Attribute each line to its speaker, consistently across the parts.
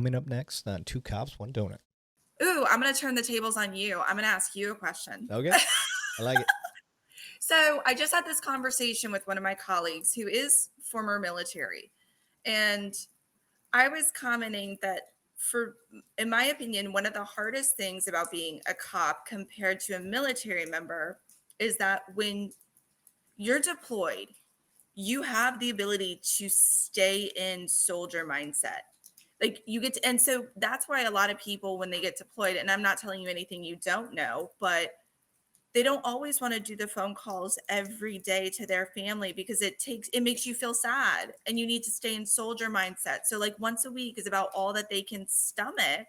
Speaker 1: coming up next on Two Cops, One Donut.
Speaker 2: Ooh, I'm going to turn the tables on you. I'm going to ask you a question.
Speaker 1: Okay, I like it.
Speaker 2: So, I just had this conversation with one of my colleagues who is former military. And I was commenting that in my opinion, one of the hardest things about being a cop compared to a military member is that when you're deployed, you have the ability to stay in soldier mindset. Like you get to, and so that's why a lot of people, when they get deployed, and I'm not telling you anything you don't know, but they don't always want to do the phone calls every day to their family because it makes you feel sad and you need to stay in soldier mindset. So like once a week is about all that they can stomach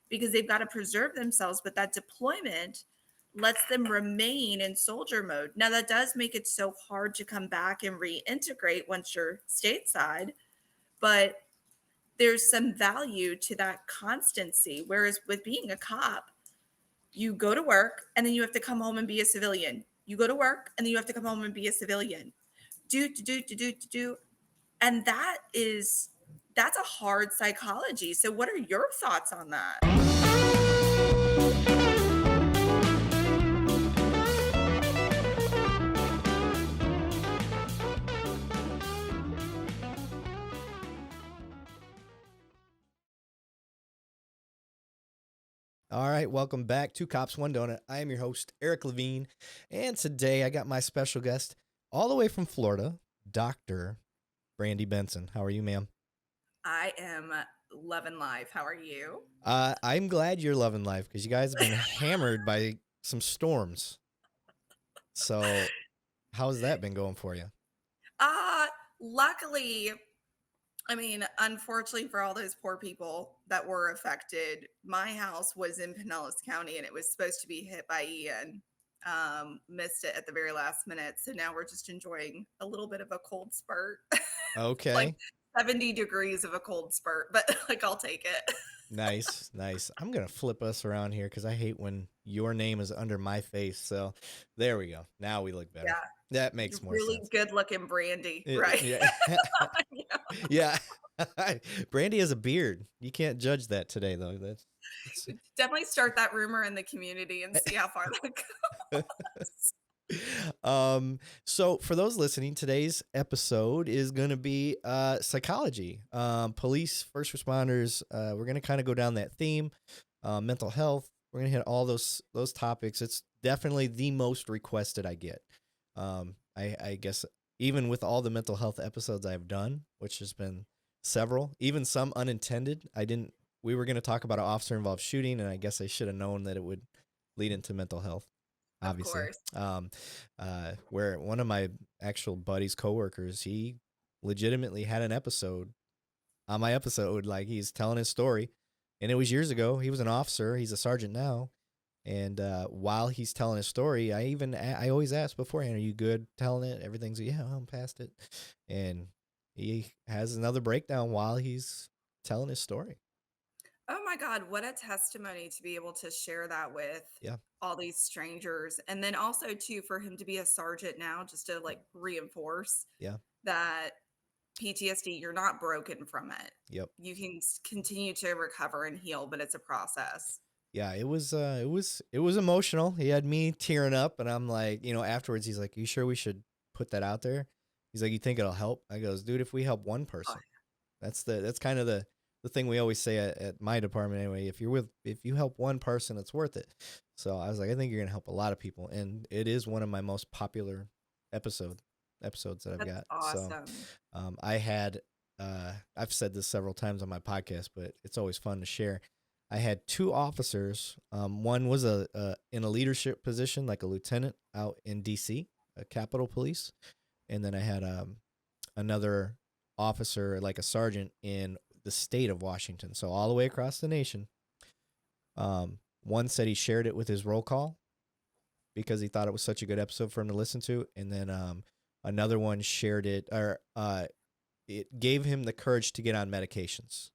Speaker 2: because they've got to preserve themselves, but that deployment lets them remain in soldier mode. Now that does make it so hard to come back and reintegrate once you're stateside, but there's some value to that constancy. Whereas with being a cop, you go to work and then you have to come home and be a civilian. You go to work and then you have to come home and be a civilian. Do. And that's a hard psychology. So what are your thoughts on that?
Speaker 1: All right, welcome back to Cops One Donut. I am your host, Eric Levine, and today I got my special guest all the way from Florida, Dr. Brandy Benson. How are you, ma'am?
Speaker 2: I am loving life. How are you?
Speaker 1: I'm glad you're loving life because you guys have been hammered by some storms. So how's that been going for you?
Speaker 2: Luckily, I mean, unfortunately for all those poor people that were affected, my house was in Pinellas County and it was supposed to be hit by Ian. Missed it at the very last minute. So now we're just enjoying a little bit of a cold spurt.
Speaker 1: Okay.
Speaker 2: Like 70 degrees of a cold spurt, but like I'll take it.
Speaker 1: Nice. I'm going to flip us around here because I hate when your name is under my face. So there we go. Now we look better.
Speaker 2: Yeah.
Speaker 1: That makes more
Speaker 2: Really
Speaker 1: sense.
Speaker 2: good looking Brandy, right?
Speaker 1: Yeah. Yeah. Brandy has a beard. You can't judge that today, though. That's
Speaker 2: Definitely start that rumor in the community and see how far that goes.
Speaker 1: So for those listening, today's episode is going to be psychology, police, first responders. We're going to kind of go down that theme, mental health. We're going to hit all those topics. It's definitely the most requested I get. I guess even with all the mental health episodes I've done, which has been several, even some unintended. We were going to talk about an officer involved shooting, and I guess I should have known that it would lead into mental health. Obviously, where one of my actual buddy's coworkers, he legitimately had an episode on my episode, like he's telling his story, and it was years ago. He was an officer. He's a sergeant now. And while he's telling his story, I always ask beforehand, are you good telling it? Everything's, yeah, I'm past it. And he has another breakdown while he's telling his story.
Speaker 2: Oh my God, what a testimony to be able to share that with all these strangers. And then also too, for him to be a sergeant now, just to like reinforce that PTSD, you're not broken from it.
Speaker 1: Yep.
Speaker 2: You can continue to recover and heal, but it's a process.
Speaker 1: Yeah, it was emotional. He had me tearing up, and I'm like, afterwards he's like, you sure we should put that out there? He's like, you think it'll help? I goes, dude, if we help one person, that's kind of the thing we always say at my department anyway. If you help one person, it's worth it. So I was like, I think you're gonna help a lot of people, and it is one of my most popular episodes that I've got.
Speaker 2: Awesome.
Speaker 1: So I've said this several times on my podcast, but it's always fun to share. I had two officers. One was in a leadership position, like a lieutenant out in D.C., Capitol Police, and then I had another officer, like a sergeant, in the state of Washington, so all the way across the nation. One said he shared it with his roll call because he thought it was such a good episode for him to listen to, and then another one shared it, or it gave him the courage to get on medications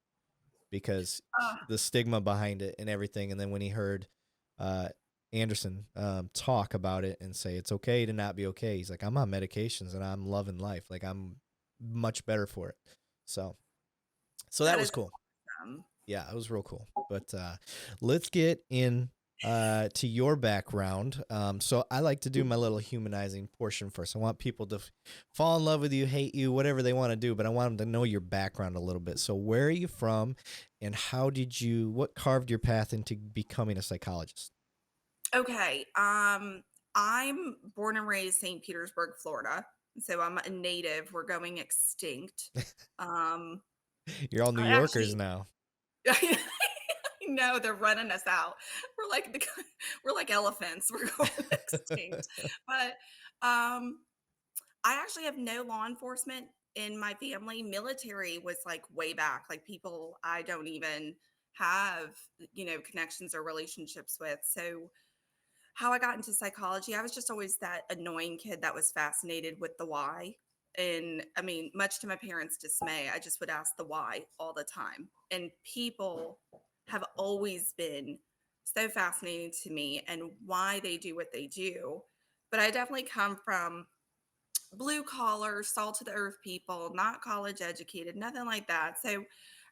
Speaker 1: because the stigma behind it and everything. And then when he heard Anderson talk about it and say it's okay to not be okay, he's like, I'm on medications and I'm loving life. Like, I'm much better for it. So that was cool.
Speaker 2: Awesome.
Speaker 1: Yeah, it was real cool. But let's get in to your background. So I like to do my little humanizing portion first. I want people to fall in love with you, hate you, whatever they want to do, but I want them to know your background a little bit. So where are you from, and what carved your path into becoming a psychologist?
Speaker 2: Okay. I'm born and raised St. Petersburg, Florida. So I'm a native. We're going extinct. Um,
Speaker 1: You're all New
Speaker 2: I
Speaker 1: Yorkers
Speaker 2: actually
Speaker 1: now.
Speaker 2: I know they're running us out. We're like we're like elephants. We're going extinct. But um I actually have no law enforcement in my family. Military was like way back, like people I don't even have, connections or relationships with. So how I got into psychology, I was just always that annoying kid that was fascinated with the why. And I mean, much to my parents' dismay, I just would ask the why all the time. And people have always been so fascinating to me and why they do what they do. But I definitely come from blue collar, salt of the earth people, not college educated, nothing like that. So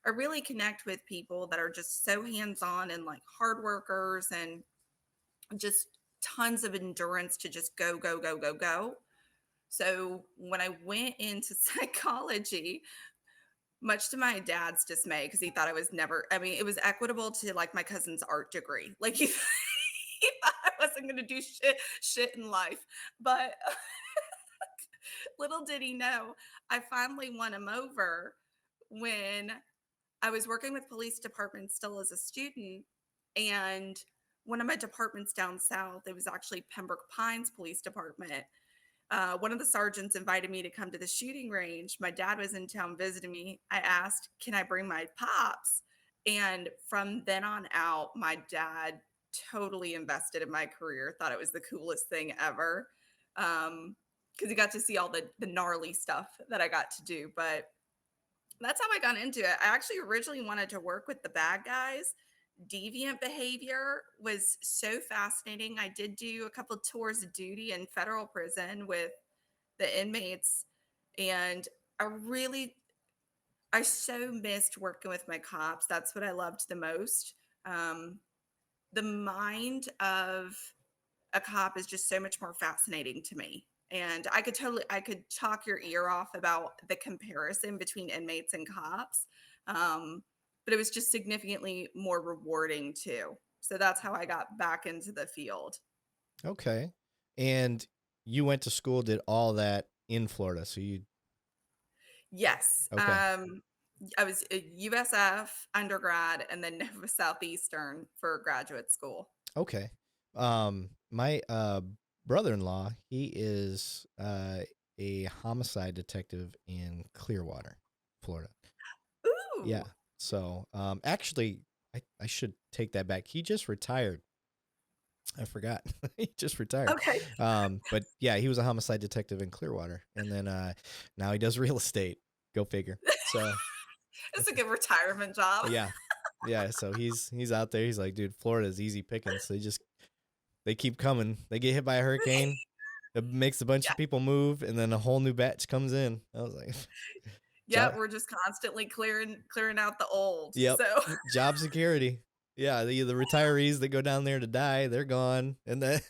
Speaker 2: I really connect with people that are just so hands on and like hard workers and just tons of endurance to just go, go, go, go, go. So when I went into psychology, much to my dad's dismay, because he thought I was never, I mean, it was equitable to like my cousin's art degree. Like he thought I wasn't going to do shit in life. But little did he know, I finally won him over when I was working with police departments still as a student. And one of my departments down south, it was actually Pembroke Pines Police Department. One of the sergeants invited me to come to the shooting range. My dad was in town visiting me. I asked, can I bring my pops? And from then on out, my dad totally invested in my career, thought it was the coolest thing ever. Because he got to see all the gnarly stuff that I got to do. But that's how I got into it. I actually originally wanted to work with the bad guys. Deviant behavior was so fascinating. I did do a couple tours of duty in federal prison with the inmates, and I really, I so missed working with my cops. That's what I loved the most. Um, the mind of a cop is just so much more fascinating to me. And I could talk your ear off about the comparison between inmates and cops. Um, but it was just significantly more rewarding too. So that's how I got back into the field.
Speaker 1: Okay. And you went to school, did all that in Florida.
Speaker 2: Yes.
Speaker 1: Okay.
Speaker 2: I was a USF undergrad and then Nova Southeastern for graduate school.
Speaker 1: Okay. My brother-in-law, he is a homicide detective in Clearwater, Florida. Yeah.
Speaker 2: Ooh.
Speaker 1: So, actually, I should take that back. He just retired. I forgot. He just retired.
Speaker 2: Okay.
Speaker 1: But yeah, he was a homicide detective in Clearwater, and then now he does real estate. Go figure. So,
Speaker 2: It's a good retirement job.
Speaker 1: yeah. Yeah, so he's out there. He's like, dude, Florida's easy pickings. They keep coming. They get hit by a hurricane. It makes a bunch
Speaker 2: Yeah.
Speaker 1: of people move, and then a whole new batch comes in. I was like,
Speaker 2: Yeah.
Speaker 1: job,
Speaker 2: We're just constantly clearing out the old.
Speaker 1: yep,
Speaker 2: So
Speaker 1: job security. Yeah, the retirees that go down there to die, they're gone, and then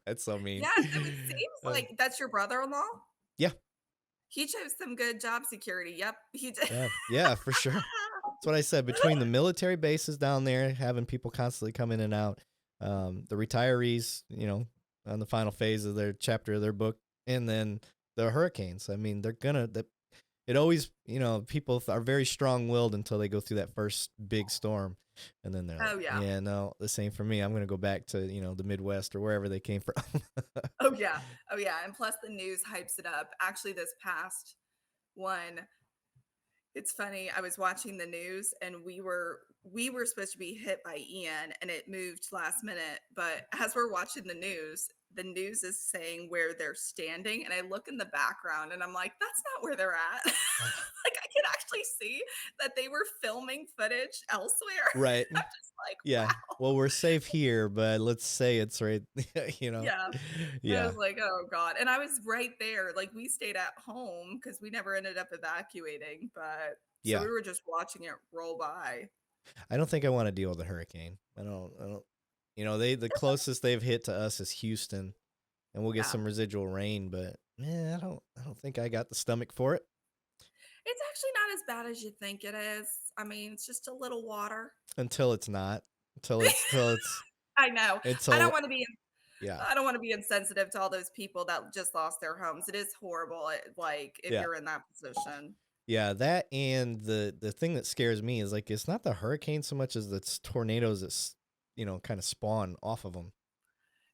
Speaker 1: that's so mean.
Speaker 2: yeah, so it seems
Speaker 1: Uh,
Speaker 2: like that's your brother-in-law?
Speaker 1: yeah,
Speaker 2: He chose some good job security. Yep, he did.
Speaker 1: yeah, for sure. That's what I said. Between the military bases down there, having people constantly come in and out, the retirees, on the final phase of their chapter of their book, and then the hurricanes. I mean, it always, people are very strong-willed until they go through that first big storm, and then they're like,
Speaker 2: Oh, yeah.
Speaker 1: yeah, no, the same for me. I'm gonna go back to the Midwest or wherever they came from.
Speaker 2: Oh, yeah. Oh, yeah, and plus the news hypes it up. Actually, this past one, it's funny, I was watching the news and we were supposed to be hit by Ian and it moved last minute, but as we're watching the news is saying where they're standing and I look in the background and I'm like, that's not where they're at. Like I can actually see that they were filming footage elsewhere.
Speaker 1: Right.
Speaker 2: I'm just like,
Speaker 1: Yeah.
Speaker 2: wow.
Speaker 1: Well, we're safe here, but let's say it's right.
Speaker 2: Yeah. I
Speaker 1: Yeah.
Speaker 2: was like, oh God. And I was right there. Like we stayed at home because we never ended up evacuating, but so
Speaker 1: Yeah.
Speaker 2: we were just watching it roll by.
Speaker 1: I don't think I want to deal with a hurricane. I don't. You know, the closest they've hit to us is Houston, and we'll get
Speaker 2: Yeah.
Speaker 1: some residual rain. But man, I don't think I got the stomach for it
Speaker 2: It's actually not as bad as you think it is. I mean, it's just a little water.
Speaker 1: until it's not. Until it's
Speaker 2: I know. I don't
Speaker 1: until
Speaker 2: want to be
Speaker 1: yeah
Speaker 2: I don't want to be insensitive to all those people that just lost their homes. It is horrible, like, if
Speaker 1: yeah
Speaker 2: you're in that position.
Speaker 1: yeah that and the thing that scares me is like it's not the hurricane so much as the tornadoes that kind of spawn off of them.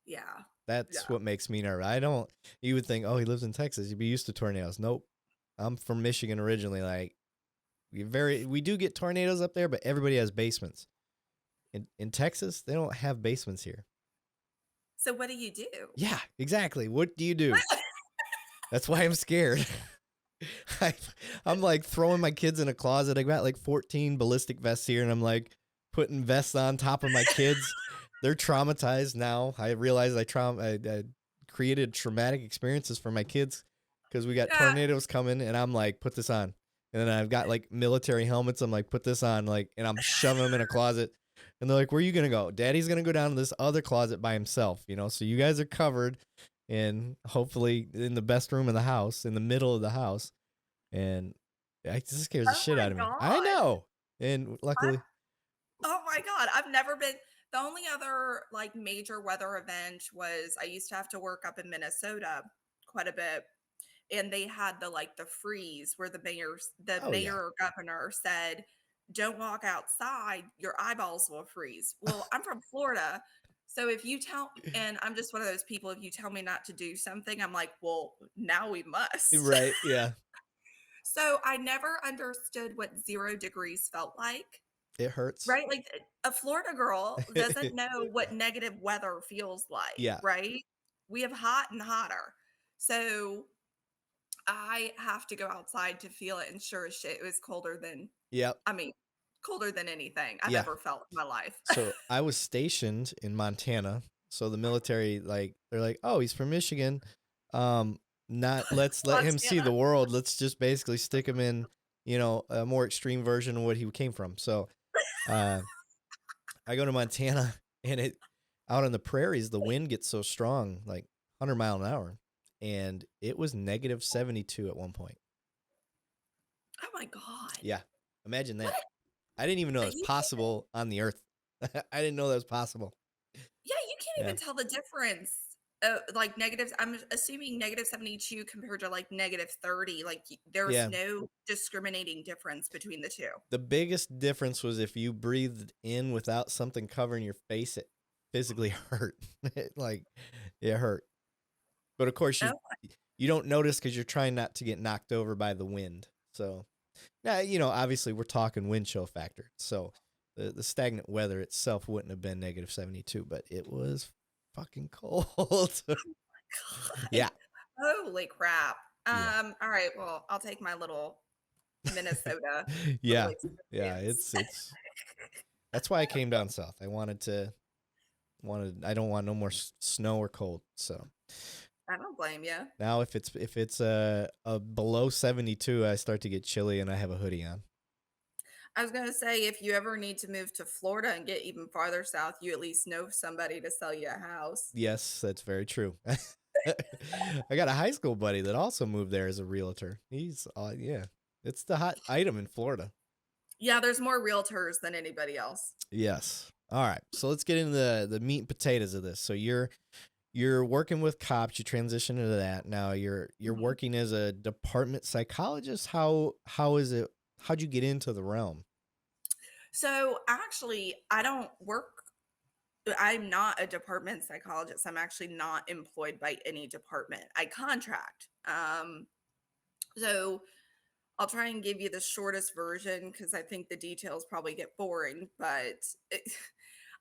Speaker 2: Yeah.
Speaker 1: That's
Speaker 2: Yeah.
Speaker 1: what makes me nervous. I don't. You would think, oh, he lives in Texas, he'd be used to tornadoes. Nope. I'm from Michigan originally. Like we do get tornadoes up there, but everybody has basements. In Texas, they don't have basements here.
Speaker 2: So what do you do?
Speaker 1: Yeah, exactly. What do you do? That's why I'm scared. I, I'm like throwing my kids in a closet. I got like 14 ballistic vests here, and I'm like putting vests on top of my kids. They're traumatized now. I realize I created traumatic experiences for my kids because we got
Speaker 2: Yeah.
Speaker 1: tornadoes coming, and I'm like, put this on. And then I've got like military helmets. I'm like, put this on, like, and I'm shoving them in a closet. And they're like, where are you gonna go? Daddy's gonna go down to this other closet by himself, So you guys are covered, and hopefully in the best room in the house, in the middle of the house. And it just scares the
Speaker 2: Oh
Speaker 1: shit
Speaker 2: my
Speaker 1: out of me. I
Speaker 2: god.
Speaker 1: know. And
Speaker 2: I
Speaker 1: luckily,
Speaker 2: Oh my god, I've never been the only other, like, major weather event was I used to have to work up in Minnesota quite a bit, and they had the freeze where the
Speaker 1: oh
Speaker 2: mayor
Speaker 1: yeah.
Speaker 2: or governor said, "Don't walk outside, your eyeballs will freeze." Well, I'm from Florida, so if you tell and I'm just one of those people, if you tell me not to do something, I'm like, "Well, now we must."
Speaker 1: Right. Yeah.
Speaker 2: So, I never understood what 0 degrees felt like.
Speaker 1: It hurts.
Speaker 2: Right? Like, a Florida girl doesn't know what negative weather feels like,
Speaker 1: Yeah.
Speaker 2: right? We have hot and hotter. So, I have to go outside to feel it, and sure as shit, it was
Speaker 1: Yep.
Speaker 2: I mean, colder than anything I've
Speaker 1: Yeah.
Speaker 2: ever felt in my life.
Speaker 1: So I was stationed in Montana. So the military, like, they're like, oh, he's from Michigan. Not let's let him see
Speaker 2: Montana.
Speaker 1: the world. Let's just basically stick him in, a more extreme version of what he came from. So uh I go to Montana and it out on the prairies, the wind gets so strong, like 100 mile an hour. And it was negative 72 at one point.
Speaker 2: Oh my god.
Speaker 1: Yeah. Imagine
Speaker 2: What?
Speaker 1: that. I didn't even know it was
Speaker 2: You can't
Speaker 1: possible on the earth. I didn't know that was possible.
Speaker 2: Yeah, you can't
Speaker 1: Yeah.
Speaker 2: even tell the difference. Like, I'm assuming -72 compared to, like, -30, like, there's
Speaker 1: Yeah.
Speaker 2: no discriminating difference between the 2.
Speaker 1: The biggest difference was if you breathed in without something covering your face, it physically hurt. Like it hurt. But of course
Speaker 2: Oh,
Speaker 1: you don't notice because you're trying not to get knocked over by the wind. So now, obviously we're talking wind chill factor. So the stagnant weather itself wouldn't have been negative 72, but it was fucking cold.
Speaker 2: God.
Speaker 1: Yeah.
Speaker 2: Holy crap.
Speaker 1: Yeah.
Speaker 2: All right, well, I'll take my little Minnesota little
Speaker 1: Yeah. Yeah.
Speaker 2: experience.
Speaker 1: It's that's why I came down south. I don't want no more snow or cold. So
Speaker 2: I don't blame you.
Speaker 1: now if it's a below 72, I start to get chilly and I have a hoodie on.
Speaker 2: I was gonna say, if you ever need to move to Florida and get even farther south, you at least know somebody to sell you a house.
Speaker 1: Yes, that's very true. I got a high school buddy that also moved there as a realtor. He's yeah, it's the hot item in Florida.
Speaker 2: Yeah, there's more realtors than anybody else.
Speaker 1: Yes. All right. So let's get into the meat and potatoes of this. So you're working with cops, you transition into that. Now you're
Speaker 2: Mhm.
Speaker 1: working as a department psychologist. How is it how'd you get into the realm?
Speaker 2: So, actually, I'm not a department psychologist. I'm actually not employed by any department. I contract. So I'll try and give you the shortest version because I think the details probably get boring. But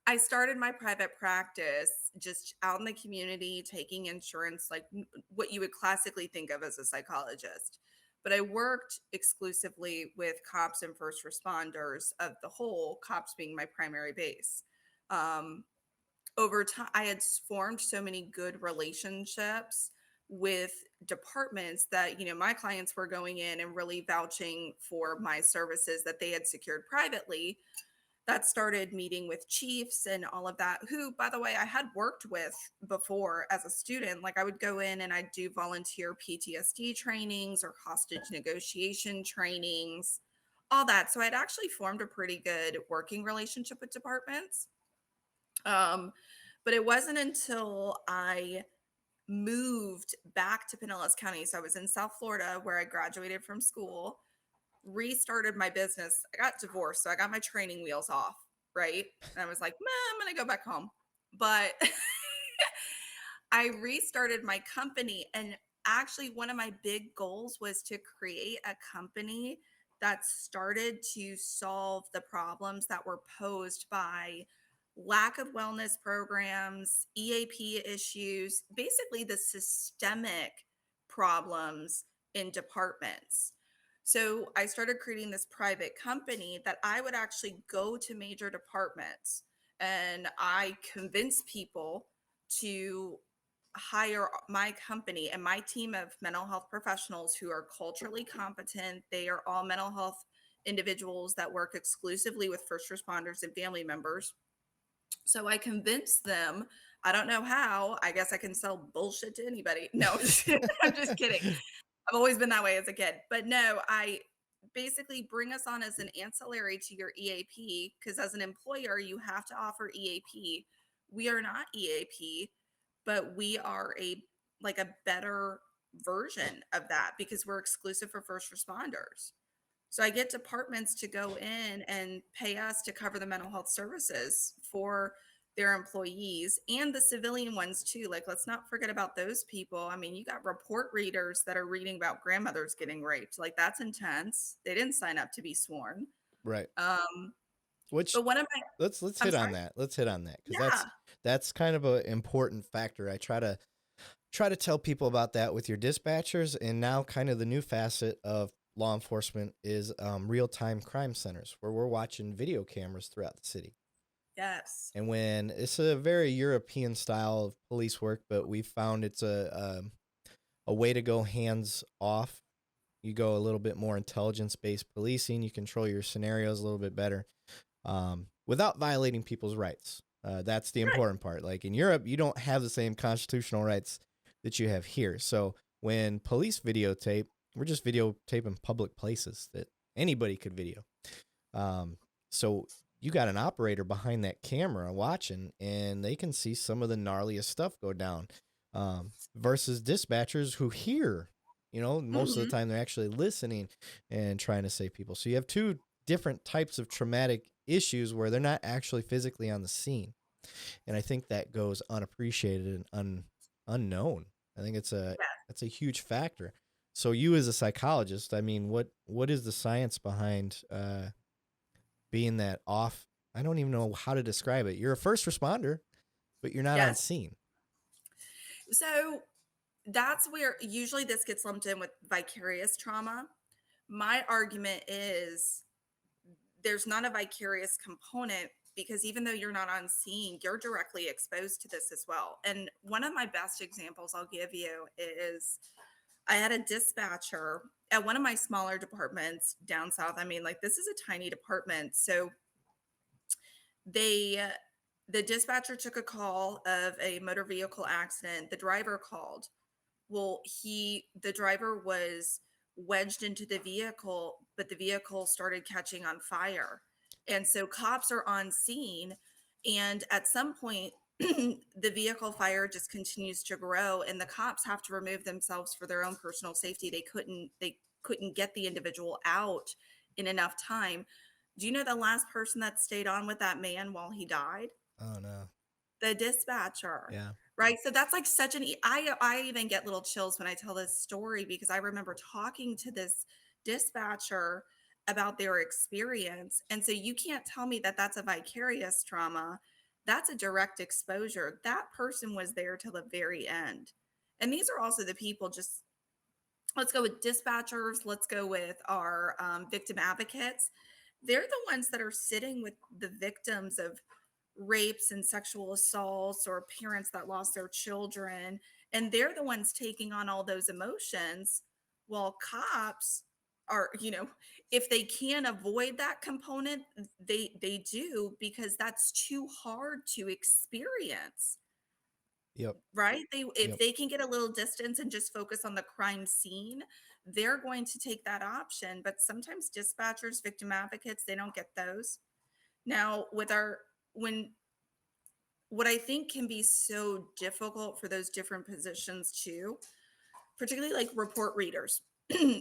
Speaker 2: I started my private practice just out in the community, taking insurance, like what you would classically think of as a psychologist. But I worked exclusively with cops and first responders of the whole, cops being my primary base. Um, Over time, I had formed so many good relationships with departments that, my clients were going in and really vouching for my services that they had secured privately, that started meeting with chiefs and all of that, who, by the way, I had worked with before as a student. Like I would go in and I'd do volunteer PTSD trainings or hostage negotiation trainings, all that. So I'd actually formed a pretty good working relationship with departments. Um, but it wasn't until I moved back to Pinellas County. So I was in South Florida where I graduated from school, restarted my business. I got divorced, so I got my training wheels off, right? And I was like, "Man, I'm gonna go back home." But I restarted my company, and actually one of my big goals was to create a company that started to solve the problems that were posed by lack of wellness programs, EAP issues, basically the systemic problems in departments. So I started creating this private company that I would actually go to major departments and I convince people to hire my company and my team of mental health professionals who are culturally competent. They are all mental health individuals that work exclusively with first responders and family members. So I convinced them. I don't know how. I guess I can sell bullshit to anybody. No, I'm just kidding. I've always been that way as a kid. But no, I basically bring us on as an ancillary to your EAP because as an employer, you have to offer EAP. We are not EAP, but we are a better version of that because we're exclusive for first responders. So I get departments to go in and pay us to cover the mental health services for their employees and the civilian ones too. Like, let's not forget about those people. I mean, you got report readers that are reading about grandmothers getting raped. Like, that's intense. They didn't sign up to be sworn.
Speaker 1: Right.
Speaker 2: Um,
Speaker 1: Which
Speaker 2: but one of my,
Speaker 1: let's
Speaker 2: I'm
Speaker 1: hit on
Speaker 2: sorry.
Speaker 1: that. Let's hit on that because
Speaker 2: Yeah.
Speaker 1: that's kind of an important factor. I try to tell people about that with your dispatchers, and now kind of the new facet of law enforcement is real-time crime centers where we're watching video cameras throughout the city.
Speaker 2: Yes.
Speaker 1: And when it's a very European style of police work, but we found it's a way to go hands off. You go a little bit more intelligence-based policing. You control your scenarios a little bit better without violating people's rights. That's the
Speaker 2: Right.
Speaker 1: important part. Like in Europe, you don't have the same constitutional rights that you have here. So when police videotape, we're just videotaping public places that anybody could video. So you got an operator behind that camera watching, and they can see some of the gnarliest stuff go down. Versus dispatchers who hear, most of the
Speaker 2: Hmm.
Speaker 1: time they're actually listening and trying to save people. So you have two different types of traumatic issues where they're not actually physically on the scene. And I think that goes unappreciated and unknown. I think that's a huge factor. So you as a psychologist, I mean, what is the science behind being that off? I don't even know how to describe it. You're a first responder, but you're not on
Speaker 2: Yes.
Speaker 1: scene.
Speaker 2: So that's where usually this gets lumped in with vicarious trauma. My argument is there's not a vicarious component because even though you're not on scene, you're directly exposed to this as well. And one of my best examples I'll give you is I had a dispatcher at one of my smaller departments down south. I mean, like, this is a tiny department. So they, the dispatcher took a call of a motor vehicle accident. The driver called. Well, the driver was wedged into the vehicle, but the vehicle started catching on fire. And so cops are on scene. And at some point, the vehicle fire just continues to grow and the cops have to remove themselves for their own personal safety. They couldn't get the individual out in enough time. Do you know the last person that stayed on with that man while he died?
Speaker 1: Oh no.
Speaker 2: The dispatcher.
Speaker 1: Yeah.
Speaker 2: Right? So that's like such an I even get little chills when I tell this story because I remember talking to this dispatcher about their experience. And so you can't tell me that that's a vicarious trauma. That's a direct exposure. That person was there till the very end. And these are also the people, just let's go with dispatchers, let's go with our victim advocates. They're the ones that are sitting with the victims of rapes and sexual assaults or parents that lost their children. And they're the ones taking on all those emotions. While cops are, if they can avoid that component, they do, because that's too hard to experience.
Speaker 1: Yep.
Speaker 2: Right? If
Speaker 1: Yep.
Speaker 2: they can get a little distance and just focus on the crime scene, they're going to take that option, but sometimes dispatchers, victim advocates, they don't get those. Now, with our when what I think can be so difficult for those different positions too, particularly like report readers,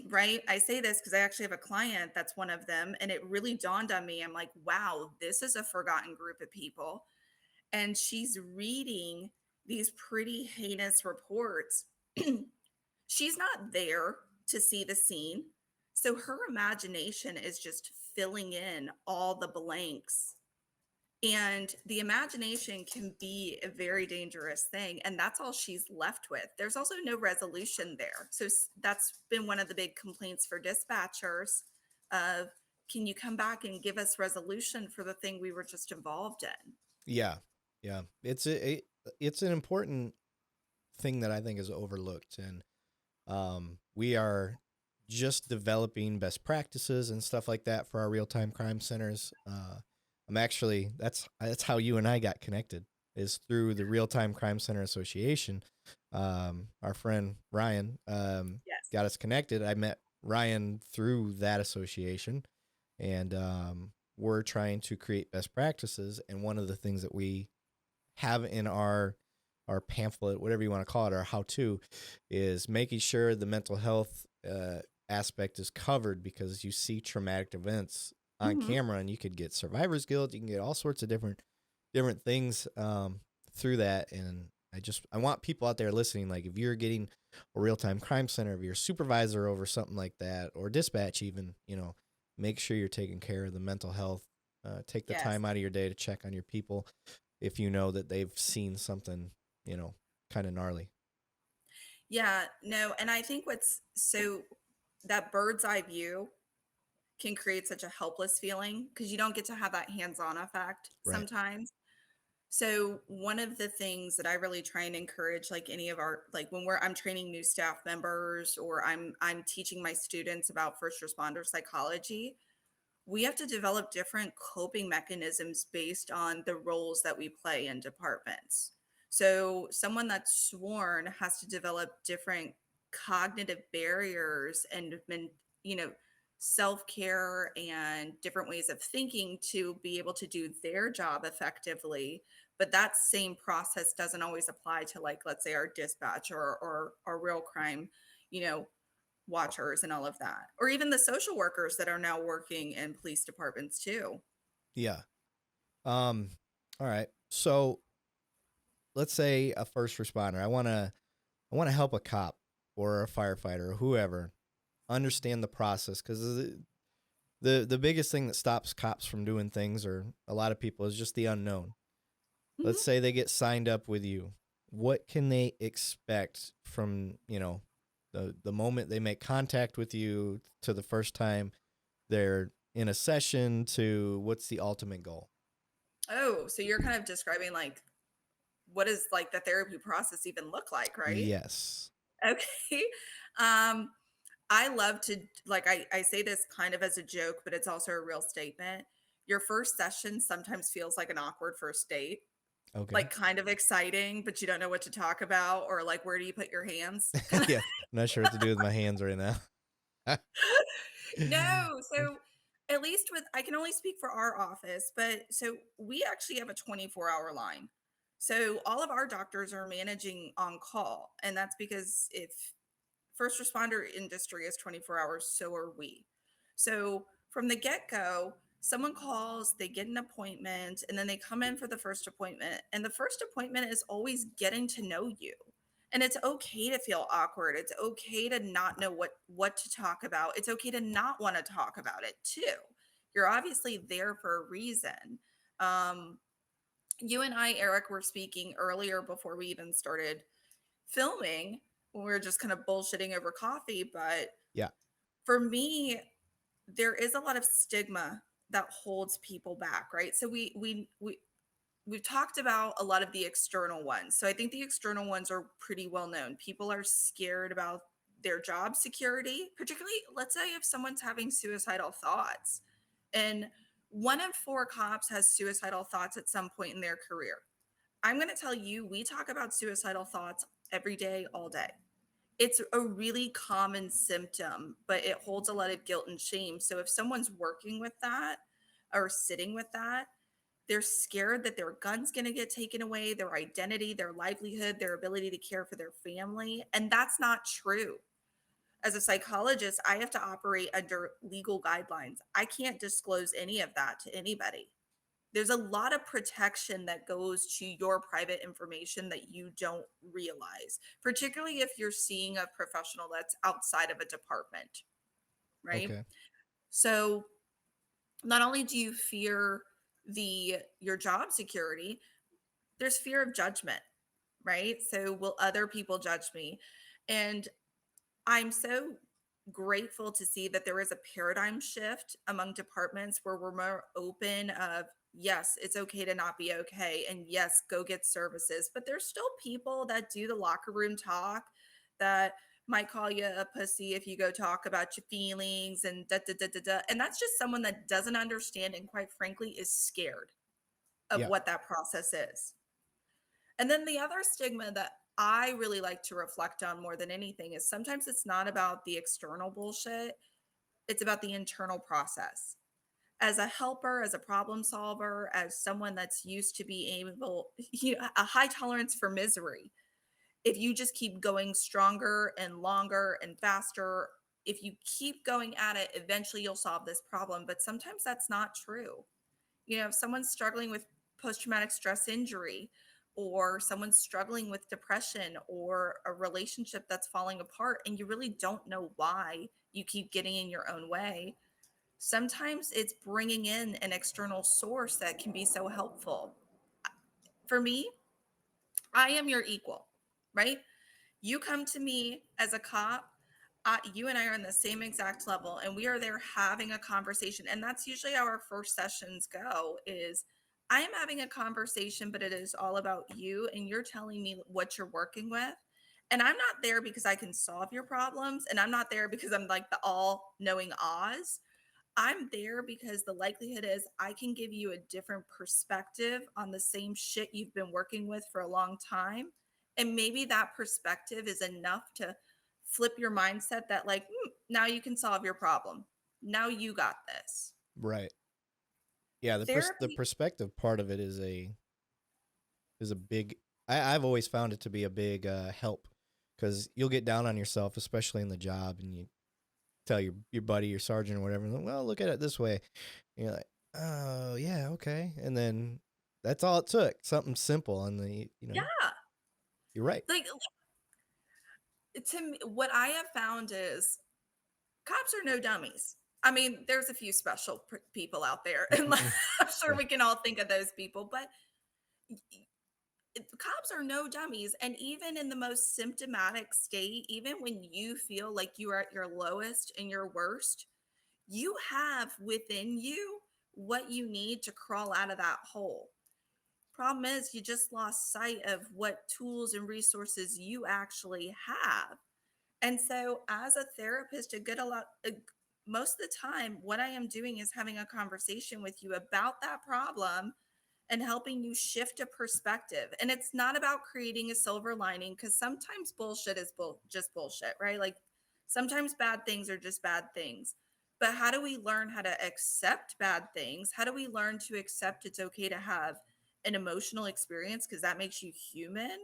Speaker 2: right? I say this because I actually have a client that's one of them, and it really dawned on me. I'm like, wow, this is a forgotten group of people. And she's reading these pretty heinous reports. She's not there to see the scene. So her imagination is just filling in all the blanks. And the imagination can be a very dangerous thing. And that's all she's left with. There's also no resolution there. So that's been one of the big complaints for dispatchers of, can you come back and give us resolution for the thing we were just involved in?
Speaker 1: Yeah. Yeah. It's an important thing that I think is overlooked, and we are just developing best practices and stuff like that for our real time crime centers. I'm actually that's how you and I got connected, is through the Real Time Crime Center Association. Our friend Ryan
Speaker 2: Yes.
Speaker 1: got us connected. I met Ryan through that association, and we're trying to create best practices. And one of the things that we have in our pamphlet, whatever you want to call it, our how to, is making sure the mental health aspect is covered, because you see traumatic events on
Speaker 2: Hmm.
Speaker 1: camera, and you could get survivor's guilt, you can get all sorts of different things through that. And I want people out there listening, like if you're getting a real time crime center, if you're a supervisor over something like that, or dispatch even, make sure you're taking care of the mental health. Take the
Speaker 2: Yes.
Speaker 1: time out of your day to check on your people if you know that they've seen something, kind of gnarly.
Speaker 2: Yeah, no, and I think that bird's eye view can create such a helpless feeling because you don't get to have that hands-on effect
Speaker 1: Right.
Speaker 2: sometimes. So one of the things that I really try and encourage, like any of our, like when I'm training new staff members, or I'm teaching my students about first responder psychology, we have to develop different coping mechanisms based on the roles that we play in departments. So, someone that's sworn has to develop different cognitive barriers and you know, self-care and different ways of thinking to be able to do their job effectively. But that same process doesn't always apply to, like, let's say our dispatch or our real crime, you know, watchers and all of that, or even the social workers that are now working in police departments too.
Speaker 1: Yeah. Um, all right. So let's say a first responder. I want to help a cop or a firefighter or whoever understand the process, because the biggest thing that stops cops from doing things, or a lot of people, is just the unknown. Let's
Speaker 2: Mhm.
Speaker 1: say they get signed up with you. What can they expect from, the moment they make contact with you to the first time they're in a session, to what's the ultimate goal?
Speaker 2: Oh, so you're kind of describing like what does like the therapy process even look like, right?
Speaker 1: Yes.
Speaker 2: Okay. Um, I love to, like, I say this kind of as a joke, but it's also a real statement. Your first session sometimes feels like an awkward first date,
Speaker 1: Okay.
Speaker 2: like kind of exciting, but you don't know what to talk about, or like where do you put your hands?
Speaker 1: Yeah. I'm not sure what to do with my hands right now.
Speaker 2: No, so at least with I can only speak for our office, but so we actually have a 24-hour line. So all of our doctors are managing on call, and that's because if first responder industry is 24 hours, so are we. So from the get-go, someone calls, they get an appointment, and then they come in for the first appointment. And the first appointment is always getting to know you. And it's okay to feel awkward. It's okay to not know what to talk about. It's okay to not want to talk about it too. You're obviously there for a reason. Um, you and I, Eric, were speaking earlier before we even started filming. We were just kind of bullshitting over coffee, but
Speaker 1: Yeah.
Speaker 2: for me, there is a lot of stigma that holds people back, right? So we've talked about a lot of the external ones. So I think the external ones are pretty well known. People are scared about their job security, particularly, let's say if someone's having suicidal thoughts, and 1 in 4 cops has suicidal thoughts at some point in their career. I'm going to tell you, we talk about suicidal thoughts every day, all day. It's a really common symptom, but it holds a lot of guilt and shame. So if someone's working with that or sitting with that, they're scared that their gun's going to get taken away, their identity, their livelihood, their ability to care for their family. And that's not true. As a psychologist, I have to operate under legal guidelines. I can't disclose any of that to anybody. There's a lot of protection that goes to your private information that you don't realize, particularly if you're seeing a professional that's outside of a department, right?
Speaker 1: Okay.
Speaker 2: So not only do you fear your job security, there's fear of judgment, right? So will other people judge me? And I'm so grateful to see that there is a paradigm shift among departments where we're more open of, yes, it's okay to not be okay, and yes, go get services, but there's still people that do the locker room talk that might call you a pussy if you go talk about your feelings and da da da da da, and that's just someone that doesn't understand and quite frankly is scared of
Speaker 1: Yeah.
Speaker 2: what that process is. And then the other stigma that I really like to reflect on more than anything is sometimes it's not about the external bullshit, it's about the internal process. As a helper, as a problem solver, as someone that's used to be able, a high tolerance for misery. If you just keep going stronger and longer and faster, if you keep going at it, eventually you'll solve this problem. But sometimes that's not true. If someone's struggling with post traumatic stress injury, or someone's struggling with depression or a relationship that's falling apart, and you really don't know why you keep getting in your own way, sometimes it's bringing in an external source that can be so helpful. For me, I am your equal, right? You come to me as a cop, you and I are on the same exact level, and we are there having a conversation. And that's usually how our first sessions go is I am having a conversation, but it is all about you, and you're telling me what you're working with. And I'm not there because I can solve your problems, and I'm not there because I'm like the all knowing Oz. I'm there because the likelihood is I can give you a different perspective on the same shit you've been working with for a long time. And maybe that perspective is enough to flip your mindset that, like, now you can solve your problem. Now you got this.
Speaker 1: Right. Yeah. The
Speaker 2: Therapy,
Speaker 1: perspective part of it is a big. I've always found it to be a big help because you'll get down on yourself, especially in the job, and you tell your buddy, your sergeant, or whatever. Well, look at it this way. And you're like, oh yeah, okay, and then that's all it took. Something simple, and
Speaker 2: yeah.
Speaker 1: you're right.
Speaker 2: Like, to me, what I have found is cops are no dummies. I mean, there's a few special people out there, and I'm sure
Speaker 1: Yeah.
Speaker 2: we can all think of those people, but cops are no dummies. And even in the most symptomatic state, even when you feel like you are at your lowest and your worst, you have within you what you need to crawl out of that hole. Problem is, you just lost sight of what tools and resources you actually have. And so, as a therapist, most of the time, what I am doing is having a conversation with you about that problem and helping you shift a perspective. And it's not about creating a silver lining because sometimes bullshit is just bullshit, right? Like sometimes bad things are just bad things. But how do we learn how to accept bad things? How do we learn to accept it's okay to have an emotional experience because that makes you human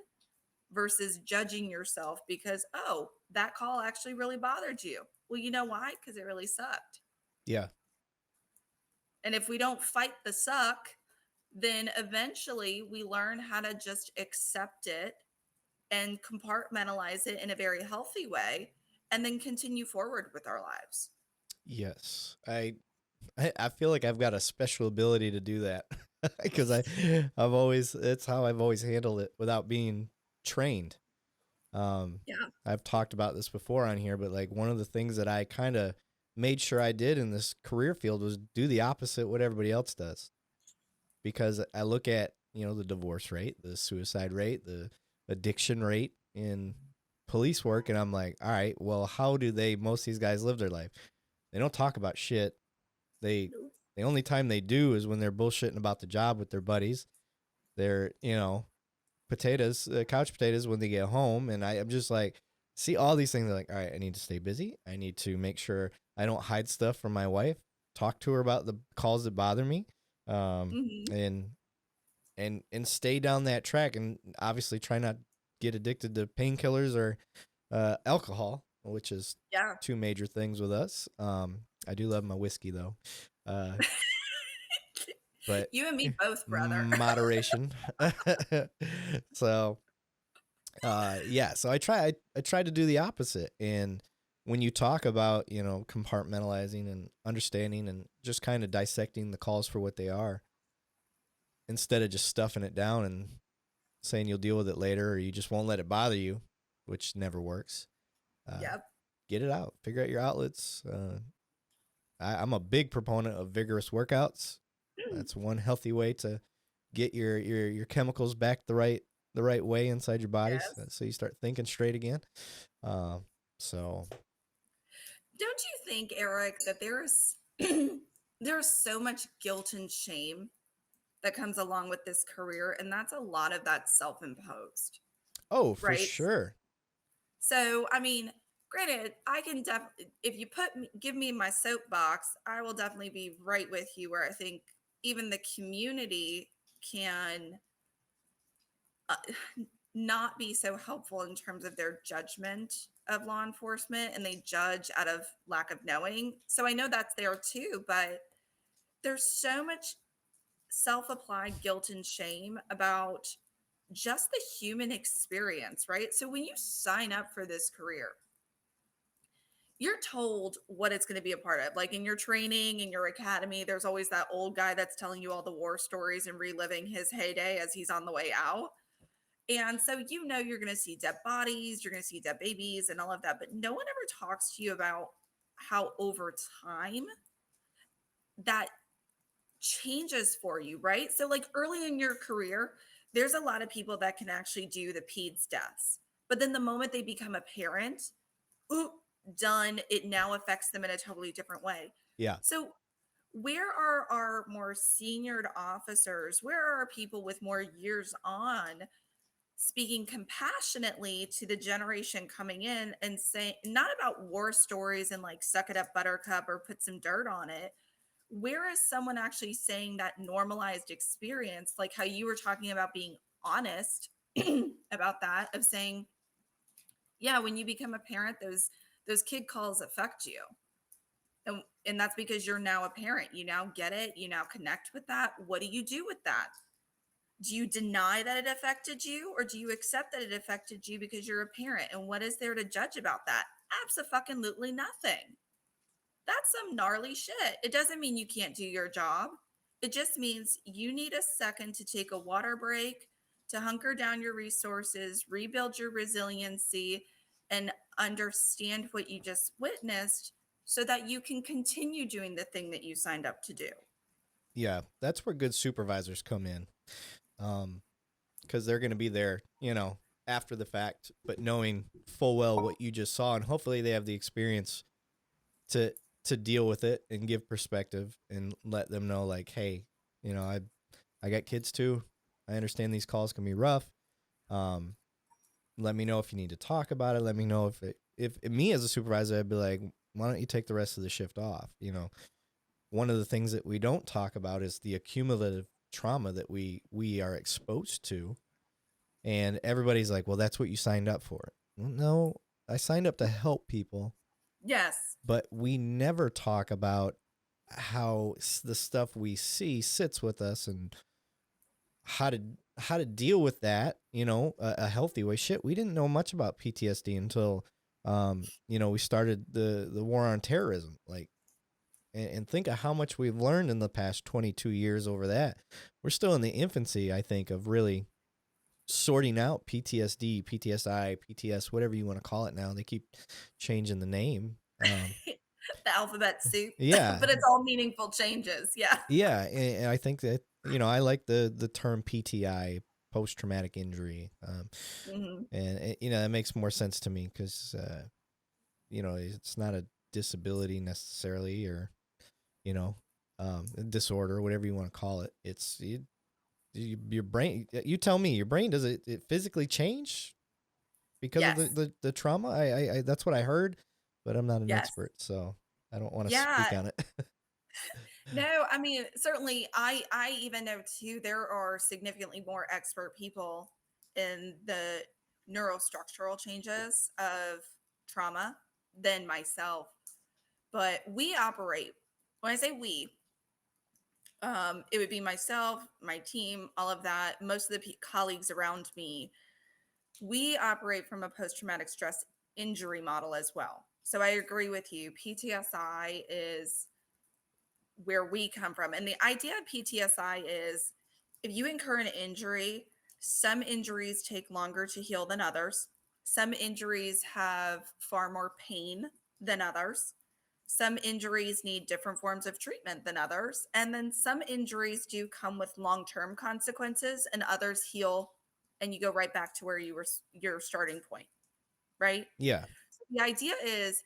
Speaker 2: versus judging yourself because, oh, that call actually really bothered you. Well, you know why? Because it really sucked.
Speaker 1: Yeah.
Speaker 2: And if we don't fight the suck, then eventually we learn how to just accept it and compartmentalize it in a very healthy way and then continue forward with our lives.
Speaker 1: Yes. I feel like I've got a special ability to do that because I've always it's how I've always handled it without being trained. Um,
Speaker 2: Yeah.
Speaker 1: I've talked about this before on here, but like one of the things that I kind of made sure I did in this career field was do the opposite what everybody else does. Because I look at, the divorce rate, the suicide rate, the addiction rate in police work, and I'm like, all right, well, how do most of these guys live their life? They don't talk about shit. They
Speaker 2: Nope.
Speaker 1: the only time they do is when they're bullshitting about the job with their buddies. They're, potatoes, couch potatoes when they get home. And I'm just like, see all these things. They're like, all right, I need to stay busy. I need to make sure I don't hide stuff from my wife. Talk to her about the calls that bother me,
Speaker 2: Hmm.
Speaker 1: and stay down that track. And obviously, try not get addicted to painkillers or alcohol, which is
Speaker 2: Yeah.
Speaker 1: two major things with us. I do love my whiskey though, uh, but
Speaker 2: You and me both, brother.
Speaker 1: moderation. So yeah, so I try to do the opposite. And when you talk about, compartmentalizing and understanding and just kind of dissecting the calls for what they are, instead of just stuffing it down and saying you'll deal with it later, or you just won't let it bother you, which never works.
Speaker 2: Yep.
Speaker 1: Get it out, figure out your outlets. I'm a big proponent of vigorous workouts.
Speaker 2: Mm.
Speaker 1: That's one healthy way to get your chemicals back the right way inside your body,
Speaker 2: Yes.
Speaker 1: so you start thinking straight again. So
Speaker 2: Don't you think, Eric, that there's so much guilt and shame that comes along with this career, and that's a lot of that self-imposed,
Speaker 1: oh, for
Speaker 2: right?
Speaker 1: sure.
Speaker 2: So, I mean, granted, I can definitely, if you give me my soapbox, I will definitely be right with you. Where I think even the community can uh, not be so helpful in terms of their judgment of law enforcement, and they judge out of lack of knowing. So I know that's there too, but there's so much self-applied guilt and shame about just the human experience, right? So when you sign up for this career, you're told what it's going to be a part of. Like in your training, in your academy, there's always that old guy that's telling you all the war stories and reliving his heyday as he's on the way out. And so, you're going to see dead bodies, you're going to see dead babies and all of that. But no one ever talks to you about how over time that changes for you, right? So, like early in your career, there's a lot of people that can actually do the PEDS deaths. But then the moment they become a parent, oop, done. It now affects them in a totally different way.
Speaker 1: Yeah.
Speaker 2: So, where are our more seniored officers? Where are our people with more years on speaking compassionately to the generation coming in and saying, not about war stories and like suck it up, buttercup, or put some dirt on it? Where is someone actually saying that normalized experience, like how you were talking about being honest about that, of saying, yeah, when you become a parent, those kid calls affect you. And that's because you're now a parent. You now get it. You now connect with that. What do you do with that? Do you deny that it affected you, or do you accept that it affected you because you're a parent? And what is there to judge about that? Absolutely nothing. That's some gnarly shit. It doesn't mean you can't do your job. It just means you need a second to take a water break, to hunker down your resources, rebuild your resiliency, and understand what you just witnessed so that you can continue doing the thing that you signed up to do.
Speaker 1: Yeah, that's where good supervisors come in, because they're going to be there, after the fact, but knowing full well what you just saw, and hopefully they have the experience to deal with it and give perspective and let them know, like, hey, I got kids too. I understand these calls can be rough. Um, Let me know if you need to talk about it. Let me know if me as a supervisor, I'd be like, why don't you take the rest of the shift off? One of the things that we don't talk about is the accumulative trauma that we are exposed to. And everybody's like, well, that's what you signed up for. Well, no, I signed up to help people,
Speaker 2: Yes.
Speaker 1: but we never talk about how the stuff we see sits with us, and how to deal with that, a healthy way. Shit, we didn't know much about PTSD until we started the war on terrorism, like, and think of how much we've learned in the past 22 years over that. We're still in the infancy, I think, of really sorting out PTSD, PTSI, PTS, whatever you want to call it now. They keep changing the name.
Speaker 2: The alphabet soup,
Speaker 1: Yeah,
Speaker 2: but it's all meaningful changes. Yeah.
Speaker 1: yeah, and I think that, I like the term PTI, post traumatic injury.
Speaker 2: Hmm.
Speaker 1: And that makes more sense to me because it's not a disability necessarily, or you know, disorder, whatever you want to call it. It's your brain. You tell me, your brain, does it physically change because of
Speaker 2: Yes.
Speaker 1: the trauma? I that's what I heard, but I'm not an
Speaker 2: Yes.
Speaker 1: expert, so I don't want to
Speaker 2: Yeah.
Speaker 1: speak on it.
Speaker 2: No, I mean, certainly I even know too there are significantly more expert people in the neurostructural changes of trauma than myself. But we operate, when I say we, it would be myself, my team, all of that, most of the colleagues around me. We operate from a post traumatic stress injury model as well. So I agree with you. PTSI is where we come from. And the idea of PTSI is if you incur an injury, some injuries take longer to heal than others. Some injuries have far more pain than others. Some injuries need different forms of treatment than others. And then some injuries do come with long term consequences, and others heal and you go right back to where you were, your starting point, right?
Speaker 1: Yeah,
Speaker 2: So the idea is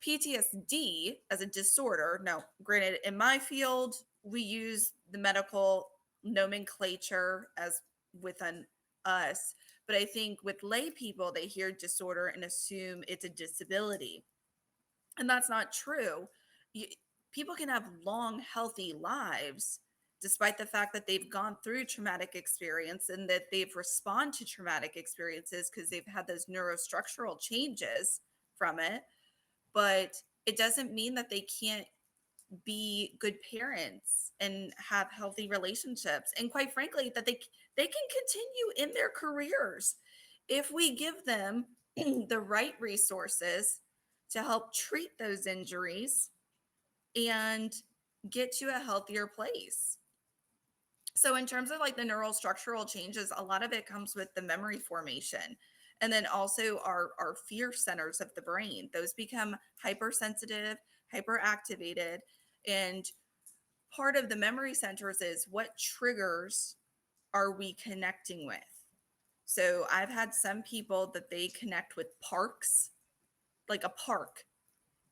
Speaker 2: PTSD as a disorder. Now, granted, in my field, we use the medical nomenclature as within us, but I think with lay people, they hear disorder and assume it's a disability. And that's not true. You, people can have long, healthy lives despite the fact that they've gone through traumatic experience and that they've responded to traumatic experiences because they've had those neurostructural changes from it. But it doesn't mean that they can't be good parents and have healthy relationships, and quite frankly that they can continue in their careers if we give them the right resources to help treat those injuries and get to a healthier place. So in terms of like the neural structural changes, a lot of it comes with the memory formation. And then also our fear centers of the brain. Those become hypersensitive, hyperactivated. And part of the memory centers is what triggers are we connecting with? So I've had some people that they connect with parks, like a park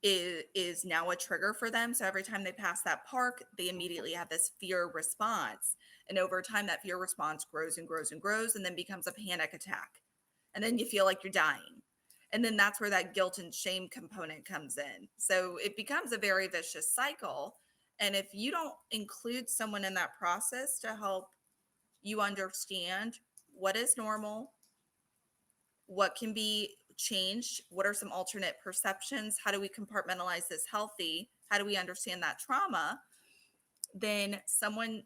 Speaker 2: is now a trigger for them. So every time they pass that park, they immediately have this fear response. And over time, that fear response grows and grows and grows and then becomes a panic attack. And then you feel like you're dying. And then that's where that guilt and shame component comes in. So it becomes a very vicious cycle. And if you don't include someone in that process to help you understand what is normal, what can be changed, what are some alternate perceptions, how do we compartmentalize this healthy, how do we understand that trauma, then someone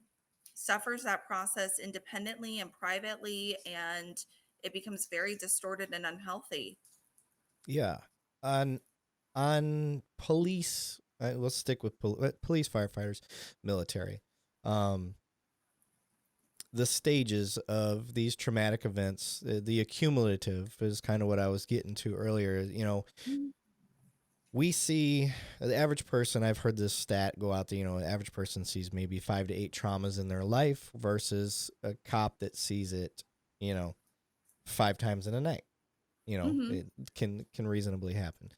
Speaker 2: suffers that process independently and privately, and it becomes very distorted and unhealthy.
Speaker 1: yeah. On police, let's stick with police, firefighters, military. Um, the stages of these traumatic events, the accumulative is kind of what I was getting to earlier. We see the average person, I've heard this stat go out there, the average person sees maybe 5 to 8 traumas in their life versus a cop that sees it, you know, 5 times in a night.
Speaker 2: Mm-hmm.
Speaker 1: It can reasonably happen.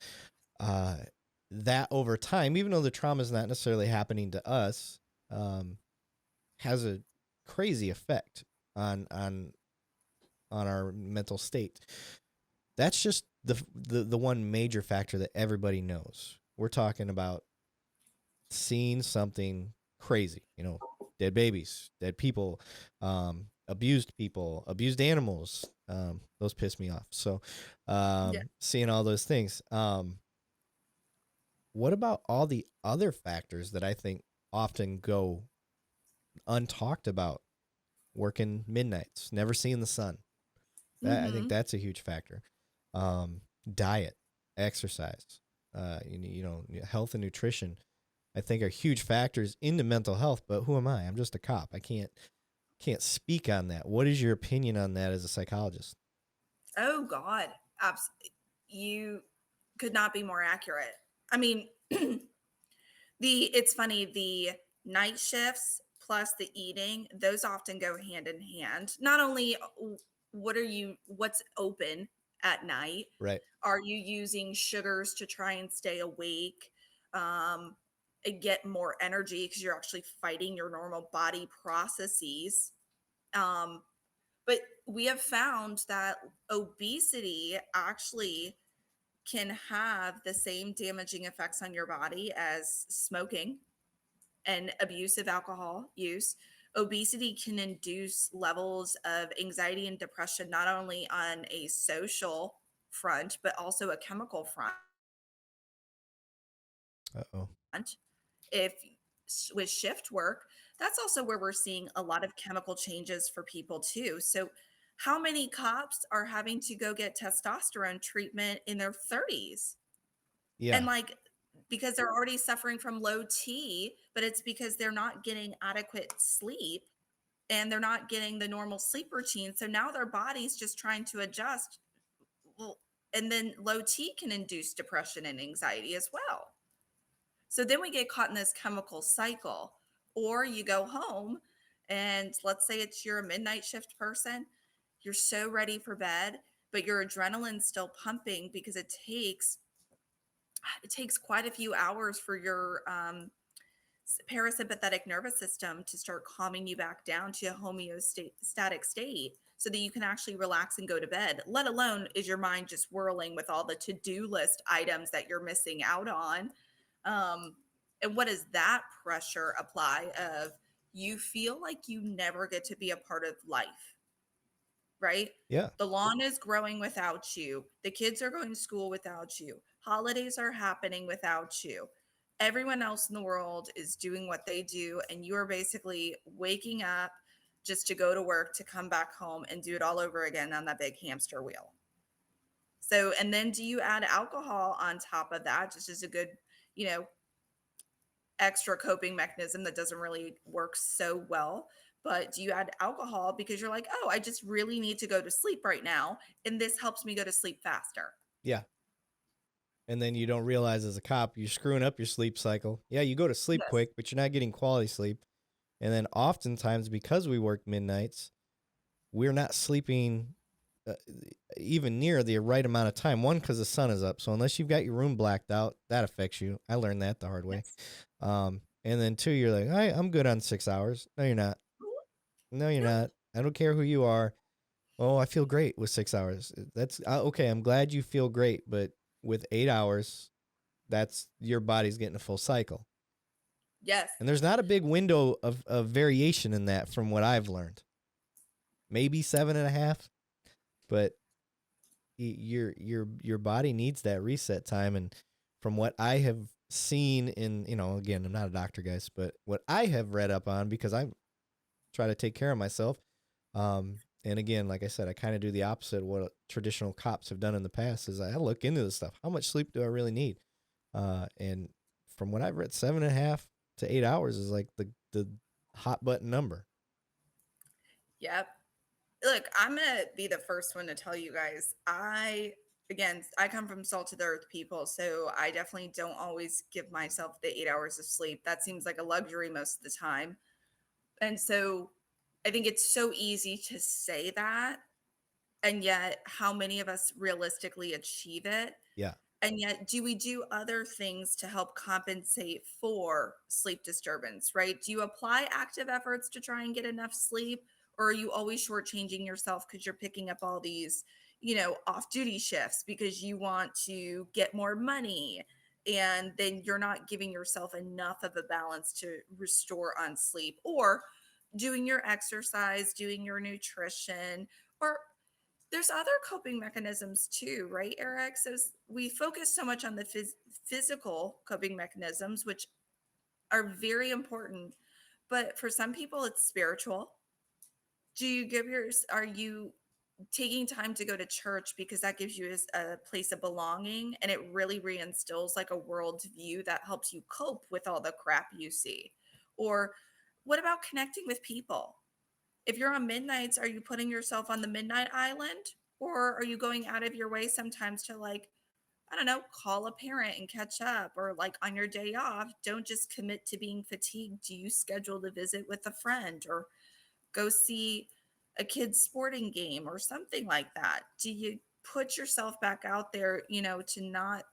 Speaker 1: Uh, that over time, even though the trauma is not necessarily happening to us, um, has a crazy effect on our mental state. That's just the one major factor that everybody knows. We're talking about seeing something crazy, dead babies, dead people, abused animals. Those piss me off. So,
Speaker 2: Yeah.
Speaker 1: seeing all those things. What about all the other factors that I think often go untalked about? Working midnights, never seeing the sun. I think
Speaker 2: Mm-hmm.
Speaker 1: that's a huge factor. Diet, exercise, health and nutrition, I think are huge factors into mental health. But who am I? I'm just a cop. I can't speak on that. What is your opinion on that as a psychologist?
Speaker 2: Oh God, you could not be more accurate. I mean, it's funny, the night shifts plus the eating, those often go hand in hand. Not only what's open at night,
Speaker 1: Right.
Speaker 2: are you using sugars to try and stay awake, um, and get more energy because you're actually fighting your normal body processes? Um, but we have found that obesity actually can have the same damaging effects on your body as smoking and abusive alcohol use. Obesity can induce levels of anxiety and depression, not only on a social front, but also a chemical front.
Speaker 1: Uh-oh.
Speaker 2: If with shift work, that's also where we're seeing a lot of chemical changes for people too. So, how many cops are having to go get testosterone treatment in their 30s? And
Speaker 1: Yeah.
Speaker 2: like, because they're already suffering from low T, but it's because they're not getting adequate sleep and they're not getting the normal sleep routine. So now their body's just trying to adjust. Well, and then low T can induce depression and anxiety as well. So then we get caught in this chemical cycle. Or you go home and let's say it's you're a midnight shift person, you're so ready for bed, but your adrenaline's still pumping because it takes quite a few hours for your parasympathetic nervous system to start calming you back down to a homeostatic state so that you can actually relax and go to bed, let alone is your mind just whirling with all the to-do list items that you're missing out on. um, and what does that pressure apply of you feel like you never get to be a part of life, right?
Speaker 1: Yeah.
Speaker 2: The lawn is growing without you. The kids are going to school without you. Holidays are happening without you. Everyone else in the world is doing what they do, and you are basically waking up just to go to work, to come back home and do it all over again on that big hamster wheel. So, and then do you add alcohol on top of that, just as a good, you know, extra coping mechanism that doesn't really work so well? But do you add alcohol because you're like, oh, I just really need to go to sleep right now, and this helps me go to sleep faster?
Speaker 1: Yeah. And then you don't realize as a cop, you're screwing up your sleep cycle. Yeah, you go to sleep
Speaker 2: Yes.
Speaker 1: quick, but you're not getting quality sleep. And then oftentimes, because we work midnights, we're not sleeping uh, even near the right amount of time. One, because the sun is up. So unless you've got your room blacked out, that affects you. I learned that the hard way.
Speaker 2: Yes.
Speaker 1: And then two, you're like, I'm good on 6 hours. No, you're not. No, you're
Speaker 2: Nope.
Speaker 1: not. I don't care who you are. Oh, I feel great with 6 hours. That's okay. I'm glad you feel great, but with 8 hours, that's your body's getting a full cycle.
Speaker 2: Yes.
Speaker 1: And there's not a big window of variation in that from what I've learned. Maybe 7.5, but your body needs that reset time. And from what I have seen in, again, I'm not a doctor, guys, but what I have read up on, because I try to take care of myself. And again, like I said, I kind of do the opposite of what traditional cops have done in the past. Is I look into this stuff. How much sleep do I really need? And from what I've read, 7.5 to 8 hours is like the hot button number.
Speaker 2: Yep. Look, I'm gonna be the first one to tell you guys. I come from salt of the earth people, so I definitely don't always give myself the 8 hours of sleep. That seems like a luxury most of the time. And so I think it's so easy to say that, and yet how many of us realistically achieve it?
Speaker 1: Yeah,
Speaker 2: And yet, do we do other things to help compensate for sleep disturbance, right? Do you apply active efforts to try and get enough sleep? Or are you always shortchanging yourself because you're picking up all these, off duty shifts because you want to get more money? And then you're not giving yourself enough of a balance to restore on sleep, or doing your exercise, doing your nutrition, or there's other coping mechanisms too, right, Eric? So we focus so much on the physical coping mechanisms, which are very important, but for some people, it's spiritual. Do you give yours? Are you taking time to go to church because that gives you a place of belonging, and it really reinstills like a world view that helps you cope with all the crap you see? Or what about connecting with people? If you're on midnights, are you putting yourself on the midnight island, or are you going out of your way sometimes to like, I don't know, call a parent and catch up, or like on your day off, don't just commit to being fatigued. Do you schedule to visit with a friend or go see a kid's sporting game or something like that? Do you put yourself back out there, to not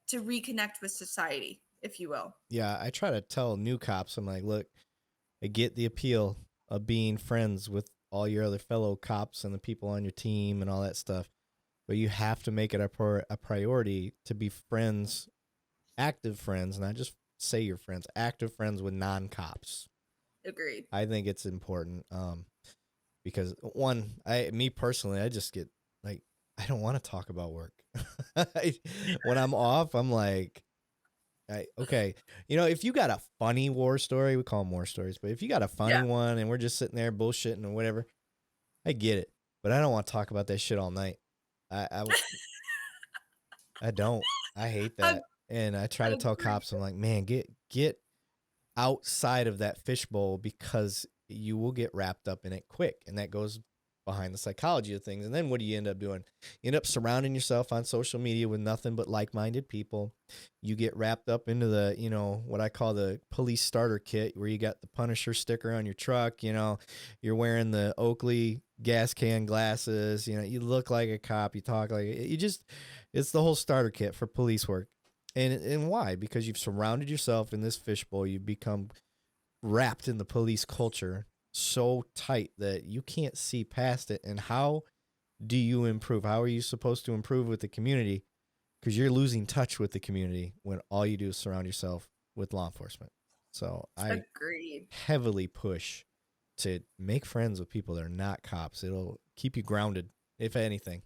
Speaker 2: to reconnect with society, if you will?
Speaker 1: Yeah, I try to tell new cops, I'm like, look, I get the appeal of being friends with all your other fellow cops and the people on your team and all that stuff, but you have to make it a priority to be friends, active friends, not just say you're friends, active friends with non-cops.
Speaker 2: Agreed.
Speaker 1: I think it's important because one, me personally, I just get like, I don't want to talk about work. When I'm off, I'm like, okay, if you got a funny war story, we call them war stories, but if you got a funny
Speaker 2: Yeah.
Speaker 1: one and we're just sitting there bullshitting or whatever, I get it. But I don't want to talk about that shit all night. I, I don't. I hate
Speaker 2: Ag-
Speaker 1: that. And I try to tell
Speaker 2: Agreed.
Speaker 1: cops, I'm like, man, get outside of that fishbowl because you will get wrapped up in it quick. And that goes behind the psychology of things. And then what do you end up doing? You end up surrounding yourself on social media with nothing but like-minded people. You get wrapped up into the, what I call the police starter kit, where you got the Punisher sticker on your truck, you're wearing the Oakley gas can glasses, you look like a cop, you talk like it's the whole starter kit for police work. And why? Because you've surrounded yourself in this fishbowl. You've become wrapped in the police culture so tight that you can't see past it. And how do you improve? How are you supposed to improve with the community? Because you're losing touch with the community when all you do is surround yourself with law enforcement. So I
Speaker 2: Agreed.
Speaker 1: heavily push to make friends with people that are not cops. It'll keep you grounded, if anything.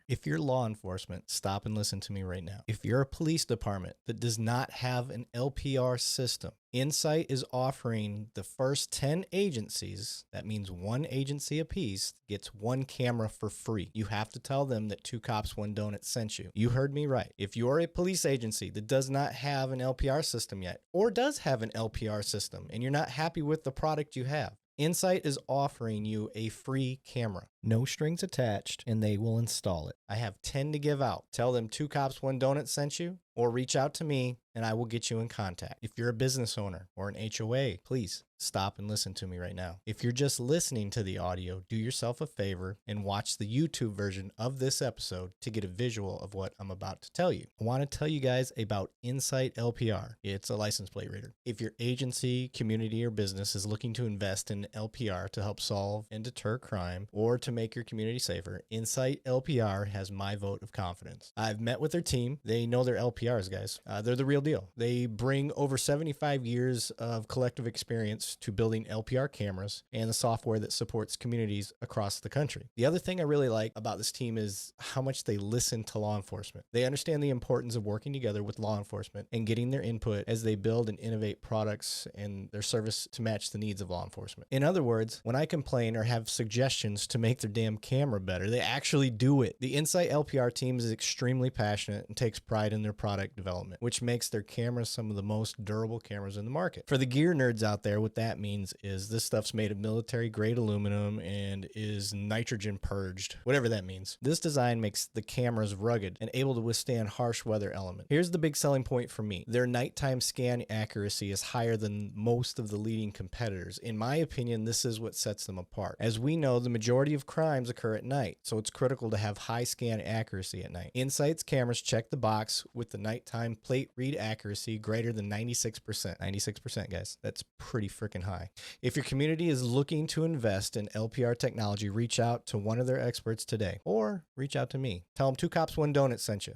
Speaker 1: If you're law enforcement, stop and listen to me right now. If you're a police department that does not have an LPR system, Insight is offering the first 10 agencies, that means one agency apiece, gets one camera for free. You have to tell them that Two Cops, One Donut sent you. You heard me right. If you're a police agency that does not have an LPR system yet, or does have an LPR system, and you're not happy with the product you have, Insight is offering you a free camera. No strings attached, and they will install it. I have 10 to give out. Tell them Two Cops, One Donut sent you, or reach out to me, and I will get you in contact. If you're a business owner or an HOA, please stop and listen to me right now. If you're just listening to the audio, do yourself a favor and watch the YouTube version of this episode to get a visual of what I'm about to tell you. I want to tell you guys about Insight LPR. It's a license plate reader. If your agency, community, or business is looking to invest in LPR to help solve and deter crime or to make your community safer, Insight LPR has my vote of confidence. I've met with their team. They know their LPRs, guys. They're the real deal. They bring over 75 years of collective experience to building LPR cameras and the software that supports communities across the country. The other thing I really like about this team is how much they listen to law enforcement. They understand the importance of working together with law enforcement and getting their input as they build and innovate products and their service to match the needs of law enforcement. In other words, when I complain or have suggestions to make their damn camera better, they actually do it. The Insight LPR team is extremely passionate and takes pride in their product development, which makes their cameras some of the most durable cameras in the market. For the gear nerds out there, what that means is this stuff's made of military grade aluminum and is nitrogen purged, whatever that means. This design makes the cameras rugged and able to withstand harsh weather elements. Here's the big selling point for me. Their nighttime scan accuracy is higher than most of the leading competitors. In my opinion, this is what sets them apart. As we know, the majority of crimes occur at night, so it's critical to have high scan accuracy at night. Insight's cameras check the box with the nighttime plate read accuracy greater than 96%. 96%, guys. That's pretty freaking high. If your community is looking to invest in LPR technology, reach out to one of their experts today, or reach out to me. Tell them Two Cops, One Donut sent you.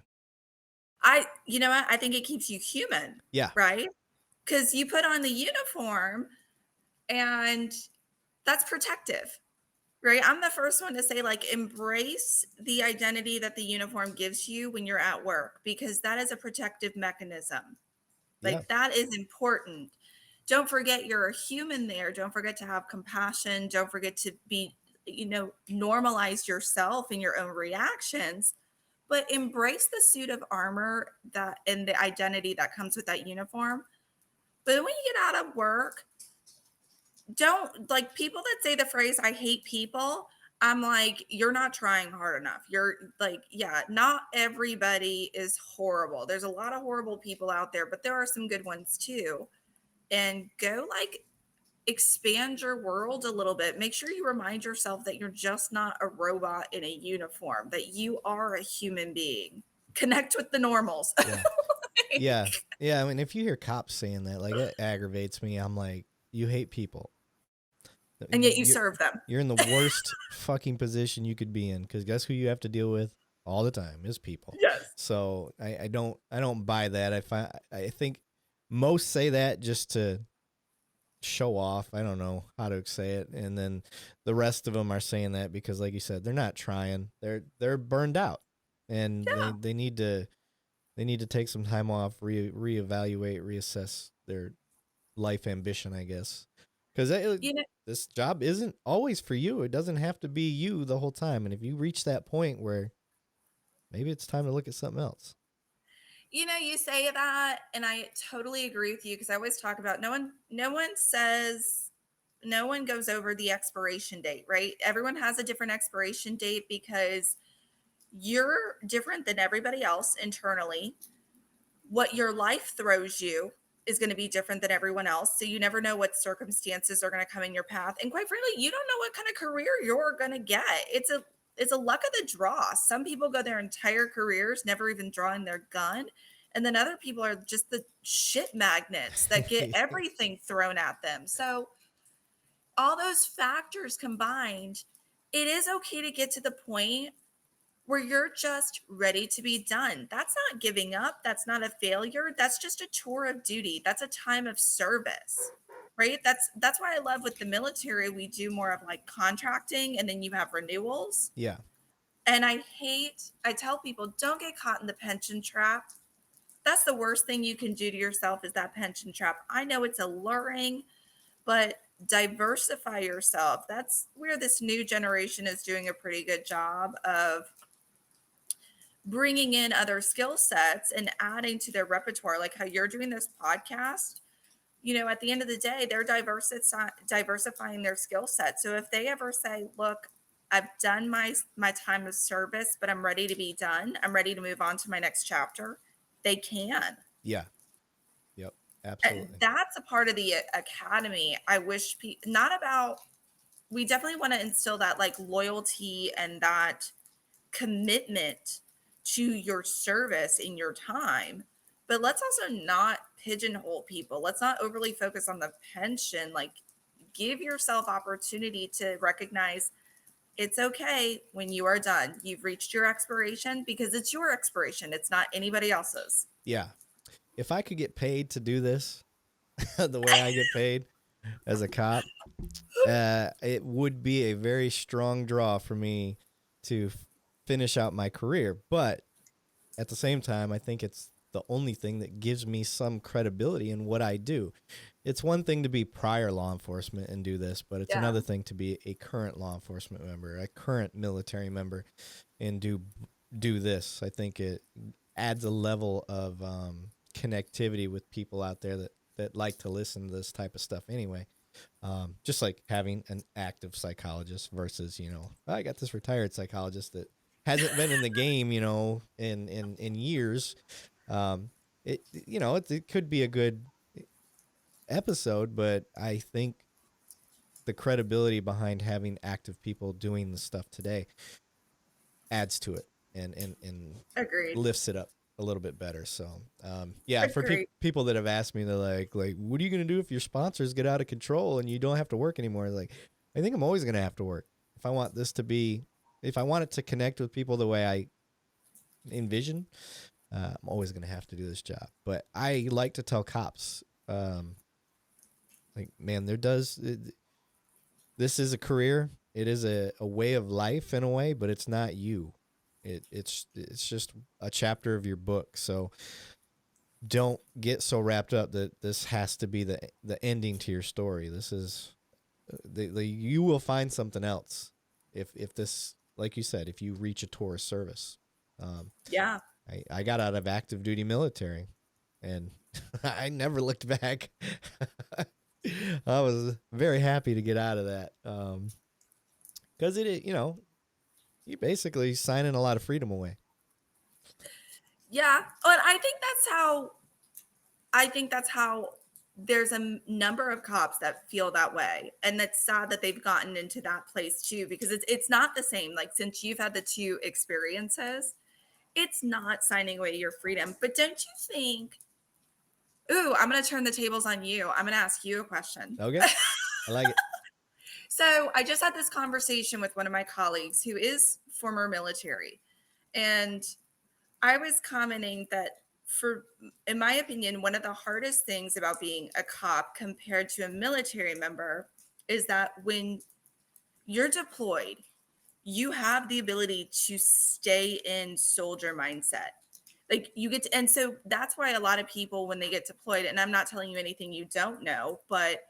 Speaker 2: You know what? I think it keeps you human,
Speaker 1: Yeah.
Speaker 2: right? Because you put on the uniform and that's protective, right? I'm the first one to say, like, embrace the identity that the uniform gives you when you're at work, because that is a protective mechanism.
Speaker 1: Yeah.
Speaker 2: Like, that is important. Don't forget you're a human there. Don't forget to have compassion. Don't forget to be, normalize yourself and your own reactions, but embrace the suit of armor that and the identity that comes with that uniform. But when you get out of work, don't, like, people that say the phrase, I hate people. I'm like, you're not trying hard enough. You're like, yeah, not everybody is horrible. There's a lot of horrible people out there, but there are some good ones too. And go like expand your world a little bit. Make sure you remind yourself that you're just not a robot in a uniform, that you are a human being. Connect with the normals.
Speaker 1: Yeah. Yeah. Yeah. I mean, if you hear cops saying that, like, it aggravates me. I'm like, you hate people.
Speaker 2: And yet you
Speaker 1: You're,
Speaker 2: serve them.
Speaker 1: you're in the worst fucking position you could be in, because guess who you have to deal with all the time is people.
Speaker 2: Yes.
Speaker 1: So I don't buy that. I think most say that just to show off. I don't know how to say it. And then the rest of them are saying that because, like you said, they're not trying. They're burned out, and
Speaker 2: Yeah.
Speaker 1: they need to take some time off, reevaluate, reassess their life ambition, I guess. Because
Speaker 2: You know,
Speaker 1: this job isn't always for you. It doesn't have to be you the whole time. And if you reach that point where maybe it's time to look at something else.
Speaker 2: you say that, and I totally agree with you because I always talk about no one goes over the expiration date, right? Everyone has a different expiration date because you're different than everybody else internally. What your life throws you is going to be different than everyone else. So you never know what circumstances are going to come in your path. And quite frankly, you don't know what kind of career you're going to get. It's a luck of the draw. Some people go their entire careers never even drawing their gun. And then other people are just the shit magnets that get everything thrown at them. So all those factors combined, it is okay to get to the point where you're just ready to be done. That's not giving up. That's not a failure. That's just a tour of duty. That's a time of service. Right? That's why I love with the military we do more of like contracting and then you have renewals.
Speaker 1: Yeah.
Speaker 2: And I tell people don't get caught in the pension trap. That's the worst thing you can do to yourself is that pension trap. I know it's alluring, but diversify yourself. That's where this new generation is doing a pretty good job of bringing in other skill sets and adding to their repertoire, like how you're doing this podcast. At the end of the day, they're diversifying their skill set. So if they ever say, look, I've done my time of service, but I'm ready to be done, I'm ready to move on to my next chapter, they can.
Speaker 1: Yeah. Yep.
Speaker 2: And
Speaker 1: Absolutely.
Speaker 2: that's a part of the academy. I wish we definitely want to instill that like loyalty and that commitment to your service in your time. But let's also not pigeonhole people. Let's not overly focus on the pension. Like, give yourself opportunity to recognize it's okay when you are done. You've reached your expiration because it's your expiration. It's not anybody else's.
Speaker 1: Yeah. If I could get paid to do this the way I get paid as a cop, it would be a very strong draw for me to finish out my career. But at the same time, I think it's the only thing that gives me some credibility in what I do. It's one thing to be prior law enforcement and do this, but it's
Speaker 2: Yeah.
Speaker 1: another thing to be a current law enforcement member, a current military member, and do this. I think it adds a level of connectivity with people out there that like to listen to this type of stuff anyway. Just like having an active psychologist versus, I got this retired psychologist that hasn't been in the game, in years. It could be a good episode, but I think the credibility behind having active people doing the stuff today adds to it and
Speaker 2: Agreed.
Speaker 1: lifts it up a little bit better. So, for
Speaker 2: Agreed.
Speaker 1: people that have asked me, they're like, what are you going to do if your sponsors get out of control and you don't have to work anymore? Like, I think I'm always going to have to work. If I want it to connect with people the way I envision, I'm always going to have to do this job. But I like to tell cops, man, this is a career. It is a way of life in a way, but it's not you. It's just a chapter of your book. So don't get so wrapped up that this has to be the ending to your story. This is you will find something else if this, like you said, if you reach a tour of service.
Speaker 2: Yeah.
Speaker 1: I got out of active duty military and I never looked back. I was very happy to get out of that. because you basically signing a lot of freedom away.
Speaker 2: Yeah. But I think that's how there's a number of cops that feel that way. And that's sad that they've gotten into that place too, because it's not the same. Like since you've had the two experiences, it's not signing away your freedom. But don't you think, ooh, I'm gonna turn the tables on you. I'm gonna ask you a question.
Speaker 1: Okay, I like it.
Speaker 2: So I just had this conversation with one of my colleagues who is former military. And I was commenting that in my opinion, one of the hardest things about being a cop compared to a military member is that when you're deployed, you have the ability to stay in soldier mindset. Like you get to, and so that's why a lot of people, when they get deployed, and I'm not telling you anything you don't know, but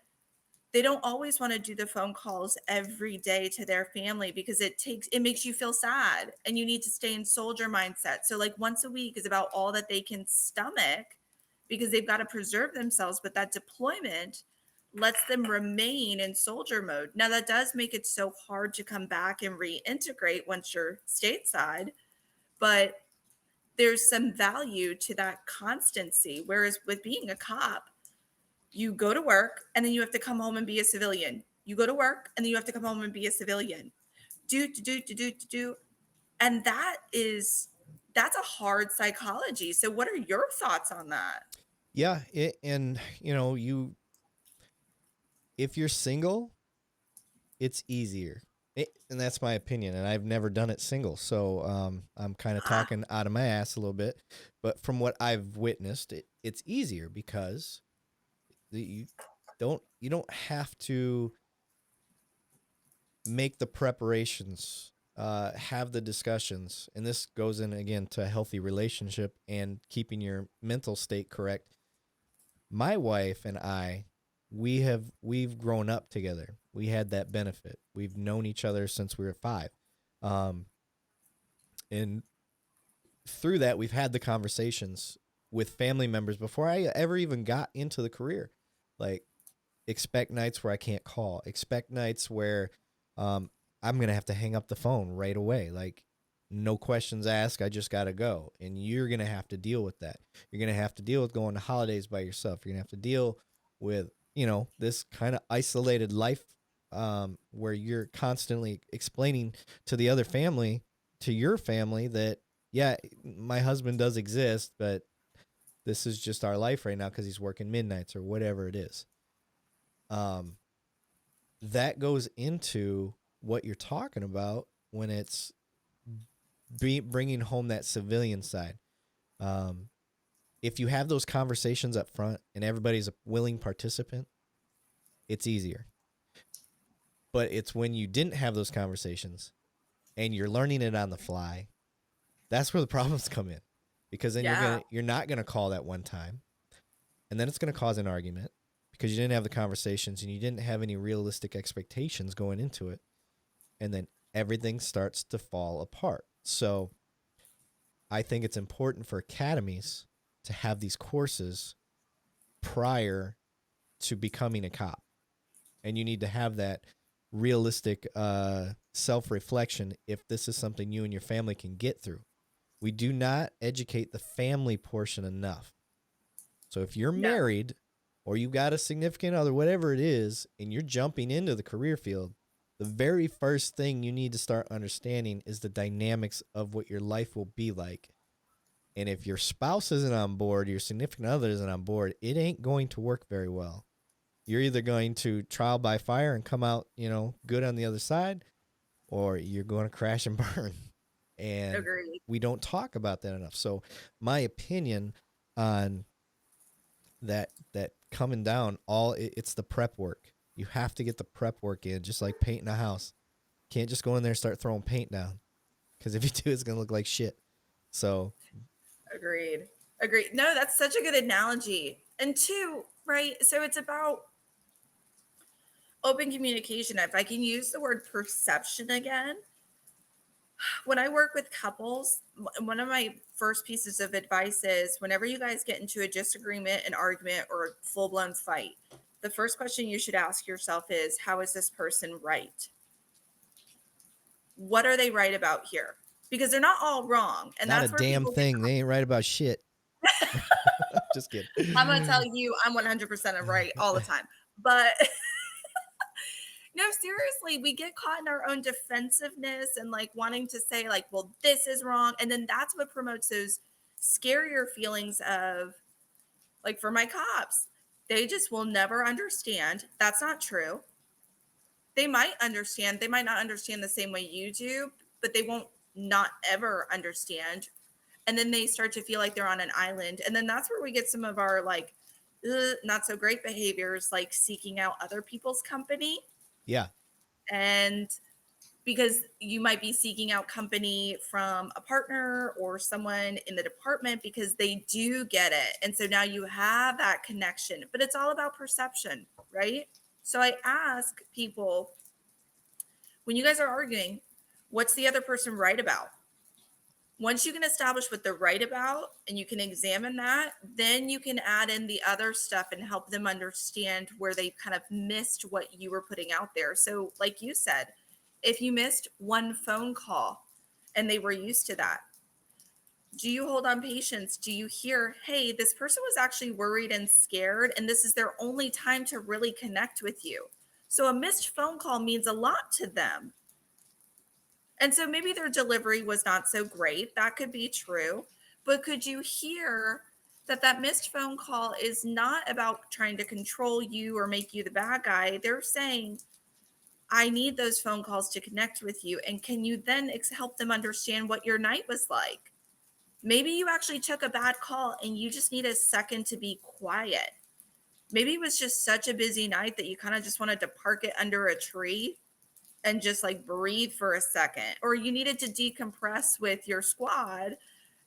Speaker 2: they don't always want to do the phone calls every day to their family because it makes you feel sad and you need to stay in soldier mindset. So like once a week is about all that they can stomach because they've got to preserve themselves, but that deployment lets them remain in soldier mode. Now that does make it so hard to come back and reintegrate once you're stateside, but there's some value to that constancy, whereas with being a cop, you go to work and then you have to come home and be a civilian. You go to work and then you have to come home and be a civilian. Do. And that's a hard psychology. So what are your thoughts on that?
Speaker 1: Yeah, and if you're single, it's easier. And that's my opinion. And I've never done it single, so I'm kind of
Speaker 2: Ah,
Speaker 1: talking out of my ass a little bit. But from what I've witnessed, it's easier because you don't have to make the preparations, have the discussions, and this goes in again to a healthy relationship and keeping your mental state correct. My wife and I, we've grown up together. We had that benefit. We've known each other since we were 5, um, and through that, we've had the conversations with family members before I ever even got into the career. Like, expect nights where I can't call. Expect nights where um, I'm gonna have to hang up the phone right away. Like, no questions asked. I just gotta go, and you're gonna have to deal with that. You're gonna have to deal with going to holidays by yourself. You're gonna have to deal with this kind of isolated life, where you're constantly explaining to the other family, to your family, that yeah, my husband does exist, but this is just our life right now because he's working midnights or whatever it is. Um, that goes into what you're talking about when it's bringing home that civilian side. Um, if you have those conversations up front and everybody's a willing participant, it's easier. But it's when you didn't have those conversations and you're learning it on the fly, that's where the problems come in. Because then
Speaker 2: yeah,
Speaker 1: you're not gonna call that one time, and then it's gonna cause an argument because you didn't have the conversations and you didn't have any realistic expectations going into it, and then everything starts to fall apart. So I think it's important for academies to have these courses prior to becoming a cop. And you need to have that realistic self reflection if this is something you and your family can get through. We do not educate the family portion enough. So if you're
Speaker 2: no,
Speaker 1: married or you got a significant other, whatever it is, and you're jumping into the career field, the very first thing you need to start understanding is the dynamics of what your life will be like. And if your spouse isn't on board, your significant other isn't on board, it ain't going to work very well. You're either going to trial by fire and come out, good on the other side, or you're going to crash and burn. And
Speaker 2: agreed.
Speaker 1: we don't talk about that enough. So my opinion on that coming down, it's the prep work. You have to get the prep work in, just like painting a house. Can't just go in there and start throwing paint down, because if you do, it's gonna look like shit. So
Speaker 2: Agreed. Agreed. No, that's such a good analogy. And two, right? So it's about open communication. If I can use the word perception again, when I work with couples, one of my first pieces of advice is whenever you guys get into a disagreement, an argument, or a full blown fight, the first question you should ask yourself is, how is this person right? what are they right about here? Because they're not all wrong. And
Speaker 1: Not a
Speaker 2: that's where
Speaker 1: damn
Speaker 2: people get.
Speaker 1: thing. They ain't right about shit. Just kidding.
Speaker 2: I'm going to tell you, I'm 100% right all the time. But no, seriously, we get caught in our own defensiveness and like wanting to say, like, well, this is wrong. And then that's what promotes those scarier feelings of, like, for my cops, they just will never understand. That's not true. They might understand. They might not understand the same way you do, but they won't not ever understand. And then they start to feel like they're on an island. And then that's where we get some of our like not so great behaviors, like seeking out other people's company.
Speaker 1: Yeah.
Speaker 2: And because you might be seeking out company from a partner or someone in the department because they do get it. And so now you have that connection, but it's all about perception, right? So I ask people, when you guys are arguing, what's the other person right about? Once you can establish what they're right about and you can examine that, then you can add in the other stuff and help them understand where they kind of missed what you were putting out there. So, like you said, if you missed one phone call and they were used to that, do you hold on patience? Do you hear, hey, this person was actually worried and scared, and this is their only time to really connect with you? So, a missed phone call means a lot to them. And so maybe their delivery was not so great. That could be true. But could you hear that that missed phone call is not about trying to control you or make you the bad guy? They're saying, I need those phone calls to connect with you. And can you then help them understand what your night was like? Maybe you actually took a bad call and you just need a second to be quiet. Maybe it was just such a busy night that you kind of just wanted to park it under a tree and just like breathe for a second, or you needed to decompress with your squad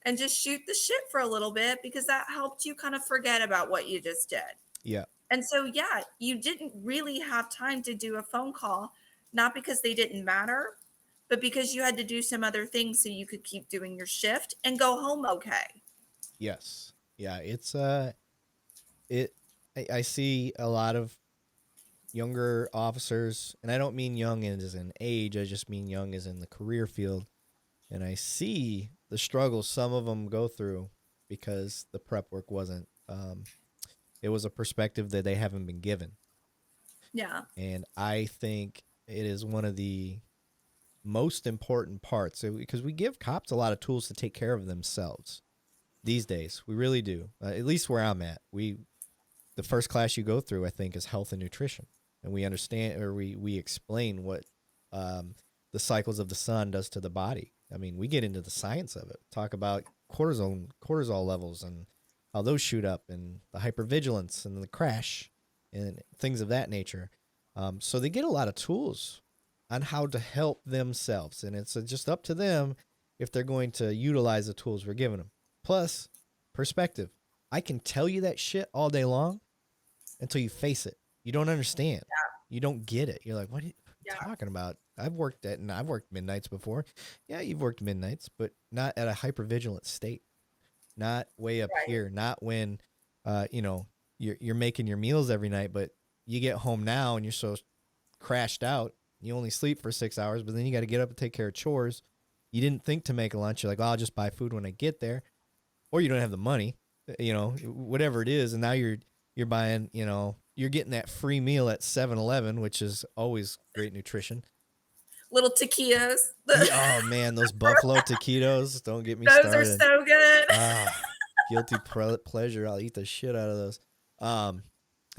Speaker 2: and just shoot the shit for a little bit because that helped you kind of forget about what you just did.
Speaker 1: Yeah.
Speaker 2: And so, yeah, you didn't really have time to do a phone call, not because they didn't matter, but because you had to do some other things so you could keep doing your shift and go home okay.
Speaker 1: Yes. Yeah. It's I see a lot of younger officers, and I don't mean young as in age, I just mean young as in the career field. And I see the struggles some of them go through because the prep work wasn't, it was a perspective that they haven't been given.
Speaker 2: Yeah.
Speaker 1: And I think it is one of the most important parts because we give cops a lot of tools to take care of themselves these days. We really do. At least where I'm at, the first class you go through, I think, is health and nutrition, and we understand, or we explain what the cycles of the sun does to the body. I mean, we get into the science of it. Talk about cortisol levels and how those shoot up, and the hypervigilance and the crash, and things of that nature. So they get a lot of tools on how to help themselves, and it's just up to them if they're going to utilize the tools we're giving them. Plus, perspective. I can tell you that shit all day long until you face it. You don't understand.
Speaker 2: Yeah.
Speaker 1: You don't get it. You're like, what are you
Speaker 2: Yeah.
Speaker 1: talking about? I've worked midnights before. Yeah, you've worked midnights, but not at a hypervigilant state. Not way up
Speaker 2: Right.
Speaker 1: here. Not when, you're making your meals every night, but you get home now and you're so crashed out. You only sleep for 6 hours, but then you got to get up and take care of chores. You didn't think to make a lunch. You're like, I'll just buy food when I get there, or you don't have the money. Whatever it is, and now you're buying, you're getting that free meal at 7-Eleven, which is always great nutrition.
Speaker 2: Little taquitos.
Speaker 1: Oh man, those buffalo taquitos, don't get me
Speaker 2: Those
Speaker 1: started.
Speaker 2: are so good.
Speaker 1: Guilty pleasure. I'll eat the shit out of those. And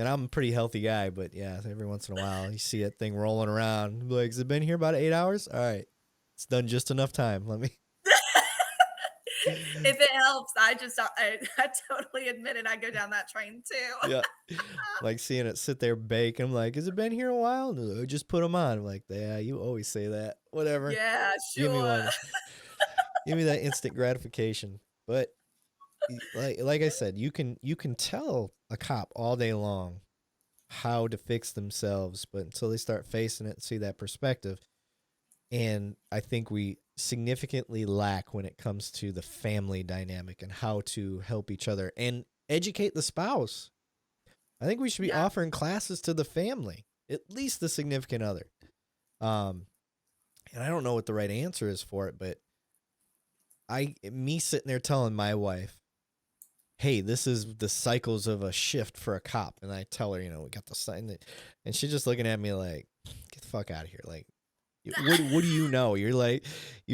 Speaker 1: I'm a pretty healthy guy, but yeah, every once in a while you see that thing rolling around. Like, has it been here about 8 hours? All right, it's done just enough time. Let me.
Speaker 2: If it helps, I totally admit it. I go down that train too.
Speaker 1: Yeah, like seeing it sit there bake. I'm like, has it been here a while? No, just put them on. I'm like, yeah, you always say that. Whatever.
Speaker 2: Yeah, sure.
Speaker 1: Give me one. Give me that instant gratification. But like I said, you can tell a cop all day long how to fix themselves, but until they start facing it and see that perspective. And I think we significantly lack when it comes to the family dynamic and how to help each other and educate the spouse. I think we should be offering classes to the family, at least the significant other. And I don't know what the right answer is for it, but me sitting there telling my wife, hey, this is the cycles of a shift for a cop. And I tell her, we got the sign, and she's just looking at me like, get the fuck out of here. Like, what do you know? You're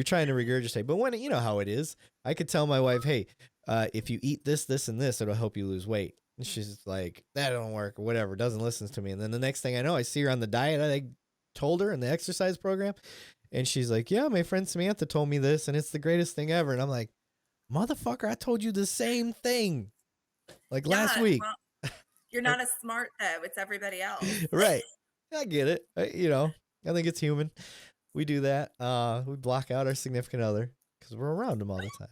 Speaker 1: trying to regurgitate. But when, you know how it is, I could tell my wife, hey, if you eat this, this, and this, it'll help you lose weight. And she's like, that don't work or whatever, doesn't listen to me. And then the next thing I know, I see her on the diet I told her in the exercise program. And she's like, yeah, my friend Samantha told me this, and it's the greatest thing ever. And I'm like, motherfucker, I told you the same thing like last
Speaker 2: Yeah,
Speaker 1: week.
Speaker 2: well, you're not as smart though. It's everybody else.
Speaker 1: Right. I get it. I think it's human. We do that. We block out our significant other because we're around them all the time.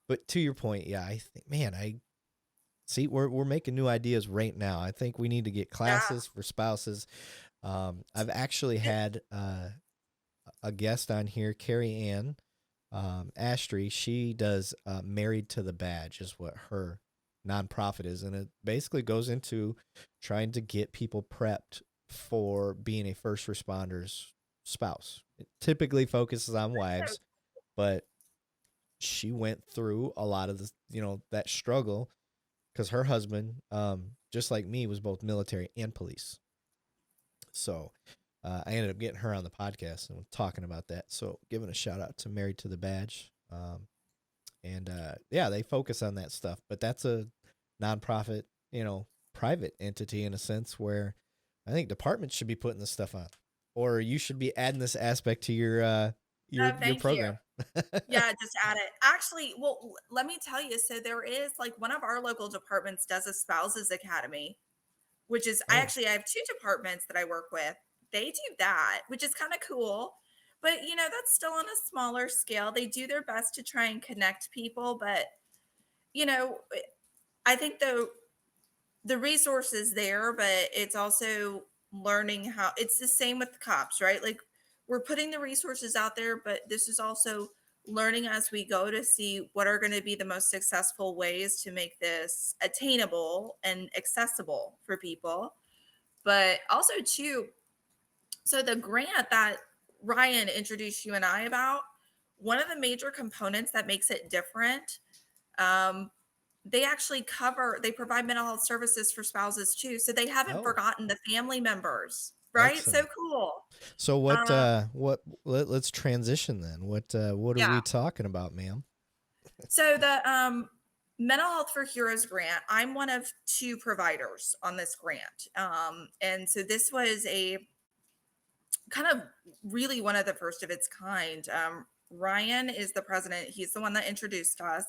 Speaker 1: But to your point, yeah, I think, man, I see we're making new ideas right now. I think we need to get
Speaker 2: Yeah.
Speaker 1: classes for spouses. I've actually had a guest on here, Carrie Ann Ashtray. She does Married to the Badge is what her nonprofit is, and it basically goes into trying to get people prepped for being a first responder's spouse. It typically focuses on wives, but she went through a lot of that struggle because her husband, just like me, was both military and police. So I ended up getting her on the podcast and talking about that. So giving a shout out to Married to the Badge. And yeah, they focus on that stuff, but that's a nonprofit, private entity in a sense where I think departments should be putting this stuff on, or you should be adding this aspect to your
Speaker 2: Thank you.
Speaker 1: program.
Speaker 2: Yeah, just add it. Actually, well, let me tell you. So there is like one of our local departments does a spouses academy, which is
Speaker 1: Oh,
Speaker 2: I have two departments that I work with. They do that, which is kind of cool. But that's still on a smaller scale. They do their best to try and connect people, but you know, I think the resources there, but it's also learning how it's the same with the cops, right? Like we're putting the resources out there, but this is also learning as we go to see what are going to be the most successful ways to make this attainable and accessible for people. But also too, so the grant that Ryan introduced you and I about, one of the major components that makes it different, um, they provide mental health services for spouses too. So they haven't
Speaker 1: oh,
Speaker 2: forgotten the family members, right? So
Speaker 1: excellent.
Speaker 2: cool.
Speaker 1: So
Speaker 2: Um,
Speaker 1: let's transition then. What are
Speaker 2: yeah.
Speaker 1: we talking about, ma'am?
Speaker 2: So the Mental Health for Heroes grant, I'm one of two providers on this grant. And so this was a kind of really one of the first of its kind. Ryan is the president. He's the one that introduced us,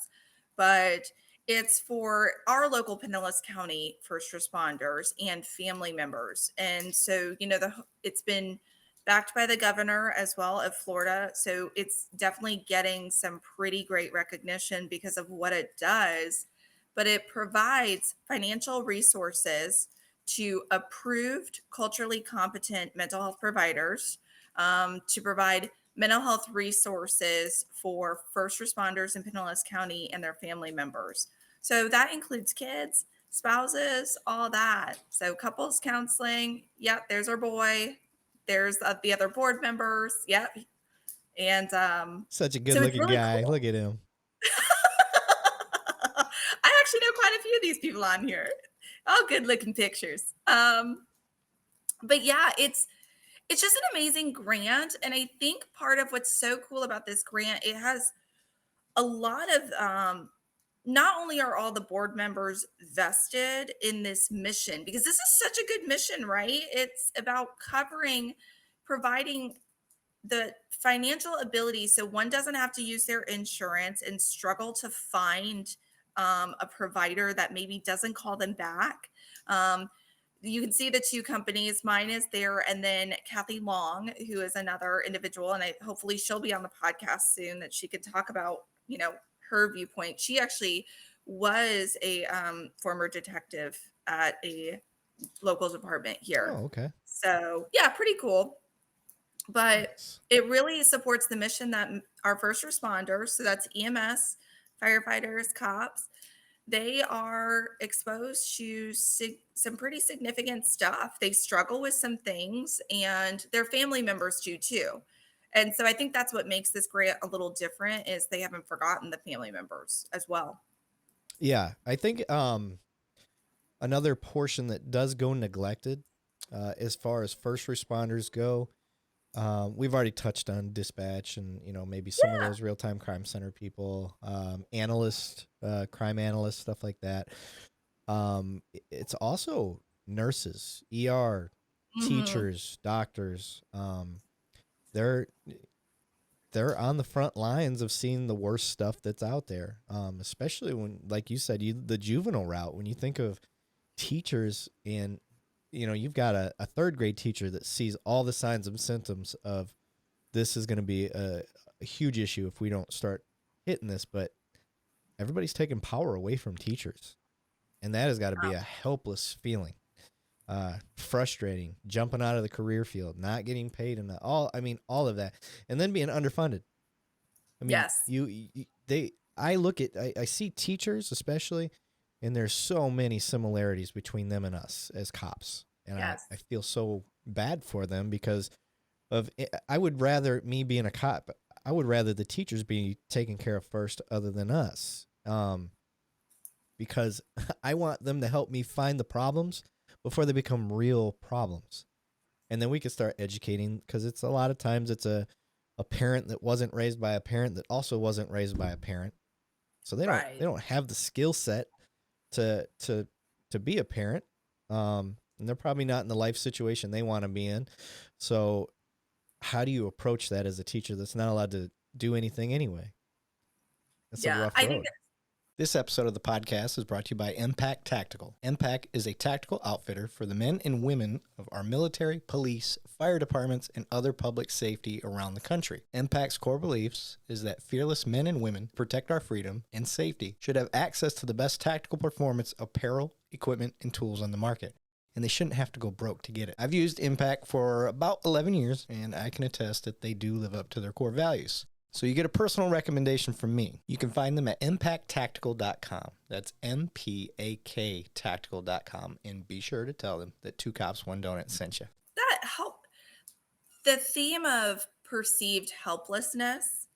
Speaker 2: but it's for our local Pinellas County first responders and family members. And so, it's been backed by the governor as well of Florida. So it's definitely getting some pretty great recognition because of what it does. But it provides financial resources to approved culturally competent mental health providers to provide mental health resources for first responders in Pinellas County and their family members. So that includes kids, spouses, all that. So couples counseling. Yep, there's our boy. There's the other board members. Yep. And
Speaker 1: Such a good
Speaker 2: so it's
Speaker 1: looking
Speaker 2: really
Speaker 1: guy.
Speaker 2: cool.
Speaker 1: Look at him.
Speaker 2: I actually know quite a few of these people on here. All good looking pictures. But yeah, it's just an amazing grant. And I think part of what's so cool about this grant, it has a lot of not only are all the board members vested in this mission, because this is such a good mission, right? It's about providing the financial ability so one doesn't have to use their insurance and struggle to find a provider that maybe doesn't call them back. You can see the two companies. Mine is there, and then Kathy Long, who is another individual, and hopefully she'll be on the podcast soon that she could talk about, her viewpoint. She actually was a former detective at a local department here.
Speaker 1: Oh, okay.
Speaker 2: So yeah, pretty cool. But
Speaker 1: Nice.
Speaker 2: it really supports the mission that our first responders, so that's EMS, firefighters, cops, they are exposed to some pretty significant stuff. They struggle with some things, and their family members do too. And so I think that's what makes this grant a little different is they haven't forgotten the family members as well.
Speaker 1: Yeah, I think another portion that does go neglected, as far as first responders go, we've already touched on dispatch and maybe some of
Speaker 2: Yeah.
Speaker 1: those real time crime center people, analysts, crime analysts, stuff like that. It's also nurses, ER,
Speaker 2: Mhm.
Speaker 1: teachers, doctors. They're they're on the front lines of seeing the worst stuff that's out there. Especially when, like you said, the juvenile route. When you think of teachers and you've got a third grade teacher that sees all the signs and symptoms of this is going to be a huge issue if we don't start hitting this, but everybody's taking power away from teachers, and that has got to be a helpless feeling, frustrating, jumping out of the career field, not getting paid enough, all of that, and then being underfunded. I mean,
Speaker 2: Yes.
Speaker 1: I see teachers especially, and there's so many similarities between them and us as cops. And I
Speaker 2: Yes.
Speaker 1: feel so bad for them because I would rather, me being a cop, I would rather the teachers be taken care of first other than us. Because I want them to help me find the problems before they become real problems. And then we can start educating, because it's a lot of times it's a parent that wasn't raised by a parent that also wasn't raised by a parent. So they
Speaker 2: Right.
Speaker 1: don't have the skill set to be a parent. And they're probably not in the life situation they want to be in. So how do you approach that as a teacher that's not allowed to do anything anyway? It's a
Speaker 2: Yeah.
Speaker 1: rough
Speaker 2: I think
Speaker 1: road. This episode of the podcast is brought to you by Impact Tactical. Impact is a tactical outfitter for the men and women of our military, police, fire departments, and other public safety around the country. Impact's core beliefs is that fearless men and women protect our freedom and safety should have access to the best tactical performance apparel, equipment, and tools on the market, and they shouldn't have to go broke to get it. I've used Impact for about 11 years, and I can attest that they do live up to their core values. So you get a personal recommendation from me. You can find them at impacttactical.com. That's MPAK tactical.com. And be sure to tell them that 2 Cops, 1 Donut sent you.
Speaker 2: that help the theme of perceived helplessness,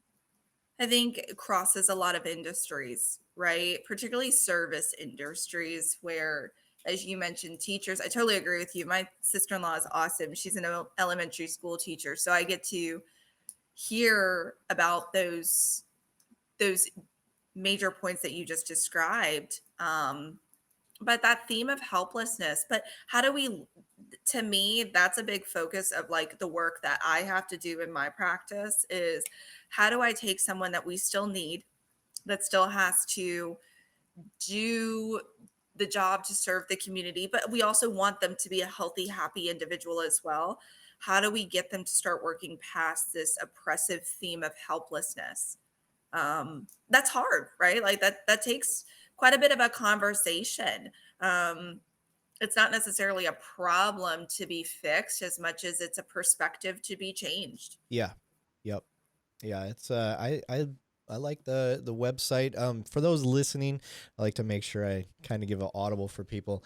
Speaker 2: I think, crosses a lot of industries, right? Particularly service industries where, as you mentioned, teachers, I totally agree with you. My sister-in-law is awesome. She's an elementary school teacher. So I get to hear about those major points that you just described. But that theme of helplessness, but how do we, to me, that's a big focus of like the work that I have to do in my practice is how do I take someone that we still need, that still has to do the job to serve the community, but we also want them to be a healthy, happy individual as well. How do we get them to start working past this oppressive theme of helplessness? That's hard, right? Like that takes quite a bit of a conversation. Um, it's not necessarily a problem to be fixed as much as it's a perspective to be changed.
Speaker 1: Yeah. Yep. Yeah, it's I like the website. For those listening, I like to make sure I kind of give an audible for people.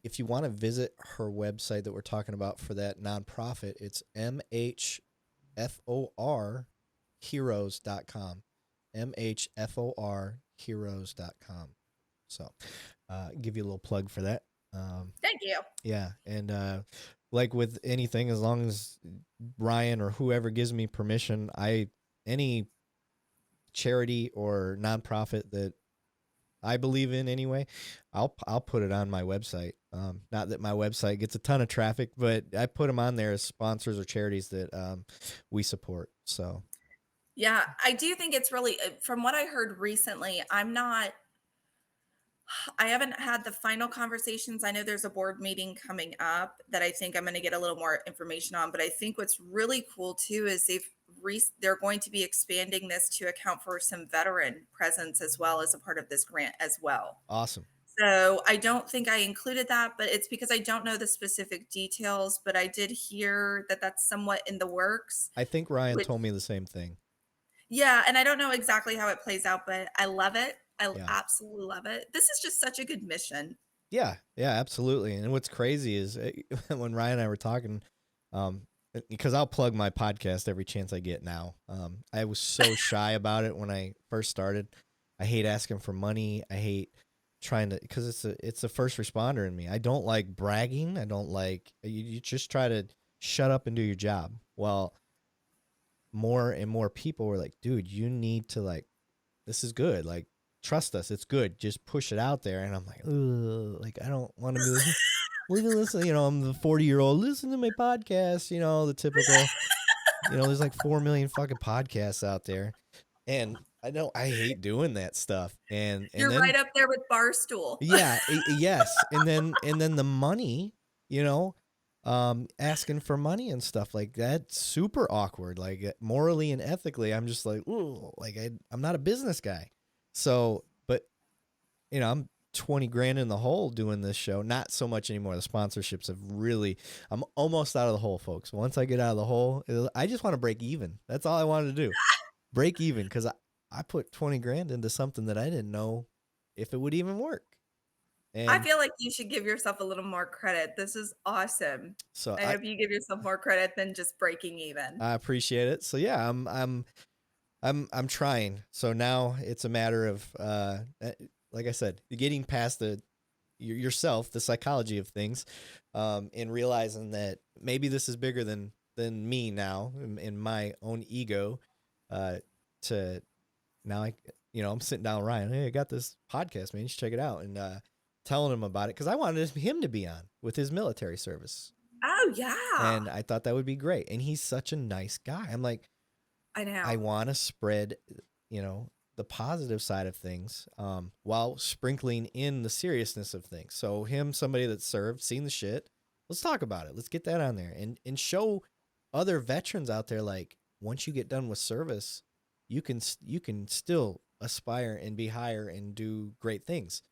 Speaker 1: If you want to visit her website that we're talking about for that nonprofit, it's mhfor heroes.com. mhforheroes.com. So, give you a little plug for that.
Speaker 2: Thank you.
Speaker 1: Yeah, and like with anything, as long as Ryan or whoever gives me permission, any charity or nonprofit that I believe in anyway, I'll put it on my website. Not that my website gets a ton of traffic, but I put them on there as sponsors or charities that we support. So
Speaker 2: Yeah, I do think it's really, from what I heard recently, I haven't had the final conversations. I know there's a board meeting coming up that I think I'm going to get a little more information on, but I think what's really cool too is they're going to be expanding this to account for some veteran presence as well as a part of this grant as well.
Speaker 1: awesome.
Speaker 2: So I don't think I included that, but it's because I don't know the specific details, but I did hear that that's somewhat in the works,
Speaker 1: I think Ryan
Speaker 2: which,
Speaker 1: told me the same thing.
Speaker 2: yeah, and I don't know exactly how it plays out, but I love it. I
Speaker 1: Yeah.
Speaker 2: absolutely love it. This is just such a good mission.
Speaker 1: Yeah, yeah, absolutely. And what's crazy is when Ryan and I were talking, um, because I'll plug my podcast every chance I get now. I was so shy about it when I first started. I hate asking for money. I hate trying to, because it's a first responder in me. I don't like bragging. I don't like you just try to shut up and do your job. Well, more and more people were like, dude, you need to like, this is good. Like, trust us, it's good. Just push it out there. And I'm like, ugh, like I don't want to be listen. You know, I'm the 40-year-old. Listen to my podcast. You know, the typical. You know, there's like 4 million fucking podcasts out there, and I know I hate doing that stuff. And
Speaker 2: You're
Speaker 1: then
Speaker 2: right up there with Barstool.
Speaker 1: yeah, yes, and then the money. You know, asking for money and stuff like that, super awkward. Like morally and ethically, I'm just like, ooh, like I'm not a business guy. So, but you know, I'm 20 grand in the hole doing this show. Not so much anymore. The sponsorships have really, I'm almost out of the hole, folks. Once I get out of the hole, I just want to break even. That's all I wanted to do. Break even. Cause I put 20 grand into something that I didn't know if it would even work.
Speaker 2: I
Speaker 1: And
Speaker 2: feel like you should give yourself a little more credit. This is awesome.
Speaker 1: so
Speaker 2: I hope you give yourself more credit than just breaking even.
Speaker 1: I appreciate it. So yeah, I'm trying. So now it's a matter of, like I said, getting past yourself, the psychology of things, and realizing that maybe this is bigger than me now in my own ego. To now, I'm sitting down with Ryan. Hey, I got this podcast, man. You should check it out, and telling him about it because I wanted him to be on with his military service,
Speaker 2: Oh, yeah.
Speaker 1: and I thought that would be great. And he's such a nice guy. I'm like,
Speaker 2: I know.
Speaker 1: I want to spread, the positive side of things, while sprinkling in the seriousness of things. So him, somebody that served, seen the shit. Let's talk about it. Let's get that on there and show other veterans out there. Like once you get done with service, you can still aspire and be higher and do great things,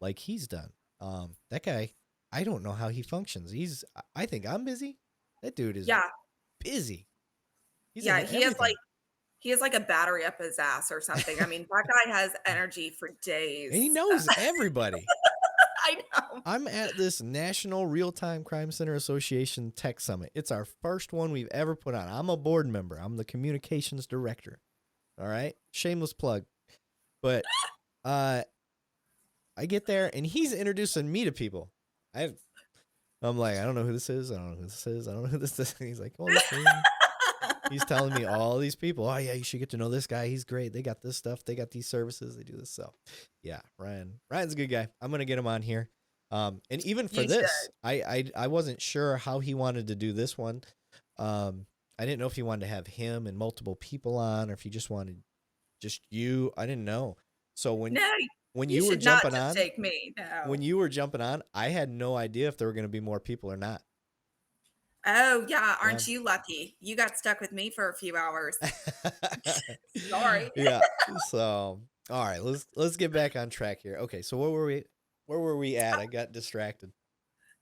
Speaker 1: like he's done. That guy, I don't know how he functions. I think I'm busy. That dude is
Speaker 2: Yeah.
Speaker 1: busy. He's
Speaker 2: Yeah.
Speaker 1: into everything.
Speaker 2: He has like a battery up his ass or something. I mean, that guy has energy for
Speaker 1: And he
Speaker 2: days.
Speaker 1: knows everybody.
Speaker 2: I know.
Speaker 1: I'm at this National Real-Time Crime Center Association Tech Summit. It's our first one we've ever put on. I'm a board member. I'm the communications director. All right? Shameless plug. But I get there and he's introducing me to people. I'm like, I don't know who this is. I don't know who this is. I don't know who this is. And he's like, oh, listen. He's telling me all these people. Oh yeah, you should get to know this guy. He's great. They got this stuff. They got these services. They do this. So, yeah, Ryan's a good guy. I'm gonna get him on here. And even for
Speaker 2: You
Speaker 1: this,
Speaker 2: should.
Speaker 1: I wasn't sure how he wanted to do this one. I didn't know if he wanted to have him and multiple people on, or if he just wanted just you. I didn't know. So
Speaker 2: No,
Speaker 1: when
Speaker 2: you
Speaker 1: you were
Speaker 2: should not
Speaker 1: jumping
Speaker 2: just
Speaker 1: on,
Speaker 2: take me.
Speaker 1: when
Speaker 2: No.
Speaker 1: you were jumping on, I had no idea if there were gonna be more people or not.
Speaker 2: Oh, yeah.
Speaker 1: Yeah.
Speaker 2: Aren't you lucky? You got stuck with me for a few hours. Sorry.
Speaker 1: Yeah. So, all right, let's get back on track here. Okay, so where were we at? I got distracted.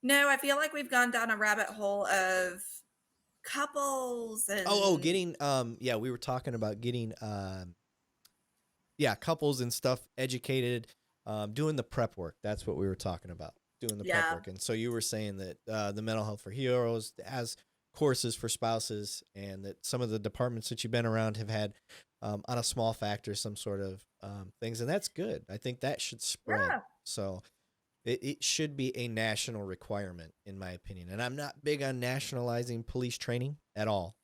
Speaker 2: No, I feel like we've gone down a rabbit hole of couples
Speaker 1: Oh,
Speaker 2: and
Speaker 1: getting yeah, we were talking about getting yeah, couples and stuff educated, doing the prep work. That's what we were talking about. Doing the prep
Speaker 2: yeah.
Speaker 1: work. And so you were saying that the Mental Health for Heroes has courses for spouses, and that some of the departments that you've been around have had, on a small factor, some sort of things. And that's good. I think that should spread.
Speaker 2: Yeah.
Speaker 1: So it should be a national requirement, in my opinion. And I'm not big on nationalizing police training at all,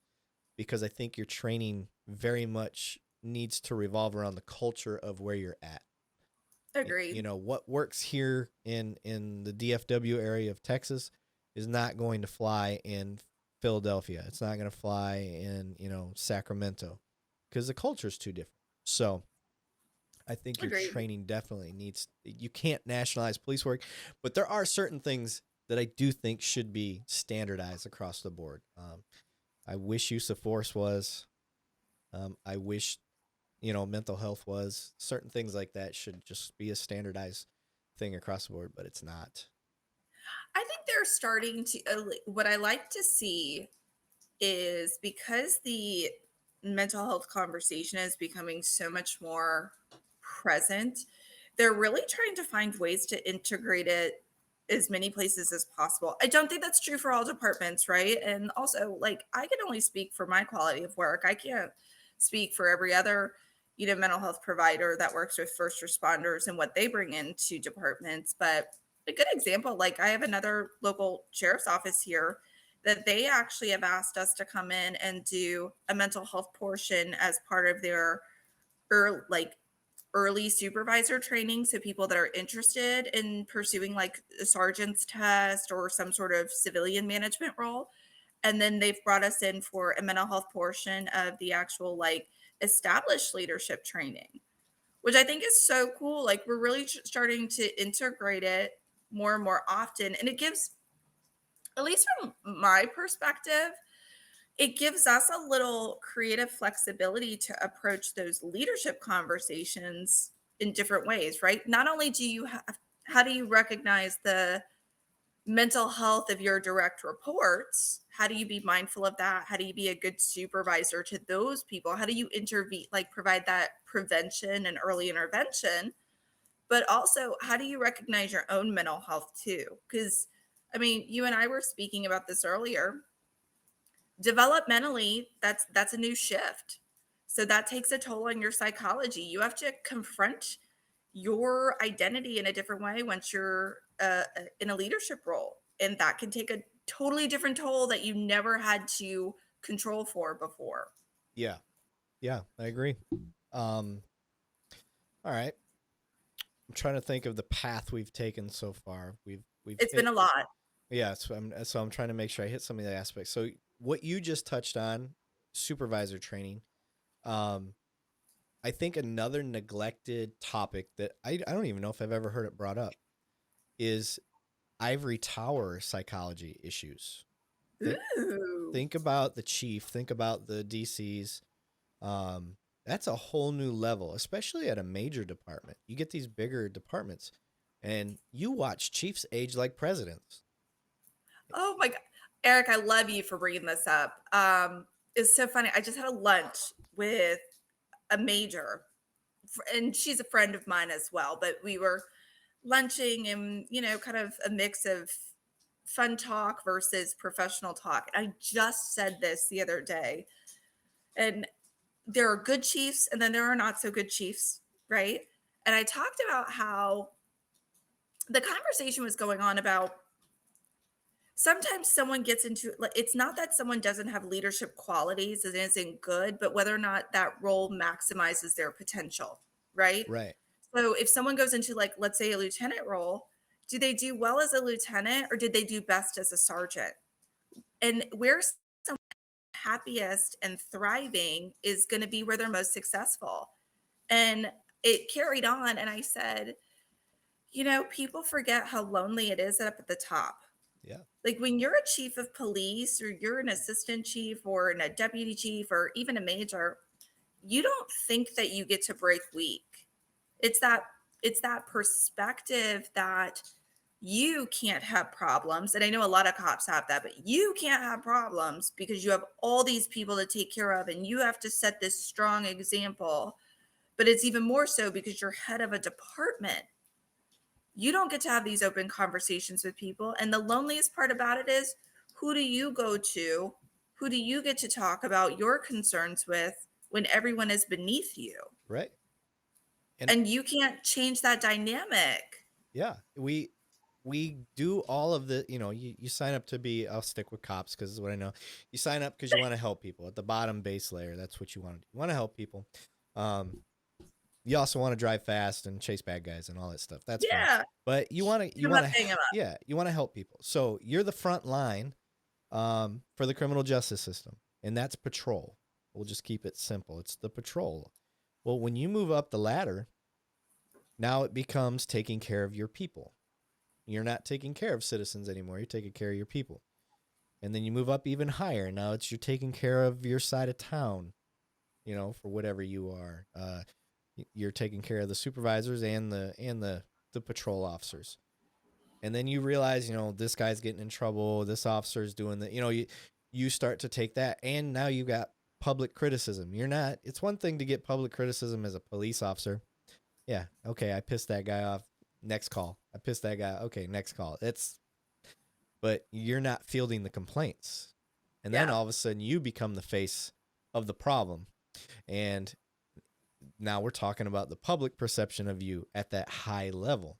Speaker 1: because I think your training very much needs to revolve around the culture of where you're at.
Speaker 2: Agreed.
Speaker 1: What works here in the DFW area of Texas is not going to fly in Philadelphia. It's not going to fly in Sacramento, because the culture is too different. So I think your
Speaker 2: Agreed.
Speaker 1: training definitely needs. You can't nationalize police work, but there are certain things that I do think should be standardized across the board. I wish use of force was. I wish mental health was. Certain things like that should just be a standardized thing across the board, but it's not.
Speaker 2: I think they're starting to, what I like to see is because the mental health conversation is becoming so much more present, they're really trying to find ways to integrate it as many places as possible. I don't think that's true for all departments, right? And also, like, I can only speak for my quality of work. I can't speak for every other, mental health provider that works with first responders and what they bring into departments. But a good example, like, I have another local sheriff's office here that they actually have asked us to come in and do a mental health portion as part of their like early supervisor training. So people that are interested in pursuing like a sergeant's test or some sort of civilian management role. And then they've brought us in for a mental health portion of the actual like established leadership training, which I think is so cool. Like we're really starting to integrate it more and more often. And it gives, at least from my perspective, it gives us a little creative flexibility to approach those leadership conversations in different ways, right? Not only do you have, how do you recognize the mental health of your direct reports? How do you be mindful of that? How do you be a good supervisor to those people? How do you intervene, like provide that prevention and early intervention? But also, how do you recognize your own mental health too? Because, I mean, you and I were speaking about this earlier. Developmentally, that's a new shift. So that takes a toll on your psychology. You have to confront your identity in a different way once you're in a leadership role, and that can take a totally different toll that you never had to control for before.
Speaker 1: Yeah. Yeah, I agree. All right. I'm trying to think of the path we've taken so far. We've
Speaker 2: It's been
Speaker 1: hit
Speaker 2: a lot.
Speaker 1: yeah, so I'm trying to make sure I hit some of the aspects. So what you just touched on, supervisor training. Um, I think another neglected topic that I don't even know if I've ever heard it brought up is ivory tower psychology issues. Think
Speaker 2: Ooh.
Speaker 1: think about the chief, think about the DCs. That's a whole new level, especially at a major department. You get these bigger departments and you watch chiefs age like presidents.
Speaker 2: Oh my god. Eric, I love you for bringing this up. It's so funny. I just had a lunch with a major, and she's a friend of mine as well, but we were lunching and, kind of a mix of fun talk versus professional talk. I just said this the other day, and there are good chiefs and then there are not so good chiefs, right? And I talked about how the conversation was going on about sometimes someone gets into like it's not that someone doesn't have leadership qualities and isn't good, but whether or not that role maximizes their potential, right?
Speaker 1: Right.
Speaker 2: So if someone goes into like let's say a lieutenant role, do they do well as a lieutenant or did they do best as a sergeant? And where someone's happiest and thriving is going to be where they're most successful. And it carried on and I said, people forget how lonely it is up at the top.
Speaker 1: Yeah.
Speaker 2: Like when you're a chief of police or you're an assistant chief or a deputy chief or even a major, you don't think that you get to break weak. It's that it's that perspective that you can't have problems. And I know a lot of cops have that, but you can't have problems because you have all these people to take care of and you have to set this strong example. But it's even more so because you're head of a department. You don't get to have these open conversations with people. And the loneliest part about it is who do you go to? Who do you get to talk about your concerns with when everyone is beneath you?
Speaker 1: Right. And
Speaker 2: And you can't change that dynamic.
Speaker 1: yeah, we do all of the, you sign up to be, I'll stick with cops because is what I know. You sign up because you want to help people at the bottom base layer. That's what you want to do. You want to help people. You also want to drive fast and chase bad guys and all that stuff. That's fine.
Speaker 2: Yeah.
Speaker 1: But you want
Speaker 2: I'm not saying I'm
Speaker 1: yeah, you want to help people. So you're the front line for the criminal justice system, and that's patrol. We'll just keep it simple. It's the patrol. Well, when you move up the ladder, now it becomes taking care of your people. You're not taking care of citizens anymore. You're taking care of your people. And then you move up even higher. Now it's you're taking care of your side of town, for whatever you are. You're taking care of the supervisors and the patrol officers. And then you realize, this guy's getting in trouble. This officer's doing that. You start to take that. And now you got public criticism. It's one thing to get public criticism as a police officer. Yeah. Okay. I pissed that guy off. Next call. I pissed that guy. Okay. Next call. But you're not fielding the complaints. And then
Speaker 2: Yeah.
Speaker 1: all of a sudden you become the face of the problem. And now we're talking about the public perception of you at that high level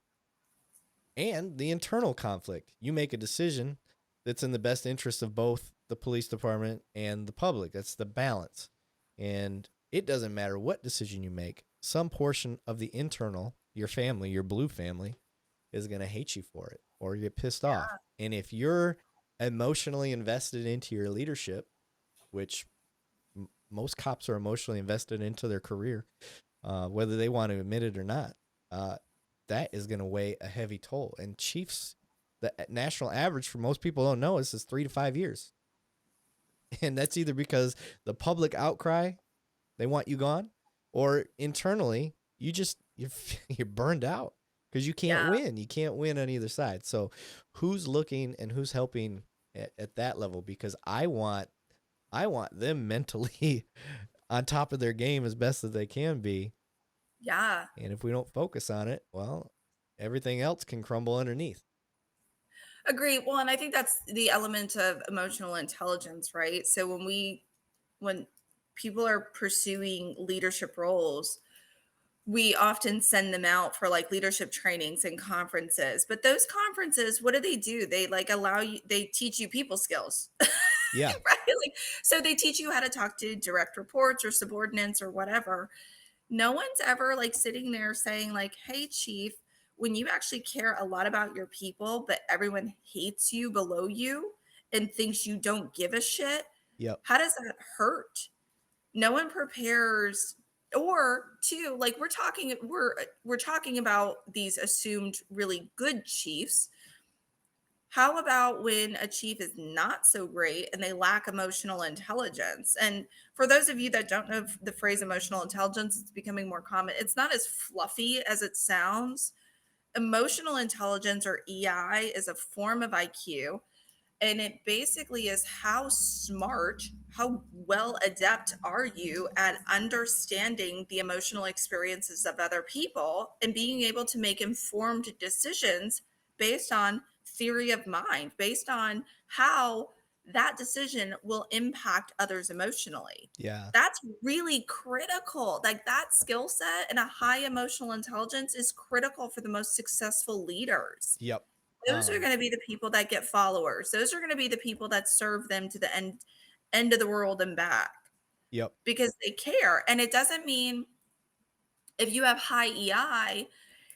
Speaker 1: and the internal conflict. You make a decision that's in the best interest of both the police department and the public. That's the balance. And it doesn't matter what decision you make, some portion of the internal, your family, your blue family, is going to hate you for it or get pissed off. And if you're emotionally invested into your leadership, which most cops are emotionally invested into their career, whether they want to admit it or not, that is going to weigh a heavy toll. And chiefs, the national average for most people don't know is 3 to 5 years. And that's either because the public outcry, they want you gone, or internally, you're burned out because you can't
Speaker 2: Yeah.
Speaker 1: win. You can't win on either side. So who's looking and who's helping at that level? Because I want them mentally on top of their game as best as they can be.
Speaker 2: Yeah.
Speaker 1: And if we don't focus on it, well, everything else can crumble underneath.
Speaker 2: Agree. Well, and I think that's the element of emotional intelligence, right? So when people are pursuing leadership roles, we often send them out for like leadership trainings and conferences. But those conferences, what do? They like allow you, they teach you people skills.
Speaker 1: Yeah.
Speaker 2: Right? Like, so they teach you how to talk to direct reports or subordinates or whatever. No one's ever like sitting there saying like, "Hey chief, when you actually care a lot about your people, but everyone hates you below you and thinks you don't give a shit,
Speaker 1: Yep.
Speaker 2: how does that hurt?" No one prepares. Or two, like we're talking about these assumed really good chiefs. How about when a chief is not so great and they lack emotional intelligence? And for those of you that don't know the phrase emotional intelligence, it's becoming more common. It's not as fluffy as it sounds. Emotional intelligence, or EI, is a form of IQ, and it basically is how smart, how well adept are you at understanding the emotional experiences of other people and being able to make informed decisions based on theory of mind, based on how that decision will impact others emotionally.
Speaker 1: Yeah.
Speaker 2: That's really critical. Like that skill set and a high emotional intelligence is critical for the most successful leaders.
Speaker 1: Yep.
Speaker 2: Those are gonna be the people that get followers. Those are gonna be the people that serve them to the end of the world and back
Speaker 1: Yep.
Speaker 2: because they care. And it doesn't mean if you have high EI,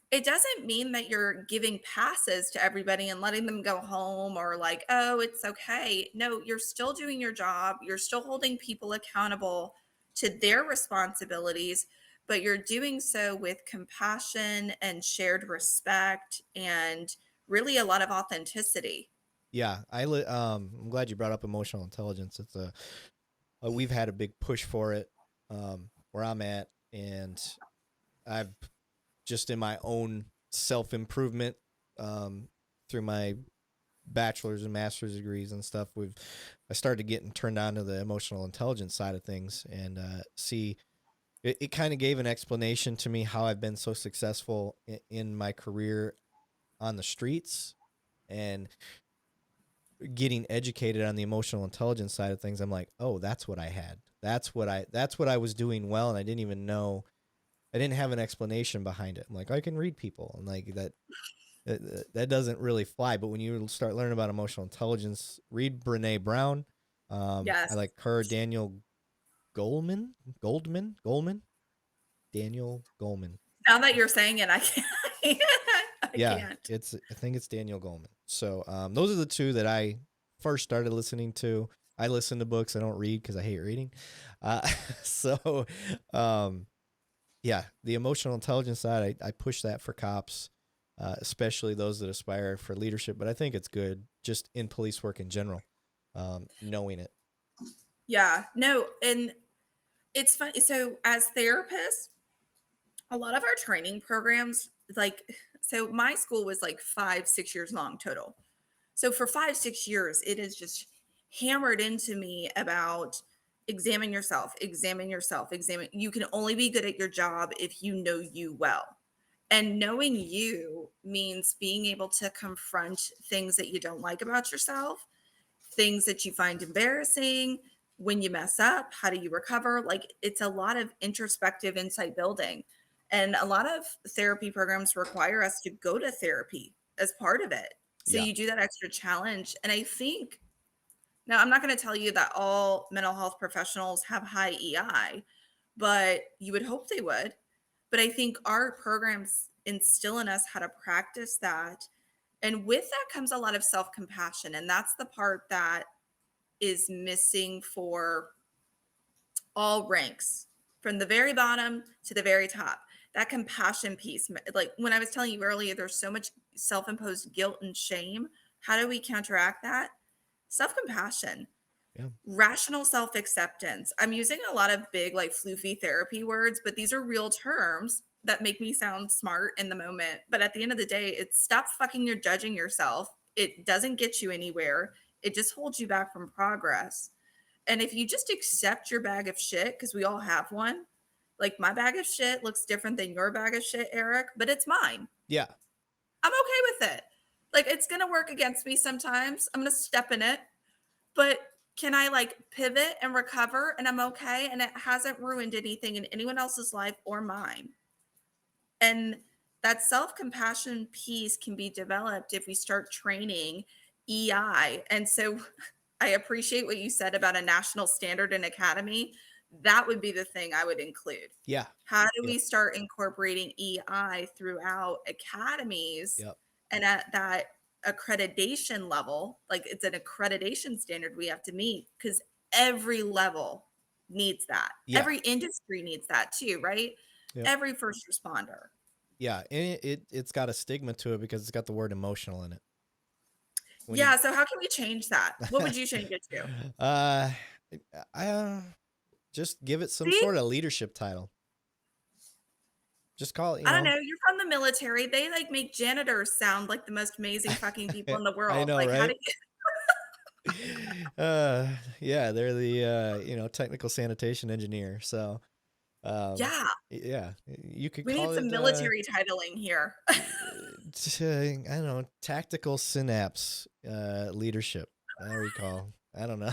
Speaker 2: it doesn't mean that you're giving passes to everybody and letting them go home or like, "Oh, it's okay." No, you're still doing your job. You're still holding people accountable to their responsibilities, but you're doing so with compassion and shared respect and really a lot of authenticity.
Speaker 1: Yeah. I'm glad you brought up emotional intelligence. It's we've had a big push for it where I'm at, and I've just in my own self improvement through my bachelor's and master's degrees and stuff. I started getting turned on to the emotional intelligence side of things, and see it kind of gave an explanation to me how I've been so successful in my career on the streets and getting educated on the emotional intelligence side of things. I'm like, oh, that's what I had. That's what I was doing well, and I didn't even know. I didn't have an explanation behind it. I'm like, I can read people, and like that doesn't really fly. But when you start learning about emotional intelligence, read Brene Brown. I
Speaker 2: Yes.
Speaker 1: like her. Daniel Goldman, Daniel Goldman.
Speaker 2: Now that you're saying it, I can't. I
Speaker 1: Yeah,
Speaker 2: can't.
Speaker 1: I think it's Daniel Goldman. So those are the two that I first started listening to. I listen to books. I don't read because I hate reading. Uh, so yeah, the emotional intelligence side, I push that for cops, especially those that aspire for leadership. But I think it's good just in police work in general, knowing it.
Speaker 2: Yeah. No, and it's fun. So as therapists, a lot of our training programs, like, so my school was like 5, 6 years long total. So for 5, 6 years, it is just hammered into me about examine yourself, examine yourself, examine. You can only be good at your job if you know you well. And knowing you means being able to confront things that you don't like about yourself, things that you find embarrassing. When you mess up, how do you recover? Like, it's a lot of introspective insight building. And a lot of therapy programs require us to go to therapy as part of it. So
Speaker 1: Yeah.
Speaker 2: you do that extra challenge. And I think now I'm not going to tell you that all mental health professionals have high EI, but you would hope they would. But I think our programs instill in us how to practice that. And with that comes a lot of self compassion. And that's the part that is missing for all ranks, from the very bottom to the very top. That compassion piece, like when I was telling you earlier, there's so much self imposed guilt and shame. How do we counteract that? Self compassion.
Speaker 1: Yeah.
Speaker 2: Rational self acceptance. I'm using a lot of big, like floofy therapy words, but these are real terms that make me sound smart in the moment. But at the end of the day, it's stop fucking your judging yourself. It doesn't get you anywhere, it just holds you back from progress. And if you just accept your bag of shit, because we all have one, like my bag of shit looks different than your bag of shit, Eric, but it's mine.
Speaker 1: Yeah.
Speaker 2: I'm okay with it. Like it's going to work against me sometimes. I'm going to step in it, but can I like pivot and recover and I'm okay and it hasn't ruined anything in anyone else's life or mine? And that self-compassion piece can be developed if we start training EI. And so I appreciate what you said about a national standard and academy. That would be the thing I would include.
Speaker 1: Yeah.
Speaker 2: How do
Speaker 1: Yep.
Speaker 2: we start incorporating EI throughout academies
Speaker 1: Yep.
Speaker 2: and at that accreditation level? Like it's an accreditation standard we have to meet because every level needs that.
Speaker 1: Yeah.
Speaker 2: Every industry needs that too, right?
Speaker 1: Yep.
Speaker 2: Every first responder.
Speaker 1: Yeah. And it's got a stigma to it because it's got the word emotional in it. When you
Speaker 2: Yeah, so how can we change that? What would you change it to?
Speaker 1: uh I just give it some
Speaker 2: See?
Speaker 1: sort of leadership title. Just call it,
Speaker 2: I don't know, you're from the military, they, like, make janitors sound like the most amazing fucking people in the
Speaker 1: I
Speaker 2: world,
Speaker 1: know,
Speaker 2: like, how do
Speaker 1: right?
Speaker 2: you
Speaker 1: Yeah, they're the technical sanitation engineer. So
Speaker 2: Yeah,
Speaker 1: yeah, you could
Speaker 2: we
Speaker 1: call
Speaker 2: need some
Speaker 1: it
Speaker 2: military titling here.
Speaker 1: I don't know, tactical synapse leadership. I recall. I don't know.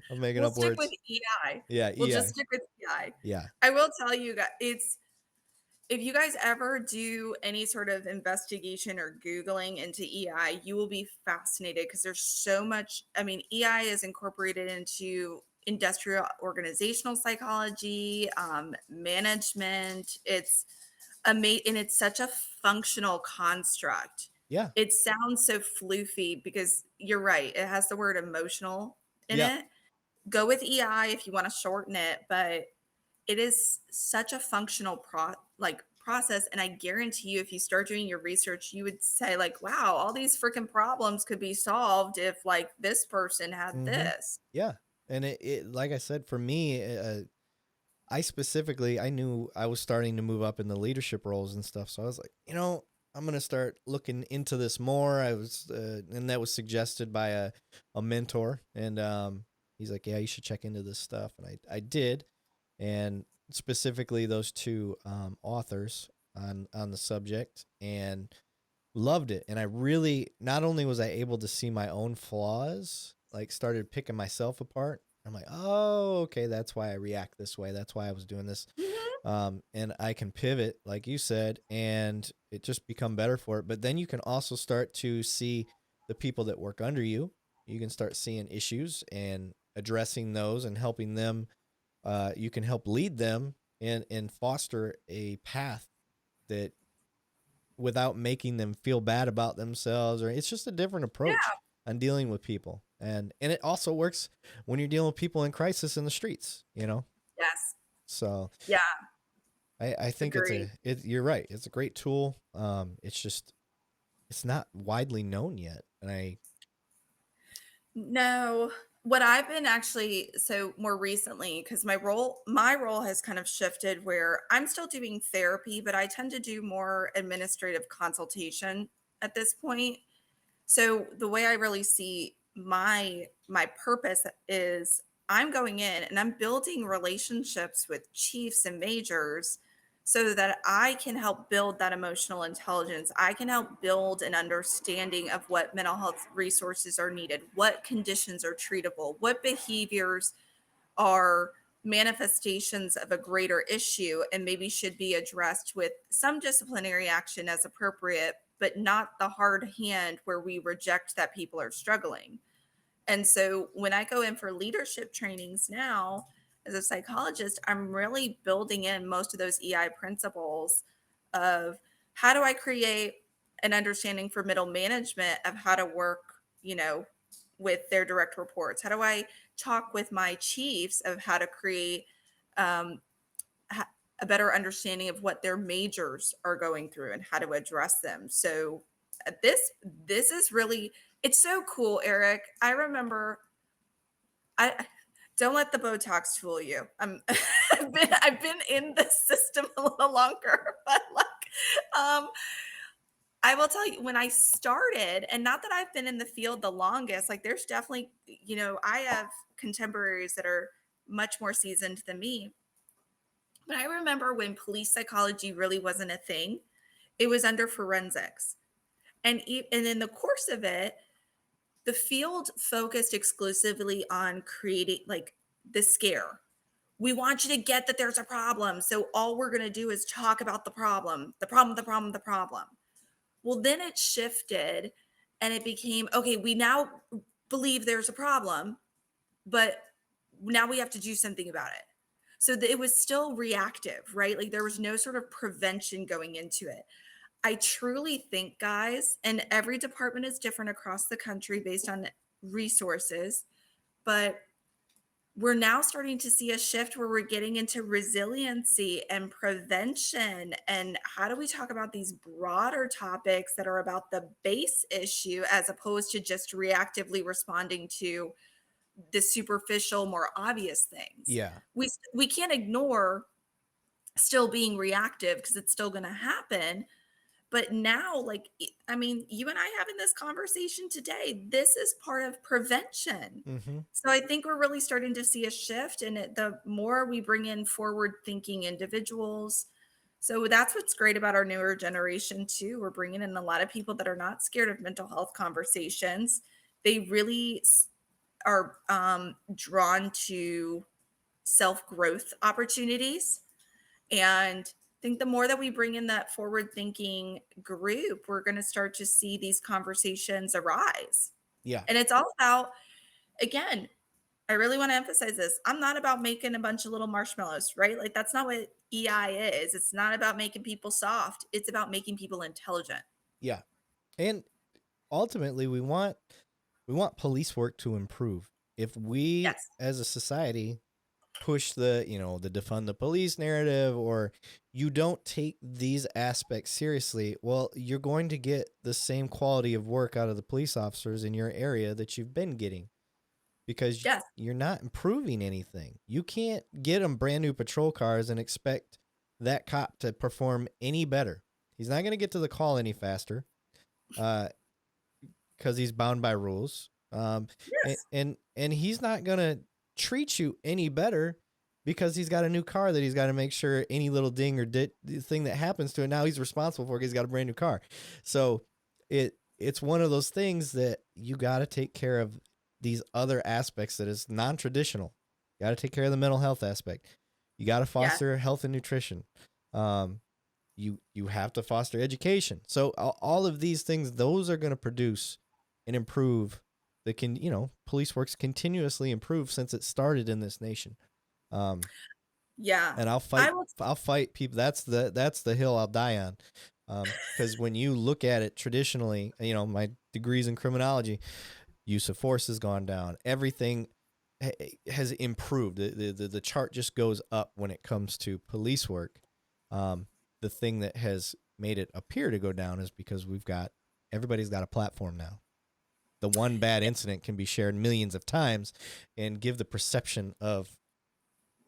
Speaker 1: I'm making
Speaker 2: We'll
Speaker 1: up
Speaker 2: stick with
Speaker 1: words.
Speaker 2: EI.
Speaker 1: Yeah,
Speaker 2: We'll just
Speaker 1: EI.
Speaker 2: stick with EI.
Speaker 1: Yeah.
Speaker 2: I will tell you guys, it's if you guys ever do any sort of investigation or Googling into EI, you will be fascinated because there's so much. I mean, EI is incorporated into industrial organizational psychology, management. It's amazing, and it's such a functional construct.
Speaker 1: Yeah.
Speaker 2: It sounds so floofy because you're right. It has the word emotional in
Speaker 1: Yeah.
Speaker 2: it. Go with EI if you want to shorten it, but it is such a functional process, and I guarantee you if you start doing your research you would say like wow, all these freaking problems could be solved if like this person had
Speaker 1: Mhm.
Speaker 2: this.
Speaker 1: Yeah. And it like I said, for me, I specifically, I knew I was starting to move up in the leadership roles and stuff. So I was like, I'm going to start looking into this more. And that was suggested by a mentor. And he's like, yeah, you should check into this stuff. And I did. And specifically those two authors on the subject, and loved it. And I really, not only was I able to see my own flaws, like started picking myself apart. I'm like, oh, okay, that's why I react this way. That's why I was doing this.
Speaker 2: Mhm.
Speaker 1: And I can pivot, like you said, and it just become better for it. But then you can also start to see the people that work under you. You can start seeing issues and addressing those and helping them. You can help lead them and foster a path that, without making them feel bad about themselves, or it's just a different approach
Speaker 2: Yeah.
Speaker 1: on dealing with people. And it also works when you're dealing with people in crisis in the streets.
Speaker 2: Yes.
Speaker 1: So
Speaker 2: Yeah.
Speaker 1: I think
Speaker 2: Agree.
Speaker 1: you're right, it's a great tool. It's not widely known yet, and I
Speaker 2: No, what I've been actually so more recently because my role has kind of shifted where I'm still doing therapy but I tend to do more administrative consultation at this point. So the way I really see my purpose is I'm going in and I'm building relationships with chiefs and majors so that I can help build that emotional intelligence. I can help build an understanding of what mental health resources are needed, what conditions are treatable, what behaviors are manifestations of a greater issue and maybe should be addressed with some disciplinary action as appropriate, but not the hard hand where we reject that people are struggling. And so when I go in for leadership trainings now as a psychologist, I'm really building in most of those EI principles of how do I create an understanding for middle management of how to work, with their direct reports? How do I talk with my chiefs of how to create um, a better understanding of what their majors are going through and how to address them? So this is really, it's so cool, Eric. I remember, I don't let the Botox fool you. I've been in this system a little longer, but um, I will tell you, when I started, and not that I've been in the field the longest, like there's definitely, I have contemporaries that are much more seasoned than me. But I remember when police psychology really wasn't a thing, it was under forensics. And in the course of it, the field focused exclusively on creating like the scare. We want you to get that there's a problem. So all we're going to do is talk about the problem, the problem, the problem, the problem. Well, then it shifted and it became okay, we now believe there's a problem, but now we have to do something about it. So it was still reactive, right? Like there was no sort of prevention going into it. I truly think, guys, and every department is different across the country based on resources, but we're now starting to see a shift where we're getting into resiliency and prevention. And how do we talk about these broader topics that are about the base issue as opposed to just reactively responding to the superficial, more obvious things?
Speaker 1: Yeah.
Speaker 2: We can't ignore still being reactive because it's still going to happen, but now, like, I mean, you and I having this conversation today, this is part of prevention.
Speaker 1: Mm-hmm.
Speaker 2: So I think we're really starting to see a shift in it. The more we bring in forward thinking individuals. So that's what's great about our newer generation, too. We're bringing in a lot of people that are not scared of mental health conversations. They really are drawn to self growth opportunities. And I think the more that we bring in that forward thinking group, we're going to start to see these conversations arise.
Speaker 1: Yeah.
Speaker 2: And it's all about, again, I really want to emphasize this. I'm not about making a bunch of little marshmallows, right? Like that's not what EI is. It's not about making people soft. It's about making people intelligent.
Speaker 1: Yeah. And ultimately we want police work to improve. If we
Speaker 2: Yes.
Speaker 1: as a society push the defund the police narrative, or you don't take these aspects seriously, well, you're going to get the same quality of work out of the police officers in your area that you've been getting, because
Speaker 2: Yes.
Speaker 1: you're not improving anything. You can't get them brand new patrol cars and expect that cop to perform any better. He's not going to get to the call any faster. Because he's bound by rules.
Speaker 2: Yes.
Speaker 1: And he's not gonna treat you any better because he's got a new car that he's got to make sure any little ding or thing that happens to it, now he's responsible for because he's got a brand new car. So it's one of those things that you got to take care of these other aspects that is non-traditional. You got to take care of the mental health aspect. You got to
Speaker 2: Yes.
Speaker 1: foster health and nutrition. You have to foster education. So all of these things, those are going to produce and improve police works continuously improve since it started in this nation.
Speaker 2: Yeah.
Speaker 1: And
Speaker 2: I will.
Speaker 1: I'll fight people. That's the hill I'll die on. Because when you look at it traditionally, my degree's in criminology, use of force has gone down. Everything has improved. The chart just goes up when it comes to police work. The thing that has made it appear to go down is because everybody's got a platform now. The one bad incident can be shared millions of times and give the perception of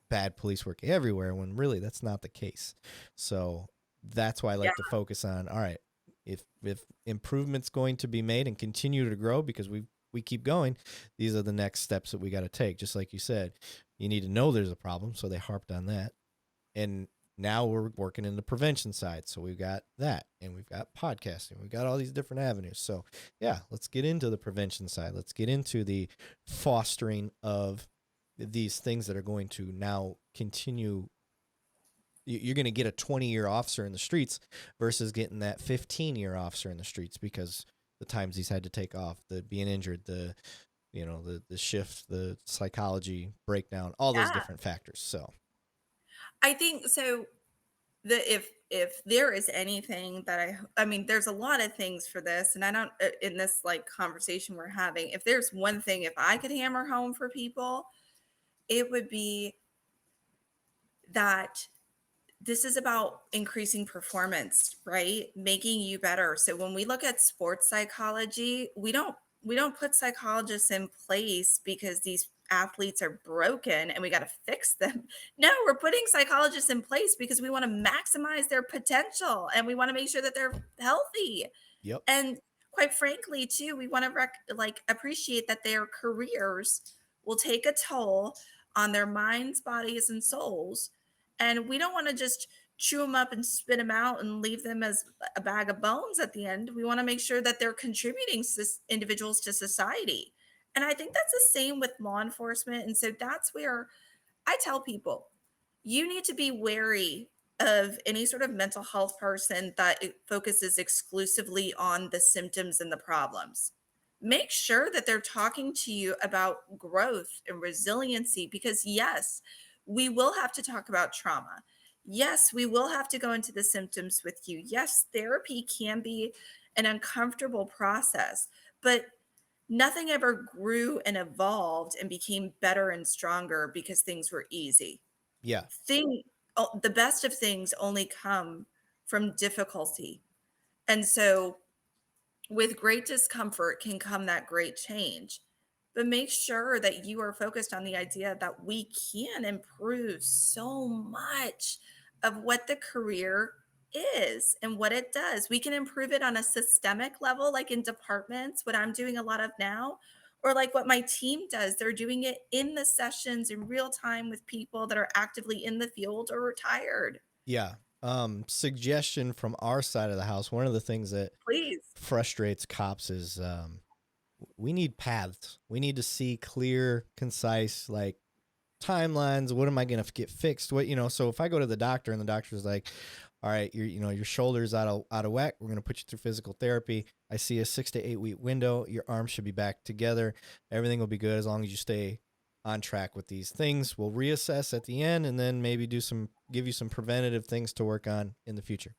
Speaker 1: bad police work everywhere, when really that's not the case. So that's why I
Speaker 2: Yeah.
Speaker 1: like to focus on, all right, if improvement's going to be made and continue to grow because we keep going, these are the next steps that we got to take. Just like you said, you need to know there's a problem, so they harped on that. And Now we're working in the prevention side. So we've got that, and we've got podcasting. We've got all these different avenues. So yeah, let's get into the prevention side. Let's get into the fostering of these things that are going to now continue. You're going to get a 20-year officer in the streets versus getting that 15-year officer in the streets, because the times he's had to take off, the being injured, the the shift, the psychology breakdown, all those
Speaker 2: Yeah.
Speaker 1: different factors. So
Speaker 2: I think so. If there is anything that I mean, there's a lot of things for this, and I don't in this like conversation we're having. If there's one thing, if I could hammer home for people, it would be that this is about increasing performance, right? Making you better. So when we look at sports psychology, we don't put psychologists in place because these athletes are broken and we got to fix them. No, we're putting psychologists in place because we want to maximize their potential and we want to make sure that they're healthy.
Speaker 1: yep,
Speaker 2: And quite frankly, too, we want to like appreciate that their careers will take a toll on their minds, bodies, and souls. And we don't want to just chew them up and spit them out and leave them as a bag of bones at the end. We want to make sure that they're contributing individuals to society. And I think that's the same with law enforcement. And so that's where I tell people you need to be wary of any sort of mental health person that focuses exclusively on the symptoms and the problems. Make sure that they're talking to you about growth and resiliency because, yes, we will have to talk about trauma. Yes, we will have to go into the symptoms with you. Yes, therapy can be an uncomfortable process, but nothing ever grew and evolved and became better and stronger because things were easy.
Speaker 1: yeah,
Speaker 2: The best of things only come from difficulty. And so with great discomfort can come that great change. But make sure that you are focused on the idea that we can improve so much of what the career is and what it does. We can improve it on a systemic level, like in departments, what I'm doing a lot of now, or like what my team does. They're doing it in the sessions in real time with people that are actively in the field or retired.
Speaker 1: yeah. Suggestion from our side of the house. One of the things that
Speaker 2: Please.
Speaker 1: frustrates cops is we need paths. We need to see clear, concise, like timelines. What am I going to get fixed? What, so if I go to the doctor and the doctor's like, all right, your shoulder's out of whack. We're going to put you through physical therapy. I see a 6 to 8 week window. Your arms should be back together. Everything will be good as long as you stay on track with these things. We'll reassess at the end and then maybe give you some preventative things to work on in the future.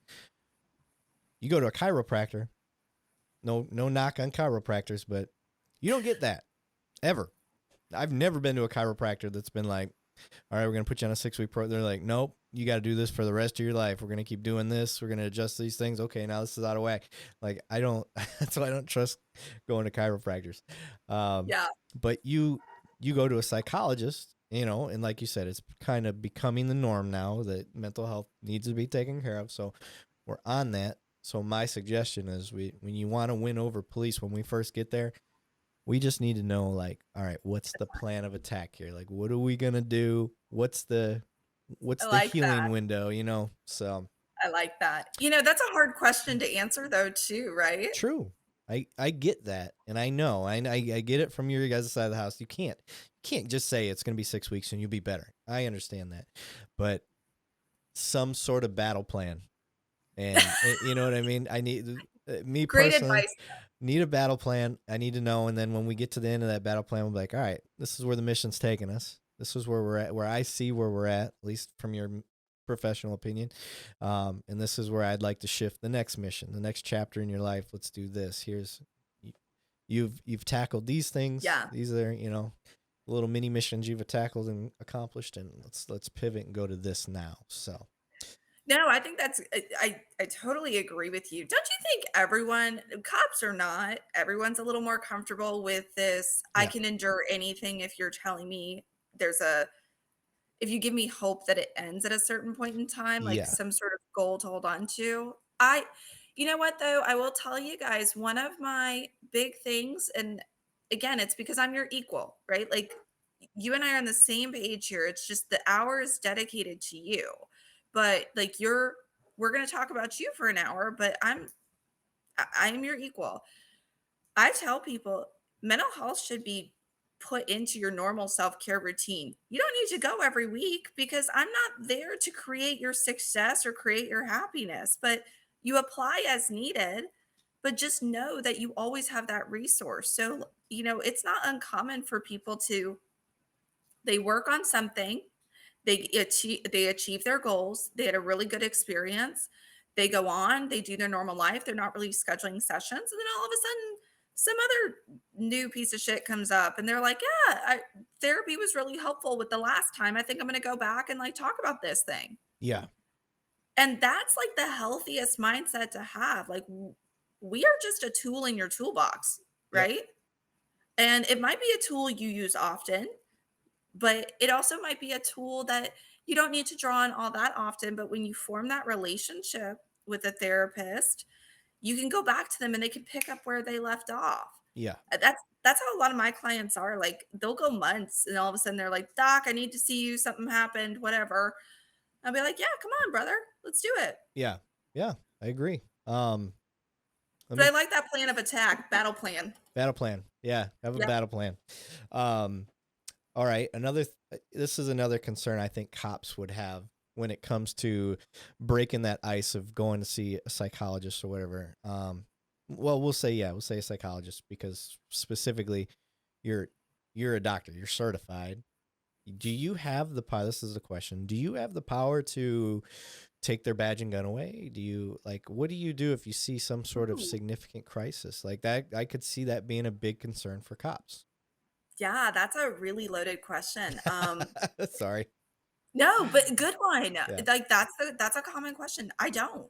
Speaker 1: You go to a chiropractor. No knock on chiropractors, but you don't get that ever. I've never been to a chiropractor that's been like, all right, we're going to put you on a 6-week program. They're like, nope, you got to do this for the rest of your life. We're going to keep doing this. We're going to adjust these things. Okay, now this is out of whack. Like, that's why I don't trust going to chiropractors.
Speaker 2: Yeah.
Speaker 1: But you go to a psychologist, and like you said, it's kind of becoming the norm now that mental health needs to be taken care of. So we're on that. So my suggestion is when you want to win over police, when we first get there, we just need to know, like, all right, what's the plan of attack here? Like, what are we gonna do? What's the
Speaker 2: I like
Speaker 1: healing
Speaker 2: that.
Speaker 1: window? So
Speaker 2: I like that. That's a hard question to answer though too, right?
Speaker 1: true. I get that, and I know I get it from your guys' side of the house. You can't just say it's gonna be 6 weeks and you'll be better. I understand that, but some sort of battle plan, and you know what I mean. I need me
Speaker 2: Great
Speaker 1: personally.
Speaker 2: advice.
Speaker 1: Need a battle plan. I need to know. And then when we get to the end of that battle plan, we'll be like, all right, this is where the mission's taking us. This is where we're at, where I see where we're at least from your professional opinion. And this is where I'd like to shift the next mission, the next chapter in your life. Let's do this. You've tackled these things.
Speaker 2: Yeah.
Speaker 1: These are, little mini missions you've tackled and accomplished. And let's pivot and go to this now. So
Speaker 2: No, I think I totally agree with you. Don't you think everyone, cops or not, everyone's a little more comfortable with this? I
Speaker 1: yeah,
Speaker 2: can endure anything if you're telling me if you give me hope that it ends at a certain point in time, like
Speaker 1: yeah,
Speaker 2: some sort of goal to hold on to. You know what though? I will tell you guys one of my big things, and again, it's because I'm your equal, right? Like you and I are on the same page here. It's just the hours dedicated to you. but like we're going to talk about you for an hour, but I am your equal. I tell people mental health should be put into your normal self-care routine. You don't need to go every week because I'm not there to create your success or create your happiness, but you apply as needed, but just know that you always have that resource. So, it's not uncommon for people to they work on something, they achieve their goals, they had a really good experience, they go on, they do their normal life, they're not really scheduling sessions, and then all of a sudden, some other new piece of shit comes up, and they're like, "Yeah, therapy was really helpful with the last time. I think I'm gonna go back and, like, talk about this thing."
Speaker 1: Yeah.
Speaker 2: And that's, like, the healthiest mindset to have, like, we are just a tool in your toolbox,
Speaker 1: Yep.
Speaker 2: right? And it might be a tool you use often, but it also might be a tool that you don't need to draw on all that often, but when you form that relationship with a therapist, you can go back to them and they can pick up where they left off.
Speaker 1: Yeah.
Speaker 2: That's how a lot of my clients are. Like they'll go months and all of a sudden they're like, "Doc, I need to see you. Something happened, whatever." I'll be like, "Yeah, come on, brother. Let's do it."
Speaker 1: Yeah. Yeah. I agree. Let
Speaker 2: But
Speaker 1: me
Speaker 2: I like that plan of attack, battle plan.
Speaker 1: battle plan. Yeah. Have a
Speaker 2: Yep.
Speaker 1: battle plan. Um, all right. This is another concern I think cops would have when it comes to breaking that ice of going to see a psychologist or whatever. Well, we'll say a psychologist because specifically you're, you're a doctor, you're certified. Do you have the power? This is a question. Do you have the power to take their badge and gun away? Do you like what do you do if you see some sort of
Speaker 2: Ooh.
Speaker 1: significant crisis? Like that I could see that being a big concern for cops.
Speaker 2: Yeah, that's a really loaded question.
Speaker 1: Sorry.
Speaker 2: No, but good one.
Speaker 1: Yeah.
Speaker 2: Like that's a common question. I don't.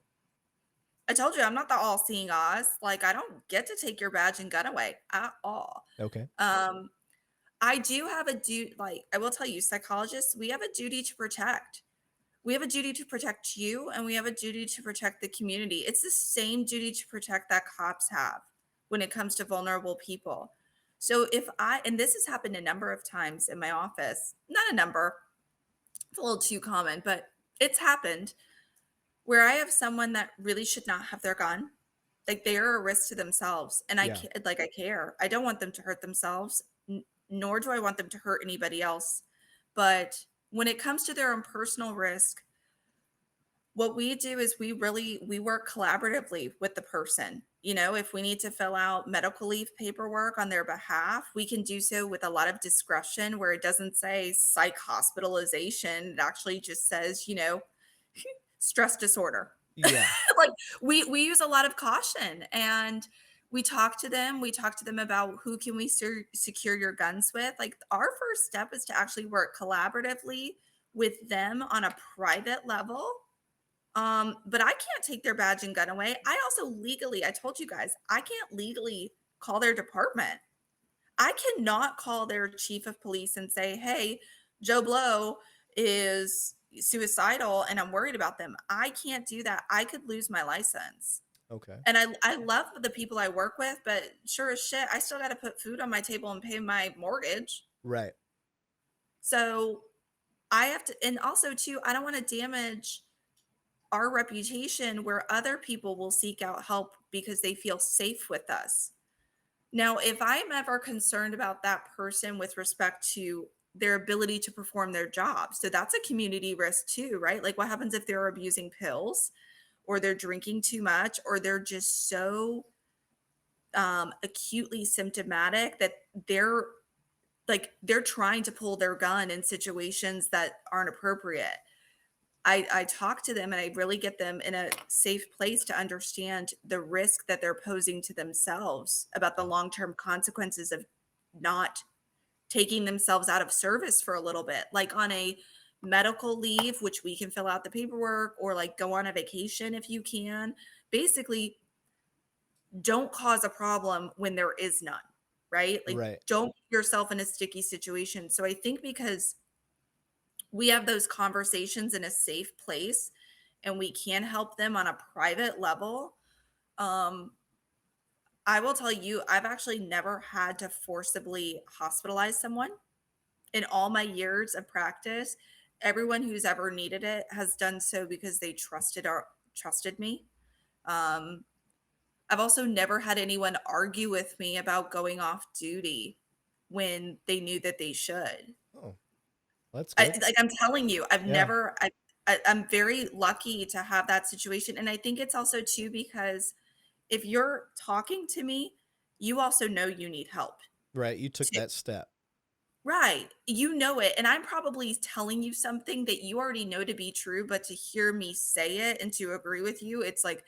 Speaker 2: I told you I'm not the all-seeing eyes. Like I don't get to take your badge and gun away at all.
Speaker 1: Okay.
Speaker 2: Um, I do have a duty. Like I will tell you, psychologists, we have a duty to protect. We have a duty to protect you, and we have a duty to protect the community. It's the same duty to protect that cops have when it comes to vulnerable people. So if I, and this has happened a number of times in my office, not a number, it's a little too common, but it's happened where I have someone that really should not have their gun. Like they are a risk to themselves, and
Speaker 1: Yeah.
Speaker 2: I care. I don't want them to hurt themselves, nor do I want them to hurt anybody else. But when it comes to their own personal risk, what we do is we work collaboratively with the person. If we need to fill out medical leave paperwork on their behalf, we can do so with a lot of discretion where it doesn't say psych hospitalization. It actually just says, stress disorder.
Speaker 1: Yeah.
Speaker 2: Like we use a lot of caution, and we talk to them about who can we secure your guns with. Like our first step is to actually work collaboratively with them on a private level. But I can't take their badge and gun away. I told you guys, I can't legally call their department. I cannot call their chief of police and say, "Hey, Joe Blow is suicidal and I'm worried about them." I can't do that. I could lose my license.
Speaker 1: Okay.
Speaker 2: And I love the people I work with, but sure as shit, I still got to put food on my table and pay my mortgage.
Speaker 1: Right.
Speaker 2: So I have to, and also too, I don't want to damage our reputation where other people will seek out help because they feel safe with us. Now, if I'm ever concerned about that person with respect to their ability to perform their job, so that's a community risk too, right? Like, what happens if they're abusing pills or they're drinking too much or they're just so acutely symptomatic that they're they're trying to pull their gun in situations that aren't appropriate. I talk to them and I really get them in a safe place to understand the risk that they're posing to themselves about the
Speaker 1: Yeah.
Speaker 2: long-term consequences of not taking themselves out of service for a little bit, like on a medical leave, which we can fill out the paperwork, or like go on a vacation if you can. Basically, don't cause a problem when there is none, right? Like,
Speaker 1: Right.
Speaker 2: don't put yourself in a sticky situation. So I think because we have those conversations in a safe place and we can help them on a private level. um I will tell you, I've actually never had to forcibly hospitalize someone in all my years of practice. everyone who's ever needed it has done so because they trusted me. Um, I've also never had anyone argue with me about going off duty when they knew that they should.
Speaker 1: Oh, that's
Speaker 2: I
Speaker 1: good.
Speaker 2: like, I'm telling you, I've
Speaker 1: Yeah.
Speaker 2: never I'm very lucky to have that situation, and I think it's also too because if you're talking to me, you also know you need help
Speaker 1: Right. You took
Speaker 2: too.
Speaker 1: that step.
Speaker 2: Right. You know it, and I'm probably telling you something that you already know to be true, but to hear me say it and to agree with you, it's like,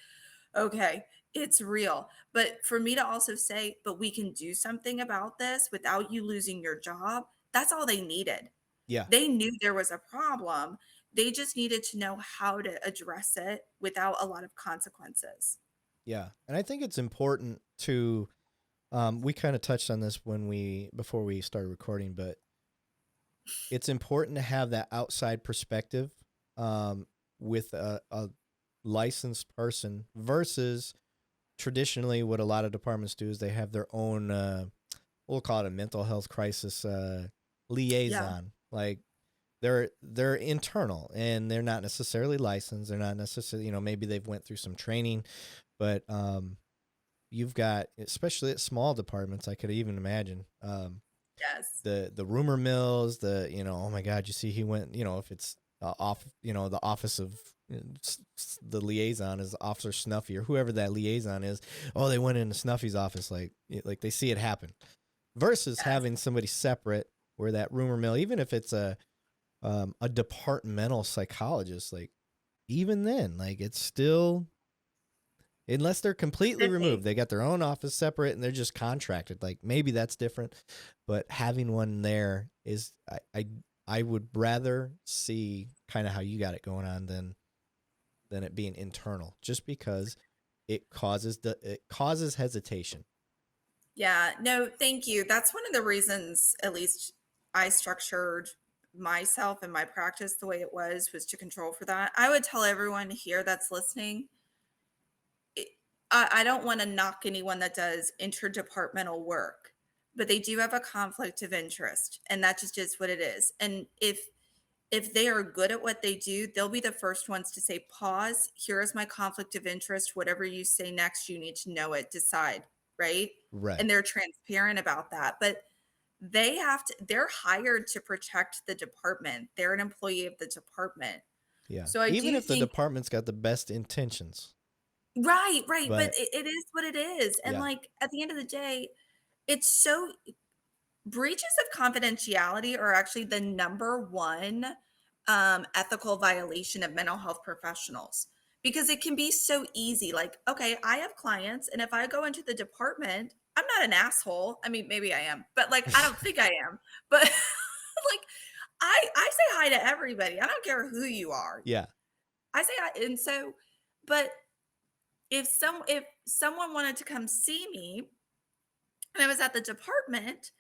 Speaker 2: "Okay, it's real." But for me to also say, "But we can do something about this without you losing your job," that's all they needed.
Speaker 1: Yeah.
Speaker 2: They knew there was a problem. They just needed to know how to address it without a lot of consequences.
Speaker 1: Yeah. And I think it's important to, we kind of touched on this before we started recording, but it's important to have that outside perspective, um, with a licensed person versus traditionally what a lot of departments do is they have their own, we'll call it a mental health crisis,
Speaker 2: Yeah.
Speaker 1: liaison. Like they're internal and they're not necessarily licensed. They're not necessarily, maybe they've went through some training, but you've got, especially at small departments, I could even imagine,
Speaker 2: Yes.
Speaker 1: the rumor mills, oh my God, you see he went, if it's the office of, the liaison is Officer Snuffy or whoever that liaison is. Oh, they went into Snuffy's office, like they see it happen. Versus
Speaker 2: Yes.
Speaker 1: having somebody separate where that rumor mill, even if it's a departmental psychologist, like even then, like it's still, unless they're completely removed,
Speaker 2: Iffy.
Speaker 1: they got their own office separate and they're just contracted. Like maybe that's different, but having one there is, I would rather see kind of how you got it going on than it being internal, just because it causes hesitation.
Speaker 2: Yeah, no, thank you. That's one of the reasons, at least I structured myself and my practice the way it was to control for that. I would tell everyone here that's listening, it- I don't want to knock anyone that does interdepartmental work, but they do have a conflict of interest, and that just is what it is. And if they are good at what they do, they'll be the first ones to say, pause, here is my conflict of interest. Whatever you say next, you need to know it, decide, right?
Speaker 1: Right.
Speaker 2: And they're transparent about that. But they're hired to protect the department. They're an employee of the department.
Speaker 1: Yeah.
Speaker 2: So I
Speaker 1: Even
Speaker 2: do
Speaker 1: if the
Speaker 2: think,
Speaker 1: department's got the best intentions,
Speaker 2: right, right. But
Speaker 1: but
Speaker 2: it is what it is. And
Speaker 1: yeah,
Speaker 2: like at the end of the day, it's so breaches of confidentiality are actually the number one ethical violation of mental health professionals because it can be so easy. Like, okay, I have clients, and if I go into the department, I'm not an asshole. I mean, maybe I am, but like, I don't think I am. But like, I say hi to everybody. I don't care who you are.
Speaker 1: yeah,
Speaker 2: I say hi, and so, but if someone wanted to come see me and I was at the department,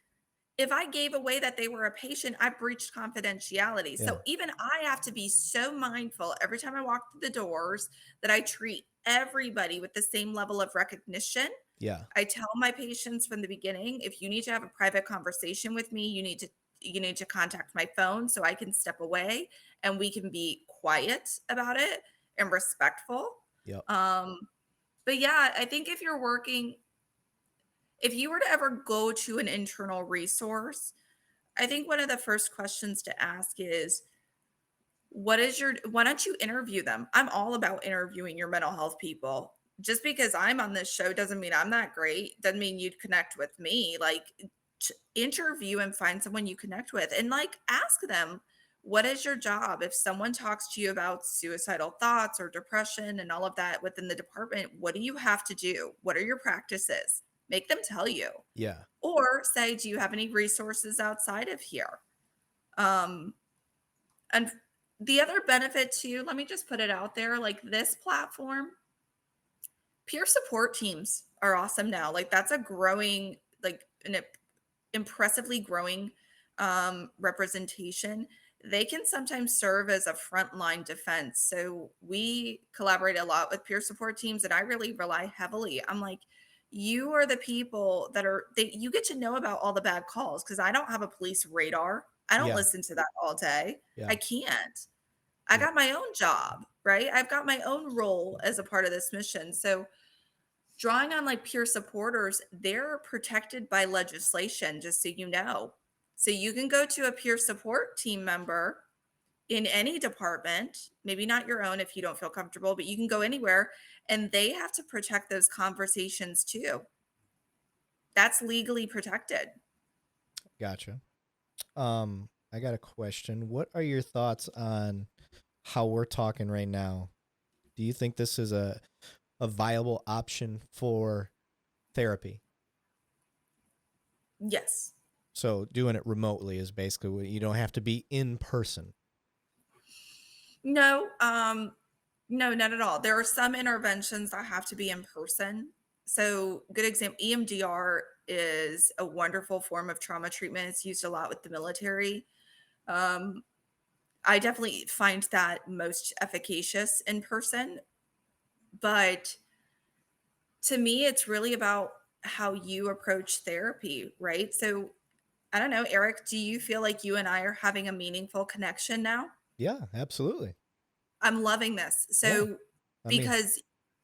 Speaker 2: if I gave away that they were a patient, I breached confidentiality.
Speaker 1: yeah,
Speaker 2: So even I have to be so mindful every time I walk through the doors that I treat everybody with the same level of recognition.
Speaker 1: yeah,
Speaker 2: I tell my patients from the beginning, if you need to have a private conversation with me, you need to contact my phone so I can step away and we can be quiet about it and respectful.
Speaker 1: yep,
Speaker 2: Um, but yeah, I think if you were to ever go to an internal resource, I think one of the first questions to ask is, why don't you interview them? I'm all about interviewing your mental health people. Just because I'm on this show doesn't mean I'm that great. Doesn't mean you'd connect with me. Like, interview and find someone you connect with and like ask them, what is your job? If someone talks to you about suicidal thoughts or depression and all of that within the department, what do you have to do? What are your practices? Make them tell you.
Speaker 1: yeah,
Speaker 2: Or say, do you have any resources outside of here? Um, and the other benefit too, let me just put it out there, like this platform, peer support teams are awesome now. Like that's a growing, like an impressively growing representation. They can sometimes serve as a frontline defense. So we collaborate a lot with peer support teams, and I really rely heavily. I'm like, you are the people that you get to know about all the bad calls because I don't have a police radar. I don't
Speaker 1: Yeah.
Speaker 2: listen to that all day.
Speaker 1: Yeah.
Speaker 2: I can't. I
Speaker 1: Yeah.
Speaker 2: got my own job, right? I've got my own role as a part of this mission. So drawing on like peer supporters, they're protected by legislation, just so you know. So you can go to a peer support team member in any department, maybe not your own if you don't feel comfortable, but you can go anywhere and they have to protect those conversations too. That's legally protected.
Speaker 1: Gotcha. I got a question. What are your thoughts on how we're talking right now? Do you think this is a viable option for therapy?
Speaker 2: Yes.
Speaker 1: So doing it remotely is basically what you don't have to be in person.
Speaker 2: No, no, not at all. There are some interventions that have to be in person. So, good example, EMDR is a wonderful form of trauma treatment. It's used a lot with the military. Um, I definitely find that most efficacious in person, but to me, it's really about how you approach therapy, right? So, I don't know, Eric, do you feel like you and I are having a meaningful connection now?
Speaker 1: Yeah, absolutely.
Speaker 2: I'm loving this.
Speaker 1: Yeah.
Speaker 2: So,
Speaker 1: I mean,
Speaker 2: because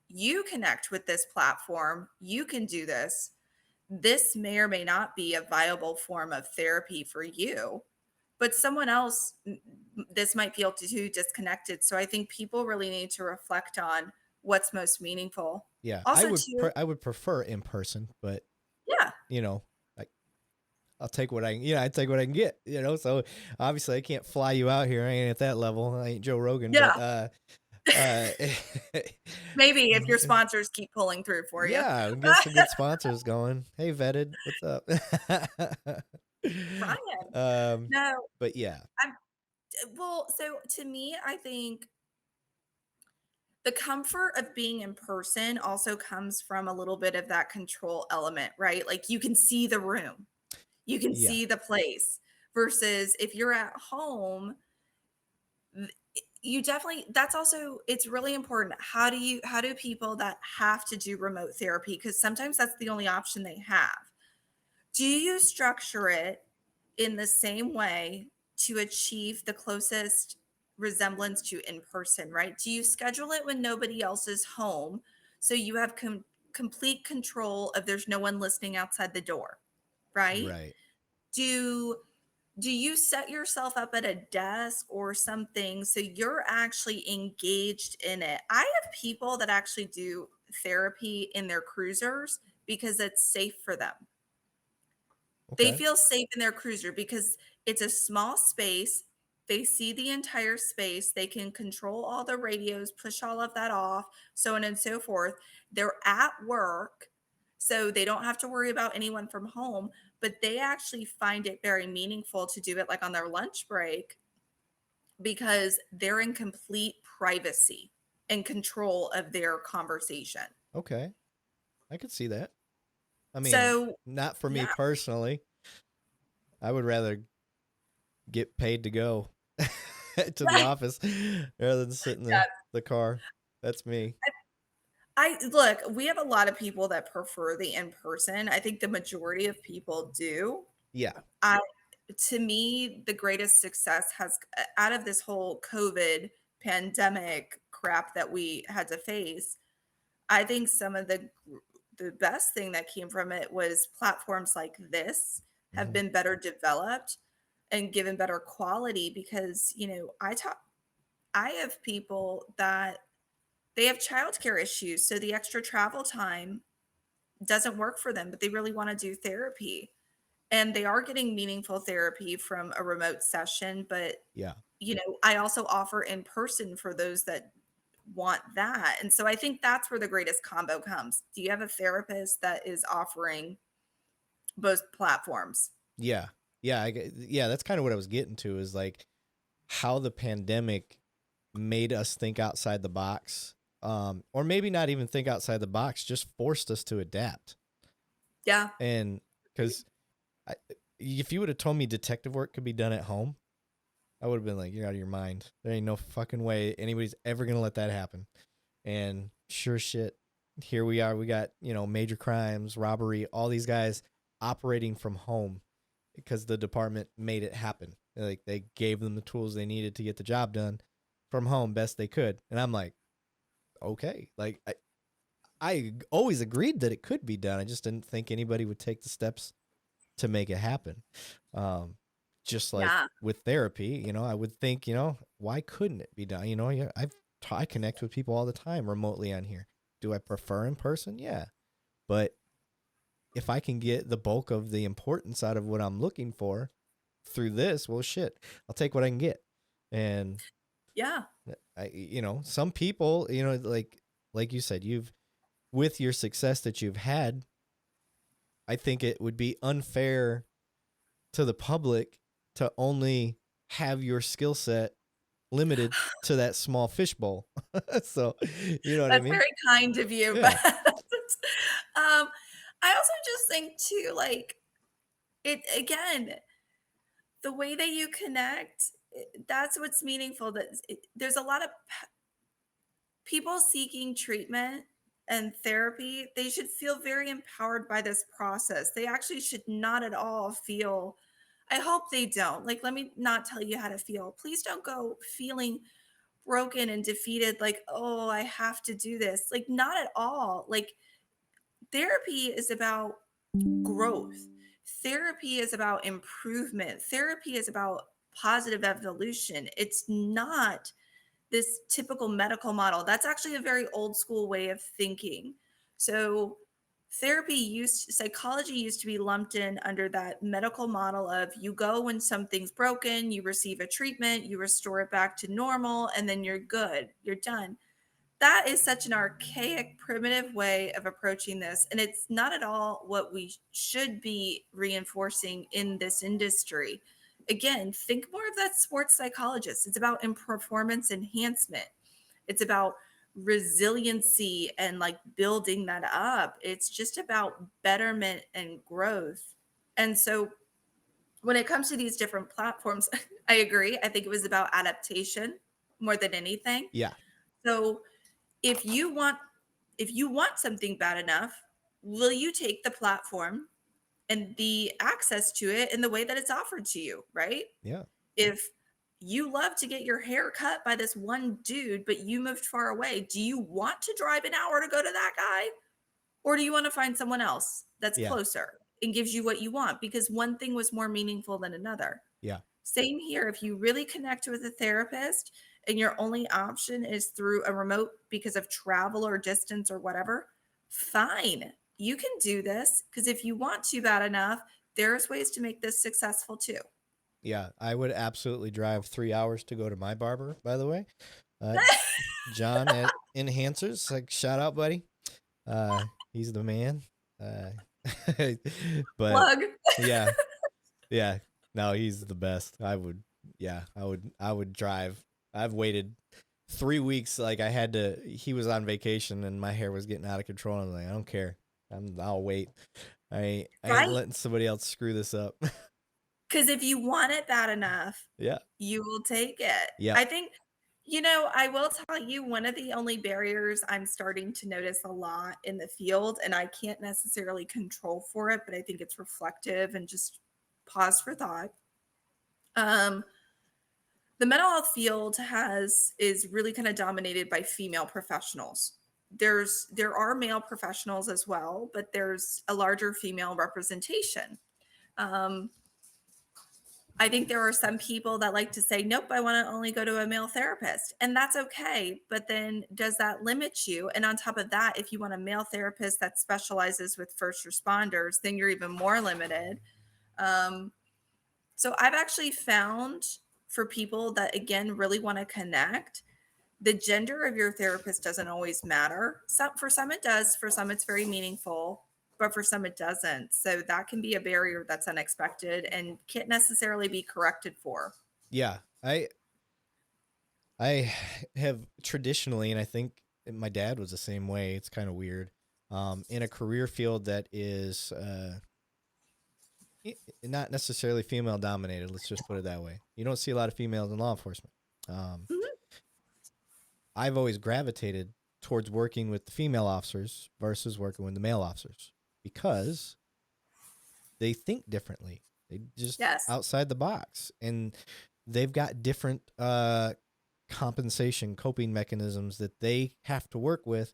Speaker 2: you connect with this platform, you can do this. This may or may not be a viable form of therapy for you, but someone else, this might feel too disconnected. So, I think people really need to reflect on what's most meaningful.
Speaker 1: yeah,
Speaker 2: Also, too,
Speaker 1: I would prefer in person, but
Speaker 2: yeah,
Speaker 1: you know, like I'll take what I take what I can get, you know. So obviously I can't fly you out here. I ain't at that level. I ain't Joe Rogan, but
Speaker 2: yeah,
Speaker 1: uh
Speaker 2: maybe if your sponsors keep pulling through for you.
Speaker 1: yeah, get some good sponsors going. Hey, Vetted, what's up?
Speaker 2: Ryan,
Speaker 1: um,
Speaker 2: no,
Speaker 1: but yeah,
Speaker 2: I'm well, so to me, I think the comfort of being in person also comes from a little bit of that control element, right? Like you can see the room, you can
Speaker 1: yeah,
Speaker 2: see the place versus if you're at home, th- you definitely that's also it's really important. How do people that have to do remote therapy because sometimes that's the only option they have. Do you structure it in the same way to achieve the closest resemblance to in person, right? Do you schedule it when nobody else is home so you have complete control of there's no one listening outside the door, right?
Speaker 1: right,
Speaker 2: Do do you set yourself up at a desk or something so you're actually engaged in it? I have people that actually do therapy in their cruisers because it's safe for them. They
Speaker 1: okay,
Speaker 2: feel safe in their cruiser because it's a small space. They see the entire space. They can control all the radios, push all of that off, so on and so forth. They're at work, so they don't have to worry about anyone from home, but they actually find it very meaningful to do it like on their lunch break because they're in complete privacy and control of their conversation.
Speaker 1: okay, I could see that. I mean,
Speaker 2: So,
Speaker 1: not for me
Speaker 2: yeah,
Speaker 1: personally. I would rather get paid to go to the office rather than sit in the car. That's me.
Speaker 2: I look, we have a lot of people that prefer the in person. I think the majority of people do.
Speaker 1: Yeah.
Speaker 2: I to me, the greatest success has out of this whole COVID pandemic crap that we had to face. I think some of the best thing that came from it was platforms like this have
Speaker 1: Hmm.
Speaker 2: been better developed and given better quality because, I have people that they have childcare issues, so the extra travel time doesn't work for them, but they really want to do therapy. And they are getting meaningful therapy from a remote session, but
Speaker 1: Yeah.
Speaker 2: I also offer in person for those that want that. And so I think that's where the greatest combo comes. Do you have a therapist that is offering both platforms?
Speaker 1: Yeah. Yeah. Yeah. That's kind of what I was getting to is like how the pandemic made us think outside the box. Or maybe not even think outside the box, just forced us to adapt.
Speaker 2: Yeah.
Speaker 1: And because if you would have told me detective work could be done at home, I would have been like, you're out of your mind. There ain't no fucking way anybody's ever going to let that happen. And sure shit, here we are. We got, major crimes, robbery, all these guys operating from home because the department made it happen. Like they gave them the tools they needed to get the job done from home best they could. And I'm like, okay. Like I always agreed that it could be done. I just didn't think anybody would take the steps to make it happen. Um, just like
Speaker 2: Yeah.
Speaker 1: with therapy, I would think, why couldn't it be done? Yeah, I connect with people all the time remotely on here. Do I prefer in person? Yeah. But if I can get the bulk of the importance out of what I'm looking for through this, well, shit, I'll take what I can get. And
Speaker 2: Yeah.
Speaker 1: some people, like you said, with your success that you've had, I think it would be unfair to the public to only have your skill set limited to that small fishbowl. So, you know what I
Speaker 2: That's
Speaker 1: mean?
Speaker 2: very kind of you, but
Speaker 1: Yeah.
Speaker 2: I also just think too, like, it again, the way that you connect, that's what's meaningful. There's a lot of people seeking treatment and therapy. They should feel very empowered by this process. They actually should not at all feel. I hope they don't. Like, let me not tell you how to feel. Please don't go feeling broken and defeated, like, oh, I have to do this. Like, not at all. Like, therapy is about growth. Therapy is about improvement. Therapy is about positive evolution. It's not this typical medical model. That's actually a very old school way of thinking. So, psychology used to be lumped in under that medical model of you go when something's broken, you receive a treatment, you restore it back to normal, and then you're good, you're done. That is such an archaic, primitive way of approaching this. And it's not at all what we should be reinforcing in this industry. Again, think more of that sports psychologist. It's about performance enhancement, it's about resiliency and like building that up. It's just about betterment and growth. And so when it comes to these different platforms, I agree. I think it was about adaptation more than anything.
Speaker 1: Yeah.
Speaker 2: So if you want if you want something bad enough, will you take the platform and the access to it in the way that it's offered to you, right?
Speaker 1: Yeah.
Speaker 2: If you love to get your hair cut by this one dude, but you moved far away, do you want to drive an hour to go to that guy? Or do you want to find someone else that's
Speaker 1: Yeah.
Speaker 2: closer and gives you what you want? Because one thing was more meaningful than another.
Speaker 1: Yeah.
Speaker 2: Same here. If you really connect with a therapist and your only option is through a remote because of travel or distance or whatever, fine. You can do this because if you want to bad enough, there's ways to make this successful too.
Speaker 1: Yeah. I would absolutely drive 3 hours to go to my barber, by the way. Uh, John at Enhancers, like shout out, buddy. He's the man. Uh, but
Speaker 2: Plug.
Speaker 1: yeah, yeah. No, he's the best. I would drive. I've waited 3 weeks. Like he was on vacation and my hair was getting out of control. And I'm like, I don't care. I'll wait. I ain't
Speaker 2: Right?
Speaker 1: letting somebody else screw this up.
Speaker 2: Because if you want it bad enough,
Speaker 1: Yeah.
Speaker 2: you will take it.
Speaker 1: Yeah.
Speaker 2: I think, I will tell you one of the only barriers I'm starting to notice a lot in the field, and I can't necessarily control for it, but I think it's reflective and just pause for thought. Um, the mental health field is really kind of dominated by female professionals. There are male professionals as well, but there's a larger female representation. Um, I think there are some people that like to say, nope, I want to only go to a male therapist. And that's okay. But then does that limit you? And on top of that, if you want a male therapist that specializes with first responders, then you're even more limited. Um, so I've actually found for people that, again, really want to connect, the gender of your therapist doesn't always matter. For some it does, for some it's very meaningful, but for some it doesn't. So that can be a barrier that's unexpected and can't necessarily be corrected for.
Speaker 1: Yeah. I have traditionally, and I think my dad was the same way. It's kind of weird. In a career field that is not necessarily female dominated. Let's just put it that way. You don't see a lot of females in law enforcement. Um,
Speaker 2: Mhm.
Speaker 1: I've always gravitated towards working with the female officers versus working with the male officers because they think differently. They just
Speaker 2: Yes.
Speaker 1: outside the box, and they've got different compensation coping mechanisms that they have to work with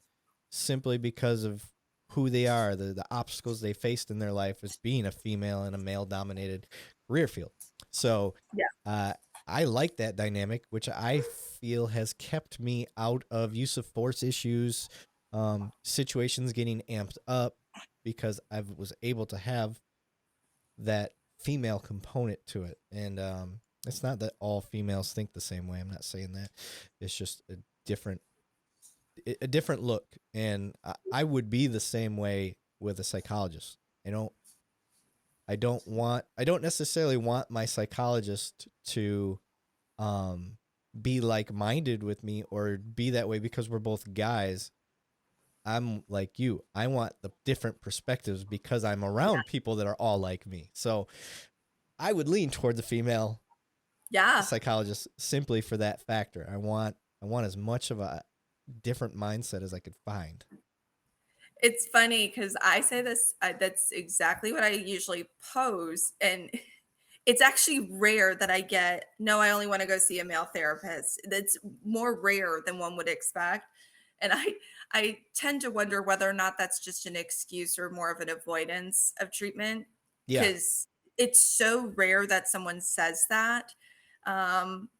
Speaker 1: simply because of who they are, the obstacles they faced in their life as being a female in a male dominated career field. So
Speaker 2: Yeah.
Speaker 1: uh, I like that dynamic, which I feel has kept me out of use of force issues, situations getting amped up, because I was able to have that female component to it. And it's not that all females think the same way. I'm not saying that. It's just a different look. And I would be the same way with a psychologist. I don't necessarily want my psychologist to um be like-minded with me or be that way because we're both guys. I'm like you. I want the different perspectives because I'm
Speaker 2: Yeah.
Speaker 1: around people that are all like me. So I would lean toward the female
Speaker 2: Yeah.
Speaker 1: psychologist simply for that factor. I want as much of a different mindset as I could find.
Speaker 2: It's funny because I say this, that's exactly what I usually pose. And it's actually rare that I get, no, I only want to go see a male therapist. That's more rare than one would expect. And I tend to wonder whether or not that's just an excuse or more of an avoidance of treatment,
Speaker 1: Yeah.
Speaker 2: because it's so rare that someone says that. Um,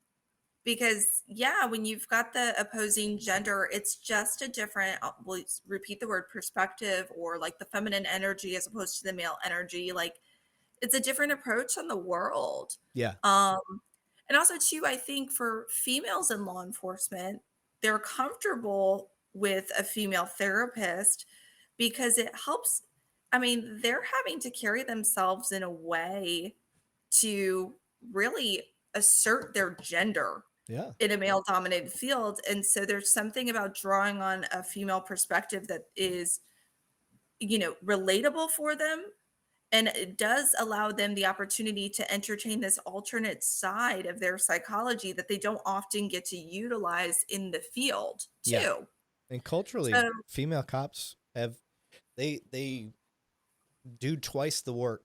Speaker 2: because yeah, when you've got the opposing gender, it's just a different, we'll repeat the word perspective, or like the feminine energy as opposed to the male energy. Like it's a different approach on the world.
Speaker 1: Yeah.
Speaker 2: Um, and also too, I think for females in law enforcement, they're comfortable with a female therapist because it helps. I mean, they're having to carry themselves in a way to really assert their gender
Speaker 1: Yeah.
Speaker 2: in a male dominated field. And so there's something about drawing on a female perspective that is, relatable for them. And it does allow them the opportunity to entertain this alternate side of their psychology that they don't often get to utilize in the field,
Speaker 1: Yeah.
Speaker 2: too.
Speaker 1: And culturally,
Speaker 2: So,
Speaker 1: female cops have they do twice the work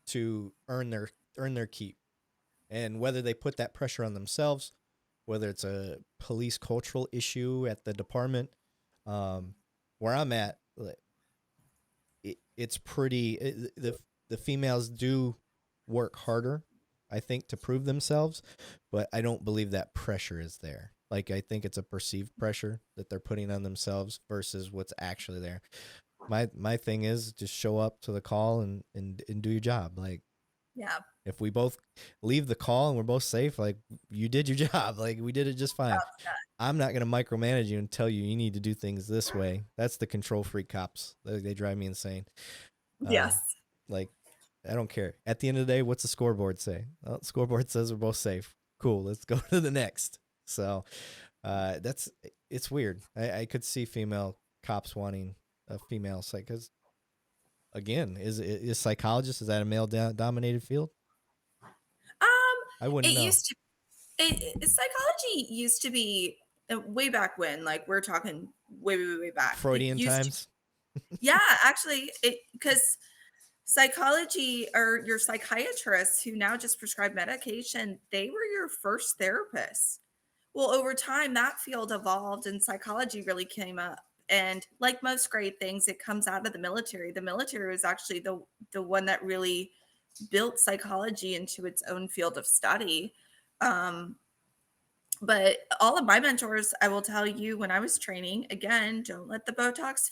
Speaker 1: to earn their keep. And whether they put that pressure on themselves, whether it's a police cultural issue at the department, um, where I'm at, it's pretty. The females do work harder, I think, to prove themselves, but I don't believe that pressure is there. Like I think it's a perceived pressure that they're putting on themselves versus what's actually there. My thing is just show up to the call and do your job. Like
Speaker 2: yeah.
Speaker 1: if we both leave the call and we're both safe, like you did your job, like we did it just fine. I'm not going to micromanage you and tell you you need to do things this way. That's the control freak cops. They drive me insane. Um,
Speaker 2: Yes.
Speaker 1: like I don't care. At the end of the day, what's the scoreboard say? Well, the scoreboard says we're both safe. Cool. Let's go to the next. So that's it's weird. I could see female cops wanting a female psych because again, is psychologist, is that a male dominated field?
Speaker 2: Um,
Speaker 1: I wouldn't
Speaker 2: it
Speaker 1: know.
Speaker 2: used to, psychology used to be, way back when, like we're talking way, way, way back. It
Speaker 1: Freudian
Speaker 2: used to,
Speaker 1: times.
Speaker 2: yeah, actually, because psychology, or your psychiatrists who now just prescribe medication, they were your first therapists. Well, over time, that field evolved and psychology really came up. And like most great things, it comes out of the military. The military was actually the one that really built psychology into its own field of study. Um, but all of my mentors, I will tell you, when I was training, again, don't let the Botox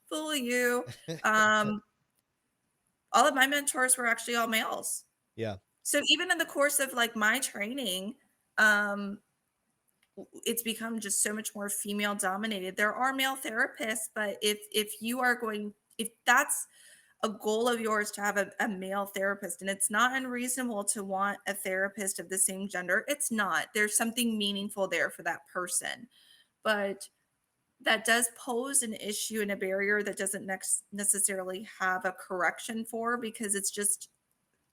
Speaker 2: fool you. Um, all of my mentors were actually all males.
Speaker 1: Yeah.
Speaker 2: So even in the course of like my training, um, it's become just so much more female dominated. There are male therapists, but if you are going, if that's a goal of yours to have a male therapist, and it's not unreasonable to want a therapist of the same gender, it's not. There's something meaningful there for that person. But that does pose an issue and a barrier that doesn't necessarily have a correction for, because it's just,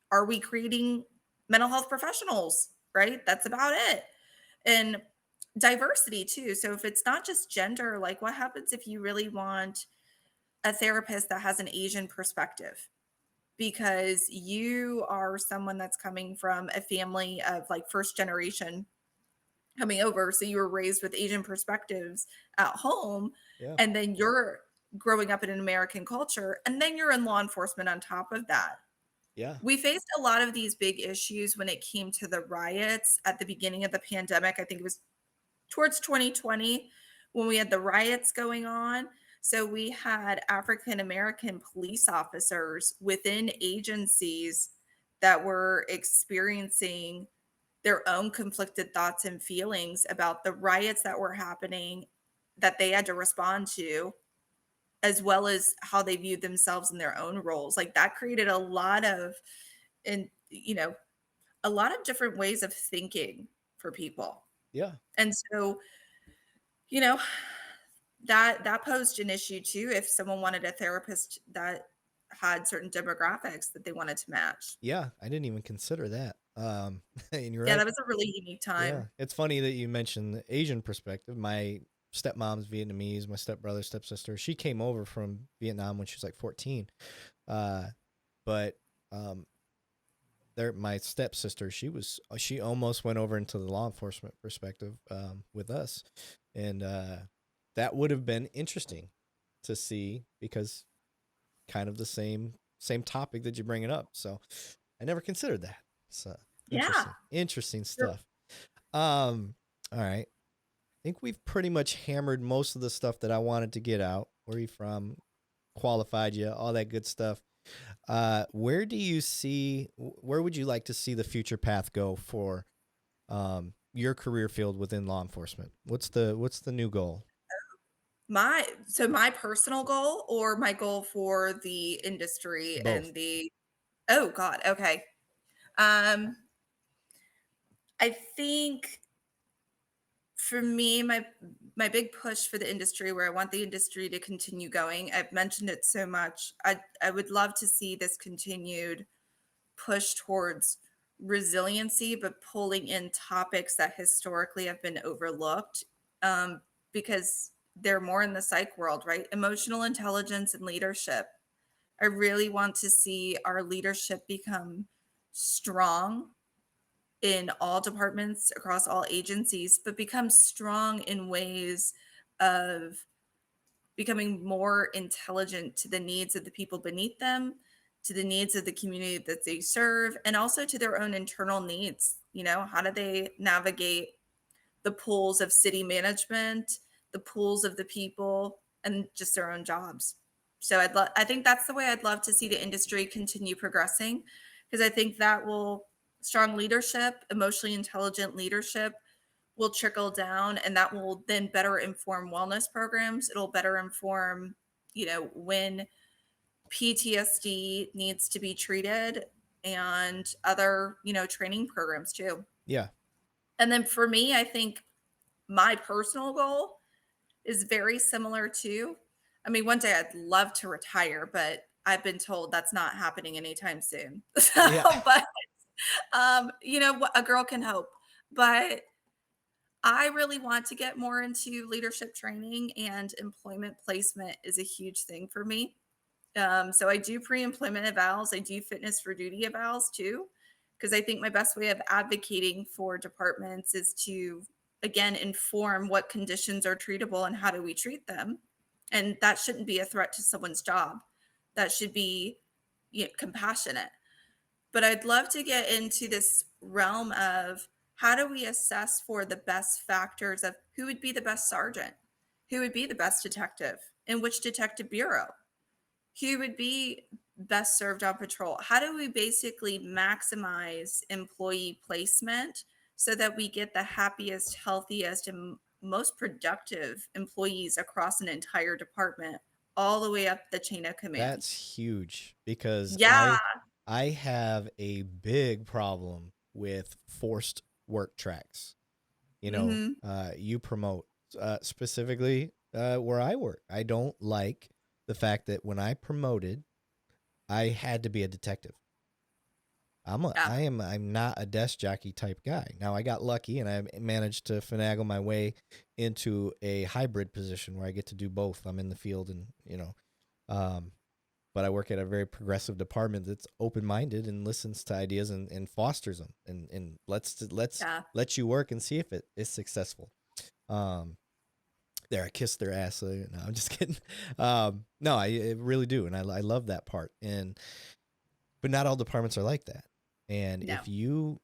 Speaker 2: are we creating mental health professionals? Right? That's about it. And diversity too. So if it's not just gender, like what happens if you really want a therapist that has an Asian perspective? because you are someone that's coming from a family of like first generation coming over. So you were raised with Asian perspectives at home,
Speaker 1: Yeah.
Speaker 2: and then you're growing up in an American culture, and then you're in law enforcement on top of that.
Speaker 1: Yeah.
Speaker 2: We faced a lot of these big issues when it came to the riots at the beginning of the pandemic. I think it was towards 2020 when we had the riots going on. So we had African American police officers within agencies that were experiencing their own conflicted thoughts and feelings about the riots that were happening that they had to respond to, as well as how they viewed themselves in their own roles. Like that created a lot of, and a lot of different ways of thinking for people.
Speaker 1: Yeah.
Speaker 2: And so, you know, that posed an issue too if someone wanted a therapist that had certain demographics that they wanted to match.
Speaker 1: Yeah. I didn't even consider that. And you're
Speaker 2: Yeah,
Speaker 1: right.
Speaker 2: that was a really unique
Speaker 1: Yeah.
Speaker 2: time.
Speaker 1: It's funny that you mentioned the Asian perspective. My stepmom's Vietnamese, my stepbrother, stepsister, she came over from Vietnam when she was like 14. Uh, but um, my stepsister, she almost went over into the law enforcement perspective with us, and that would have been interesting to see because kind of the same topic that you bring it up. So I never considered that. So
Speaker 2: Yeah.
Speaker 1: interesting
Speaker 2: You're-
Speaker 1: stuff. All right. I think we've pretty much hammered most of the stuff that I wanted to get out. Where are you from? Qualified you, all that good stuff. Where do you see? Where would you like to see the future path go for your career field within law enforcement? What's the new goal?
Speaker 2: my personal goal or my goal for the industry
Speaker 1: Both.
Speaker 2: and the oh god, okay. Um I think for me, my big push for the industry where I want the industry to continue going, I've mentioned it so much. I would love to see this continued push towards resiliency, but pulling in topics that historically have been overlooked, because they're more in the psych world, right? Emotional intelligence and leadership. I really want to see our leadership become strong in all departments across all agencies, but become strong in ways of becoming more intelligent to the needs of the people beneath them, to the needs of the community that they serve, and also to their own internal needs. How do they navigate the pools of city management, the pools of the people, and just their own jobs? So I think that's the way I'd love to see the industry continue progressing, because I think that will strong leadership, emotionally intelligent leadership will trickle down, and that will then better inform wellness programs. It'll better inform, when PTSD needs to be treated, and other, training programs too.
Speaker 1: Yeah.
Speaker 2: And then for me, I think my personal goal is very similar to, I mean, one day I'd love to retire, but I've been told that's not happening anytime soon. So,
Speaker 1: Yeah.
Speaker 2: but a girl can hope. But I really want to get more into leadership training, and employment placement is a huge thing for me. So I do pre-employment evals. I do fitness for duty evals too, because I think my best way of advocating for departments is to, again, inform what conditions are treatable and how do we treat them. And that shouldn't be a threat to someone's job. That should be, compassionate. But I'd love to get into this realm of how do we assess for the best factors of who would be the best sergeant, who would be the best detective, in which detective bureau, who would be best served on patrol. How do we basically maximize employee placement so that we get the happiest, healthiest, and most productive employees across an entire department, all the way up the chain of command?
Speaker 1: That's huge because
Speaker 2: Yeah.
Speaker 1: I have a big problem with forced work tracks.
Speaker 2: Hmm.
Speaker 1: You promote specifically where I work. I don't like the fact that when I promoted, I had to be a detective.
Speaker 2: Yeah.
Speaker 1: I'm not a desk jockey type guy. Now I got lucky and I managed to finagle my way into a hybrid position where I get to do both. I'm in the field and um but I work at a very progressive department that's open-minded and listens to ideas and fosters them and let's
Speaker 2: Yeah.
Speaker 1: let you work and see if it is successful. Um, there, I kissed their ass. So, no, I'm just kidding. No, I really do, and I love that part. But not all departments are like that. And
Speaker 2: No.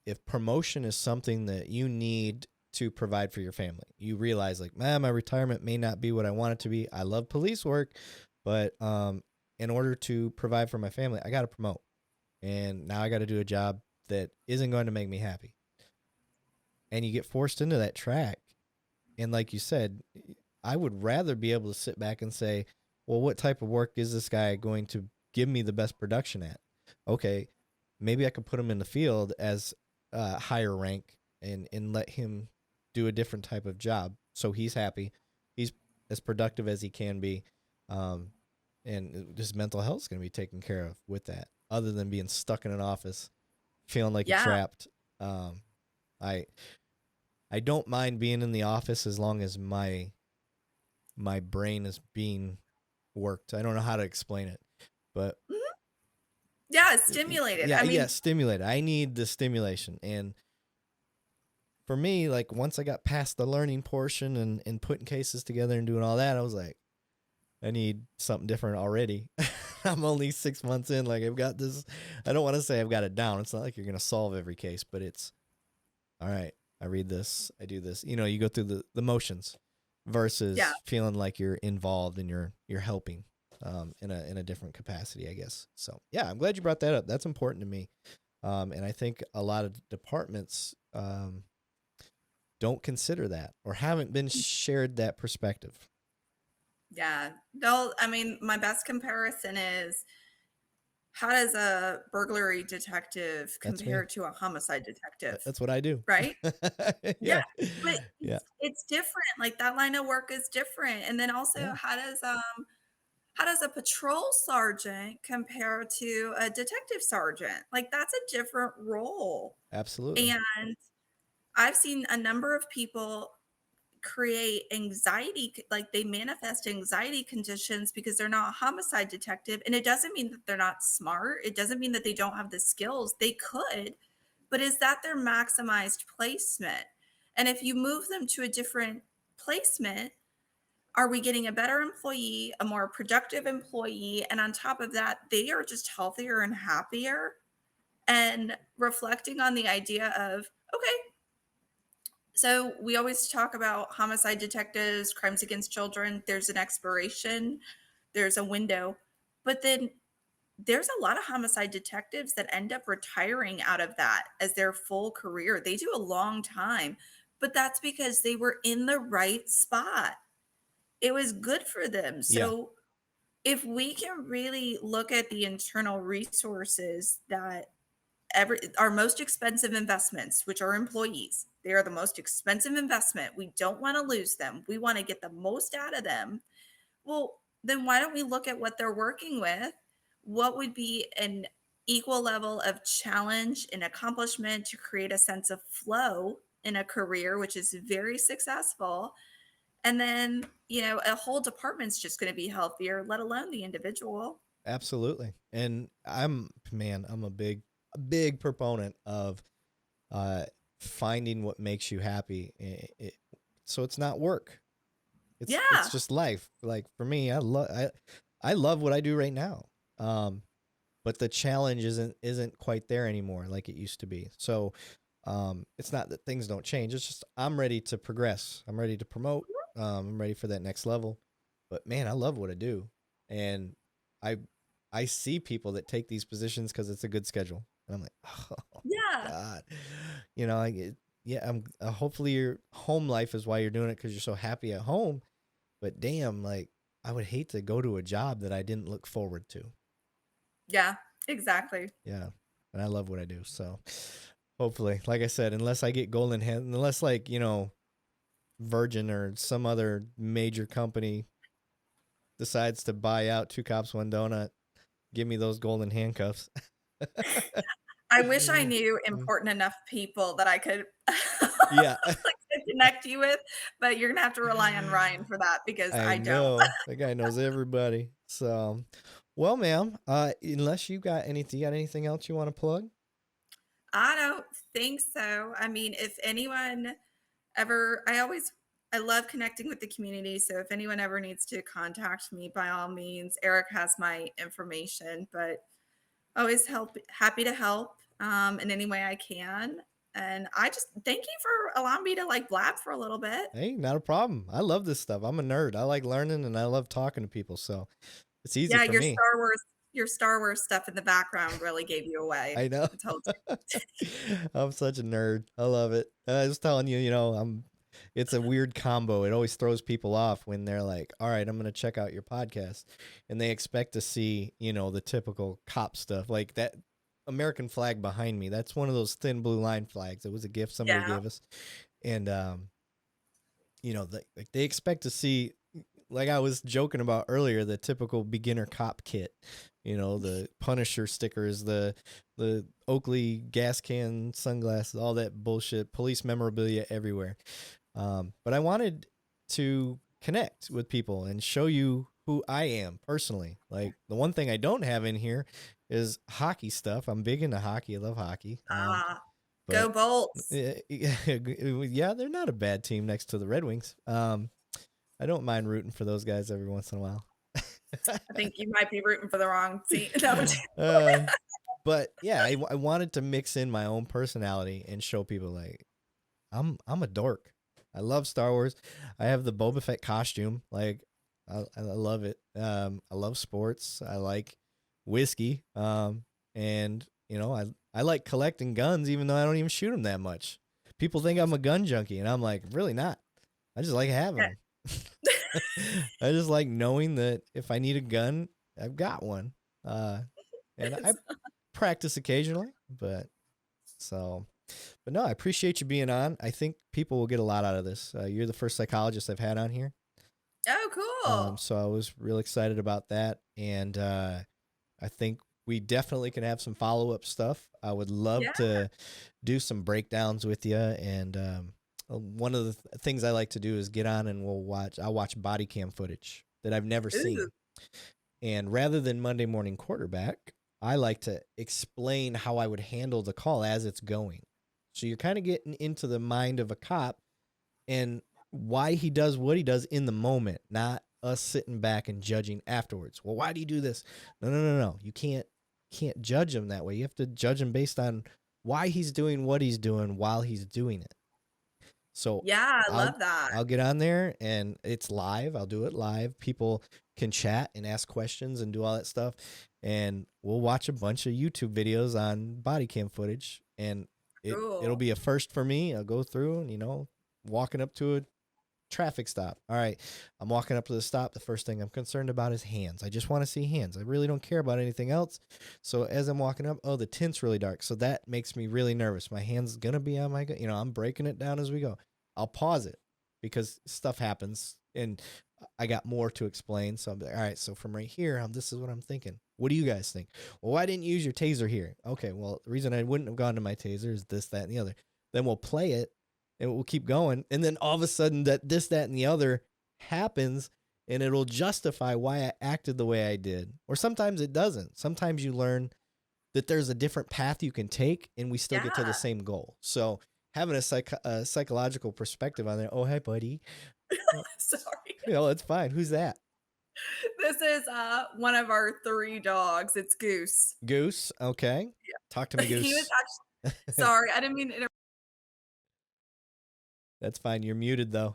Speaker 1: if promotion is something that you need to provide for your family, you realize like, man, my retirement may not be what I want it to be. I love police work, but in order to provide for my family, I got to promote, and now I got to do a job that isn't going to make me happy. And you get forced into that track, and like you said, I would rather be able to sit back and say, well, what type of work is this guy going to give me the best production at? Okay, maybe I could put him in the field as a higher rank and let him do a different type of job so he's happy, he's as productive as he can be, um, and his mental health is going to be taken care of with that. Other than being stuck in an office, feeling like you're
Speaker 2: Yeah.
Speaker 1: trapped. I I don't mind being in the office as long as my brain is being worked. I don't know how to explain it, but
Speaker 2: Mhm. Yeah, it's stimulated.
Speaker 1: yeah,
Speaker 2: I
Speaker 1: yeah,
Speaker 2: mean,
Speaker 1: stimulated. I need the stimulation. And for me, like once I got past the learning portion and putting cases together and doing all that, I was like, I need something different already. I'm only 6 months in. Like I've got this. I don't want to say I've got it down. It's not like you're gonna solve every case, but it's all right. I read this. I do this. You know, you go through the motions
Speaker 2: yeah.
Speaker 1: versus feeling like you're involved and you're helping in a different capacity, I guess. So yeah, I'm glad you brought that up. That's important to me, and I think a lot of departments don't consider that or haven't been shared that perspective.
Speaker 2: Yeah. I mean, my best comparison is, how does a burglary detective
Speaker 1: That's me.
Speaker 2: compare to a homicide detective?
Speaker 1: That's what I do.
Speaker 2: Right? Yeah.
Speaker 1: Yeah,
Speaker 2: But
Speaker 1: yeah,
Speaker 2: it's different. Like that line of work is different. And then also,
Speaker 1: yeah.
Speaker 2: how does a patrol sergeant compare to a detective sergeant? Like that's a different role.
Speaker 1: Absolutely,
Speaker 2: And I've seen a number of people create anxiety, like they manifest anxiety conditions because they're not a homicide detective. And it doesn't mean that they're not smart. It doesn't mean that they don't have the skills. They could, but is that their maximized placement? And if you move them to a different placement, are we getting a better employee, a more productive employee? And on top of that, they are just healthier and happier. And reflecting on the idea of, okay, so we always talk about homicide detectives, crimes against children. There's an expiration, there's a window, but then there's a lot of homicide detectives that end up retiring out of that as their full career. They do a long time, but that's because they were in the right spot. It was good for them.
Speaker 1: yeah,
Speaker 2: So if we can really look at the internal resources that our most expensive investments, which are employees, they are the most expensive investment. We don't want to lose them. We want to get the most out of them. Well, then why don't we look at what they're working with? What would be an equal level of challenge and accomplishment to create a sense of flow in a career, which is very successful? And then, a whole department's just going to be healthier, let alone the individual.
Speaker 1: absolutely. And I'm a big proponent of uh, finding what makes you happy. So it's not work. It's
Speaker 2: Yeah.
Speaker 1: just life. Like for me, I love what I do right now. But the challenge isn't quite there anymore like it used to be. So it's not that things don't change. It's just I'm ready to progress. I'm ready to promote. I'm ready for that next level. But man, I love what I do, and I I see people that take these positions because it's a good schedule, and I'm like, oh
Speaker 2: Yeah.
Speaker 1: God, you know, yeah. I'm hopefully your home life is why you're doing it because you're so happy at home. But damn, like I would hate to go to a job that I didn't look forward to.
Speaker 2: Yeah, exactly.
Speaker 1: Yeah. And I love what I do. So hopefully, like I said, unless I get golden hand, unless like, Virgin or some other major company decides to buy out two cops, one donut, give me those golden handcuffs.
Speaker 2: I wish I knew important enough people that I could
Speaker 1: Yeah.
Speaker 2: like to connect you with, but you're gonna have to rely on Ryan for that because
Speaker 1: I
Speaker 2: I don't.
Speaker 1: know. That guy knows everybody. So Well, ma'am, unless you got anything else you want to plug?
Speaker 2: I don't think so. I mean, if anyone ever, I love connecting with the community. So if anyone ever needs to contact me, by all means, Eric has my information, but always happy to help in any way I can. And I just thank you for allowing me to like blab for a little bit.
Speaker 1: Hey, not a problem. I love this stuff. I'm a nerd. I like learning and I love talking to people. So it's easy
Speaker 2: Yeah,
Speaker 1: for me.
Speaker 2: Your Star Wars stuff in the background really gave you away.
Speaker 1: I know.
Speaker 2: I told
Speaker 1: I'm such a nerd. I love it. I was telling you, it's a weird combo. It always throws people off when they're like, all right, I'm going to check out your podcast. And they expect to see, the typical cop stuff like that American flag behind me. That's one of those thin blue line flags. It was a gift
Speaker 2: you.
Speaker 1: somebody
Speaker 2: Yeah.
Speaker 1: gave us. And, they expect to see, like I was joking about earlier, the typical beginner cop kit, the Punisher stickers, the Oakley gas can sunglasses, all that bullshit, police memorabilia everywhere. But I wanted to connect with people and show you who I am personally. Like the one thing I don't have in here is hockey stuff. I'm big into hockey. I love hockey.
Speaker 2: Go
Speaker 1: But
Speaker 2: Bolts.
Speaker 1: yeah, they're not a bad team next to the Red Wings. I don't mind rooting for those guys every once in a while.
Speaker 2: I think you might be rooting for the wrong team. No,
Speaker 1: But yeah, I wanted to mix in my own personality and show people like I'm a dork. I love Star Wars. I have the Boba Fett costume. Like I love it. I love sports. I like whiskey. And I like collecting guns, even though I don't even shoot them that much. People think I'm a gun junkie, and I'm like, really not. I just like having them. I just like knowing that if I need a gun, I've got one. And I practice occasionally, but no, I appreciate you being on. I think people will get a lot out of this. You're the first psychologist I've had on here.
Speaker 2: Oh, cool.
Speaker 1: So I was real excited about that. And I think we definitely can have some follow-up stuff. I would love to do some breakdowns with you. And one of the things I like to do is get on and I'll watch body cam footage that I've never seen. And rather than Monday Morning Quarterback, I like to explain how I would handle the call as it's going. So you're kind of getting into the mind of a cop and why he does what he does in the moment, not us sitting back and judging afterwards. Well, why do you do this? No. You can't judge him that way. You have to judge him based on why he's doing what he's doing while he's doing it. So
Speaker 2: yeah, I love that.
Speaker 1: I'll get on there and it's live. I'll do it live. People can chat and ask questions and do all that stuff. And we'll watch a bunch of YouTube videos on body cam footage. And it'll be a first for me. I'll go through and, walking up to a traffic stop. All right, I'm walking up to the stop. The first thing I'm concerned about is hands. I just want to see hands. I really don't care about anything else. So as I'm walking up, the tint's really dark. So that makes me really nervous. My hand's going to be on my, I'm breaking it down as we go. I'll pause it because stuff happens and I got more to explain. So I'm like, all right, so from right here, this is what I'm thinking. What do you guys think? Well, why didn't you use your taser here? Okay, well, the reason I wouldn't have gone to my taser is this, that, and the other. Then we'll play it and we'll keep going. And then all of a sudden that this, that, and the other happens and it'll justify why I acted the way I did. Or sometimes it doesn't. Sometimes you learn that there's a different path you can take and we still get to the same goal. So having a psychological perspective on there. Oh, hey, buddy.
Speaker 2: Sorry.
Speaker 1: It's fine. Who's that?
Speaker 2: This is one of our 3 dogs. It's Goose.
Speaker 1: Goose. Okay. Yeah. Talk to me, Goose.
Speaker 2: He was actually sorry. I didn't mean to interrupt.
Speaker 1: That's fine. You're muted though.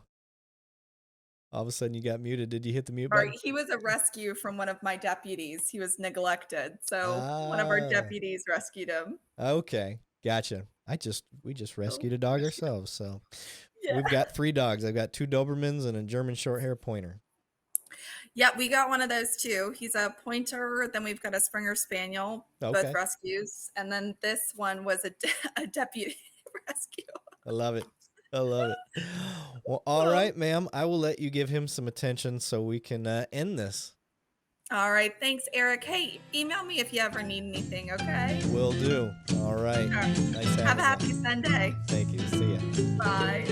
Speaker 1: All of a sudden you got muted. Did you hit the mute button?
Speaker 2: He was a rescue from one of my deputies. He was neglected. So one of our deputies rescued him.
Speaker 1: Okay. Gotcha. We just rescued a dog ourselves. So we've got 3 dogs. I've got 2 Dobermans and a German short hair pointer.
Speaker 2: Yeah, we got one of those too. He's a pointer. Then we've got a Springer Spaniel, both rescues. And then this one was a deputy rescue.
Speaker 1: I love it. Well, all right, ma'am. I will let you give him some attention so we can end this.
Speaker 2: All right. Thanks, Eric. Hey, email me if you ever need anything, okay?
Speaker 1: Will do. All right. Nice
Speaker 2: Have a happy Sunday.
Speaker 1: Thank you. See ya.
Speaker 2: Bye.